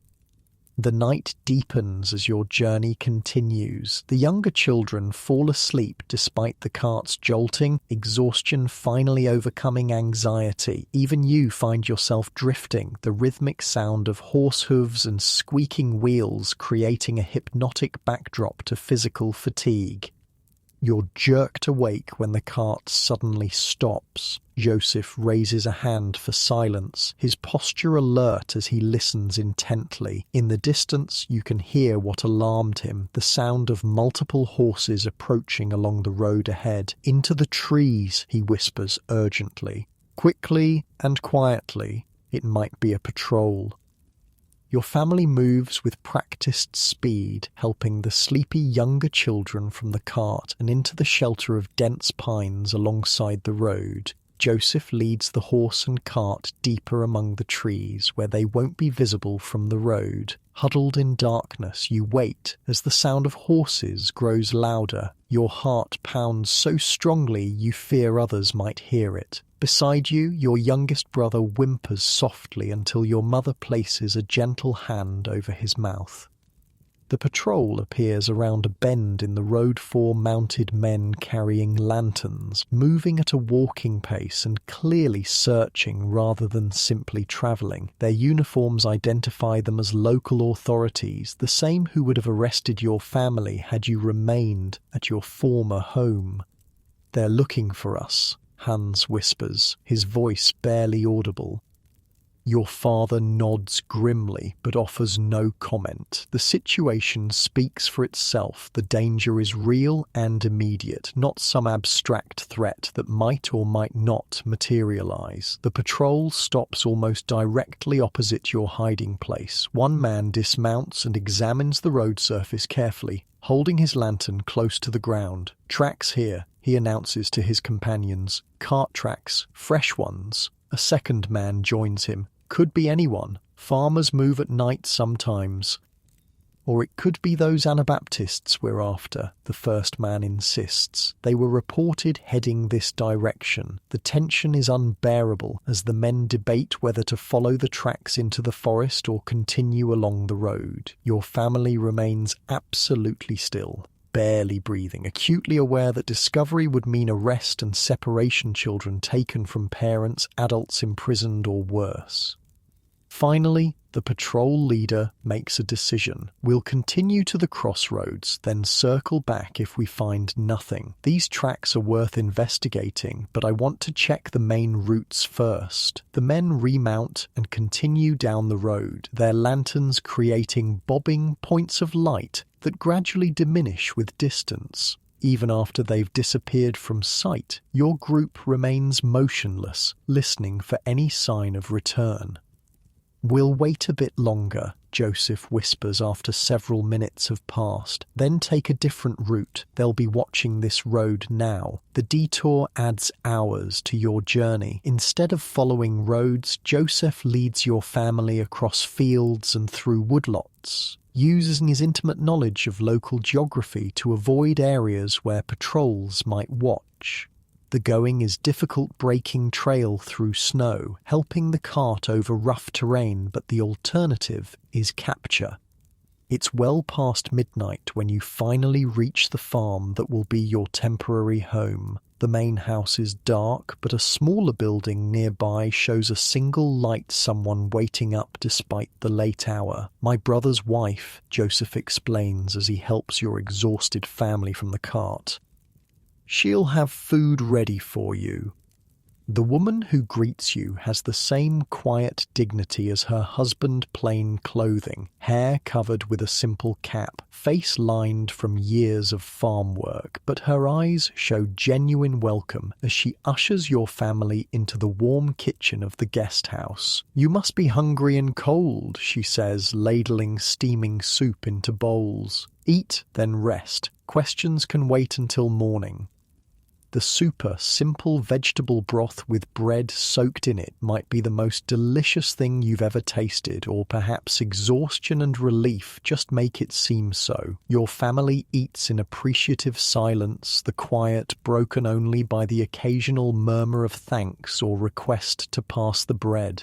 The night deepens as your journey continues. The younger children fall asleep despite the cart's jolting, exhaustion finally overcoming anxiety. Even you find yourself drifting, the rhythmic sound of horse hooves and squeaking wheels creating a hypnotic backdrop to physical fatigue. You're jerked awake when the cart suddenly stops. Joseph raises a hand for silence, his posture alert as he listens intently. In the distance, you can hear what alarmed him, the sound of multiple horses approaching along the road ahead. "Into the trees," he whispers urgently. Quickly and quietly, it might be a patrol. Your family moves with practiced speed, helping the sleepy younger children from the cart and into the shelter of dense pines alongside the road. Joseph leads the horse and cart deeper among the trees where they won't be visible from the road. Huddled in darkness, you wait as the sound of horses grows louder. Your heart pounds so strongly you fear others might hear it. Beside you, your youngest brother whimpers softly until your mother places a gentle hand over his mouth. The patrol appears around a bend in the road, 4 mounted men carrying lanterns, moving at a walking pace and clearly searching rather than simply travelling. Their uniforms identify them as local authorities, the same who would have arrested your family had you remained at your former home. "They're looking for us," Hans whispers, his voice barely audible. Your father nods grimly, but offers no comment. The situation speaks for itself. The danger is real and immediate, not some abstract threat that might or might not materialize. The patrol stops almost directly opposite your hiding place. One man dismounts and examines the road surface carefully, holding his lantern close to the ground. "Tracks here," he announces to his companions. "Cart tracks, fresh ones." A second man joins him. "Could be anyone. Farmers move at night sometimes." "Or it could be those Anabaptists we're after," the first man insists. They were reported heading this direction. The tension is unbearable as the men debate whether to follow the tracks into the forest or continue along the road. Your family remains absolutely still, barely breathing, acutely aware that discovery would mean arrest and separation, children taken from parents, adults imprisoned or worse. Finally, the patrol leader makes a decision. "We'll continue to the crossroads, then circle back if we find nothing. These tracks are worth investigating, but I want to check the main routes first." The men remount and continue down the road, their lanterns creating bobbing points of light that gradually diminish with distance. Even after they've disappeared from sight, your group remains motionless, listening for any sign of return. "We'll wait a bit longer," Joseph whispers after several minutes have passed. "Then take a different route. They'll be watching this road now." The detour adds hours to your journey. Instead of following roads, Joseph leads your family across fields and through woodlots, using his intimate knowledge of local geography to avoid areas where patrols might watch. The going is difficult, breaking trail through snow, helping the cart over rough terrain, but the alternative is capture. It's well past midnight when you finally reach the farm that will be your temporary home. The main house is dark, but a smaller building nearby shows a single light, someone waiting up despite the late hour. "My brother's wife," Joseph explains as he helps your exhausted family from the cart. "She'll have food ready for you." The woman who greets you has the same quiet dignity as her husband, plain clothing, hair covered with a simple cap, face lined from years of farm work, but her eyes show genuine welcome as she ushers your family into the warm kitchen of the guest house. "You must be hungry and cold," she says, ladling steaming soup into bowls. "Eat, then rest. Questions can wait until morning." The super simple vegetable broth with bread soaked in it might be the most delicious thing you've ever tasted, or perhaps exhaustion and relief just make it seem so. Your family eats in appreciative silence, the quiet broken only by the occasional murmur of thanks or request to pass the bread.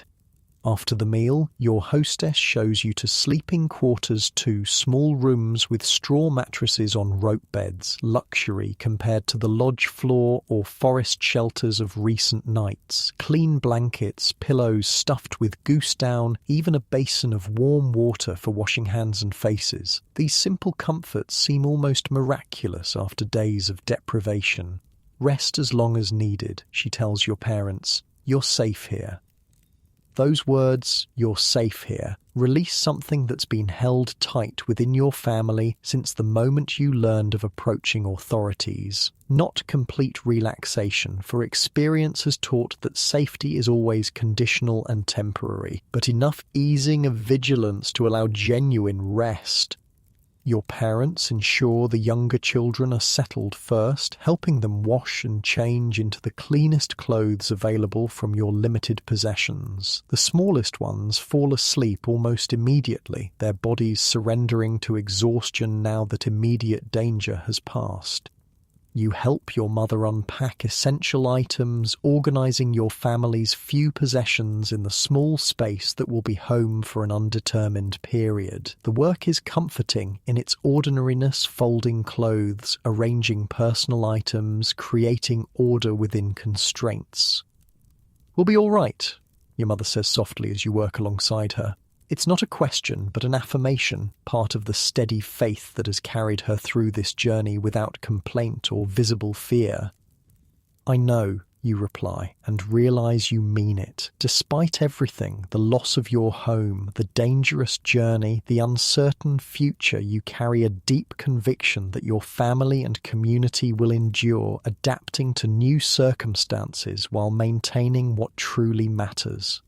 After the meal, your hostess shows you to sleeping quarters, 2 small rooms with straw mattresses on rope beds, luxury compared to the lodge floor or forest shelters of recent nights. Clean blankets, pillows stuffed with goose down, even a basin of warm water for washing hands and faces. These simple comforts seem almost miraculous after days of deprivation. "Rest as long as needed," she tells your parents. "You're safe here." Those words, "you're safe here," release something that's been held tight within your family since the moment you learned of approaching authorities. Not complete relaxation, for experience has taught that safety is always conditional and temporary, but enough easing of vigilance to allow genuine rest. Your parents ensure the younger children are settled first, helping them wash and change into the cleanest clothes available from your limited possessions. The smallest ones fall asleep almost immediately, their bodies surrendering to exhaustion now that immediate danger has passed. You help your mother unpack essential items, organizing your family's few possessions in the small space that will be home for an undetermined period. The work is comforting in its ordinariness, folding clothes, arranging personal items, creating order within constraints. "We'll be all right," your mother says softly as you work alongside her. It's not a question, but an affirmation, part of the steady faith that has carried her through this journey without complaint or visible fear. "I know," you reply, and realize you mean it. Despite everything, the loss of your home, the dangerous journey, the uncertain future, you carry a deep conviction that your family and community will endure, adapting to new circumstances while maintaining what truly matters.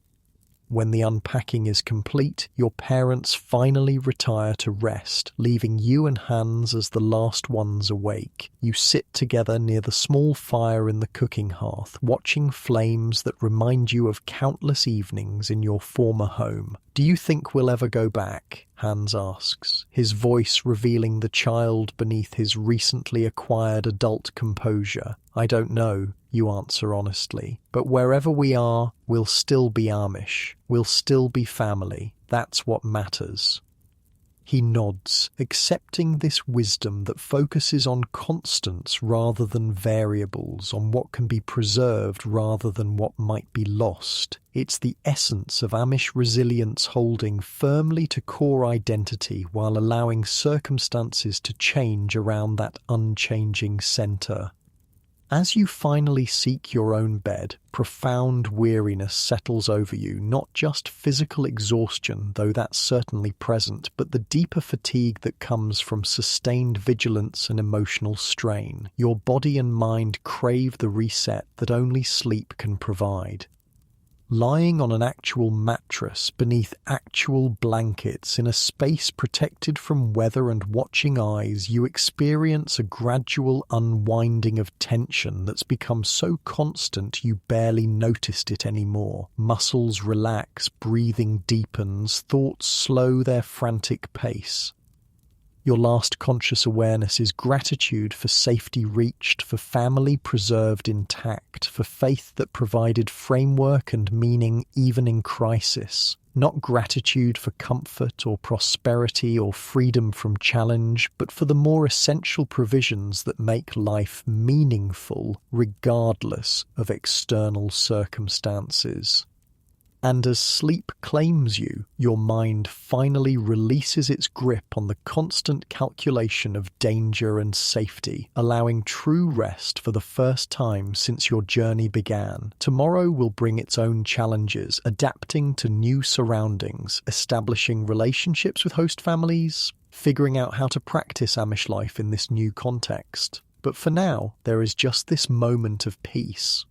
When the unpacking is complete, your parents finally retire to rest, leaving you and Hans as the last ones awake. You sit together near the small fire in the cooking hearth, watching flames that remind you of countless evenings in your former home. "Do you think we'll ever go back?" Hans asks, his voice revealing the child beneath his recently acquired adult composure. "I don't know," you answer honestly. "But wherever we are, we'll still be Amish. We'll still be family. That's what matters." He nods, accepting this wisdom that focuses on constants rather than variables, on what can be preserved rather than what might be lost. It's the essence of Amish resilience, holding firmly to core identity while allowing circumstances to change around that unchanging center. As you finally seek your own bed, profound weariness settles over you, not just physical exhaustion, though that's certainly present, but the deeper fatigue that comes from sustained vigilance and emotional strain. Your body and mind crave the reset that only sleep can provide. Lying on an actual mattress beneath actual blankets in a space protected from weather and watching eyes, you experience a gradual unwinding of tension that's become so constant you barely noticed it anymore. Muscles relax, breathing deepens, thoughts slow their frantic pace. Your last conscious awareness is gratitude for safety reached, for family preserved intact, for faith that provided framework and meaning even in crisis. Not gratitude for comfort or prosperity or freedom from challenge, but for the more essential provisions that make life meaningful regardless of external circumstances. And as sleep claims you, your mind finally releases its grip on the constant calculation of danger and safety, allowing true rest for the first time since your journey began. Tomorrow will bring its own challenges, adapting to new surroundings, establishing relationships with host families, figuring out how to practice Amish life in this new context. But for now, there is just this moment of peace.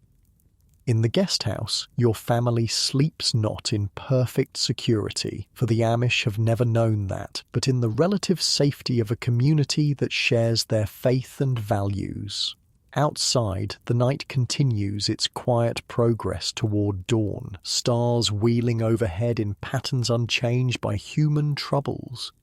In the guest house, your family sleeps not in perfect security, for the Amish have never known that, but in the relative safety of a community that shares their faith and values. Outside, the night continues its quiet progress toward dawn, stars wheeling overhead in patterns unchanged by human troubles.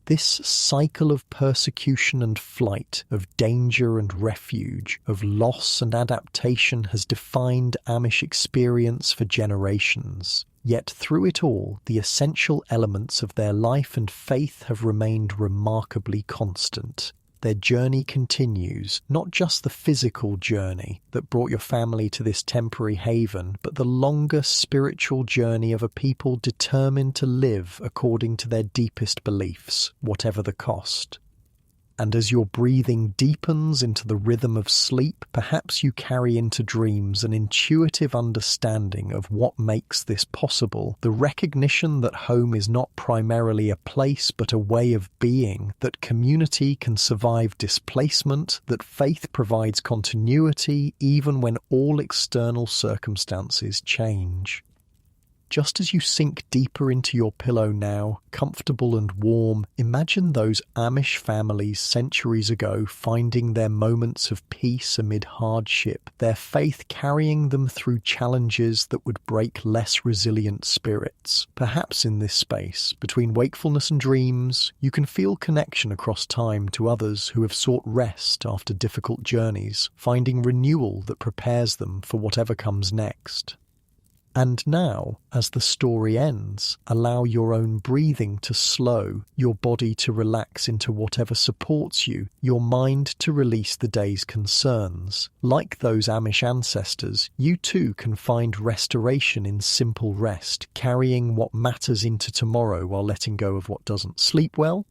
This cycle of persecution and flight, of danger and refuge, of loss and adaptation has defined Amish experience for generations. Yet through it all, the essential elements of their life and faith have remained remarkably constant. Their journey continues, not just the physical journey that brought your family to this temporary haven, but the longer spiritual journey of a people determined to live according to their deepest beliefs, whatever the cost. And as your breathing deepens into the rhythm of sleep, perhaps you carry into dreams an intuitive understanding of what makes this possible, the recognition that home is not primarily a place but a way of being, that community can survive displacement, that faith provides continuity even when all external circumstances change. Just as you sink deeper into your pillow now, comfortable and warm, imagine those Amish families centuries ago finding their moments of peace amid hardship, their faith carrying them through challenges that would break less resilient spirits. Perhaps in this space, between wakefulness and dreams, you can feel connection across time to others who have sought rest after difficult journeys, finding renewal that prepares them for whatever comes next. And now, as the story ends, allow your own breathing to slow, your body to relax into whatever supports you, your mind to release the day's concerns. Like those Amish ancestors, you too can find restoration in simple rest, carrying what matters into tomorrow while letting go of what doesn't. Sleep well,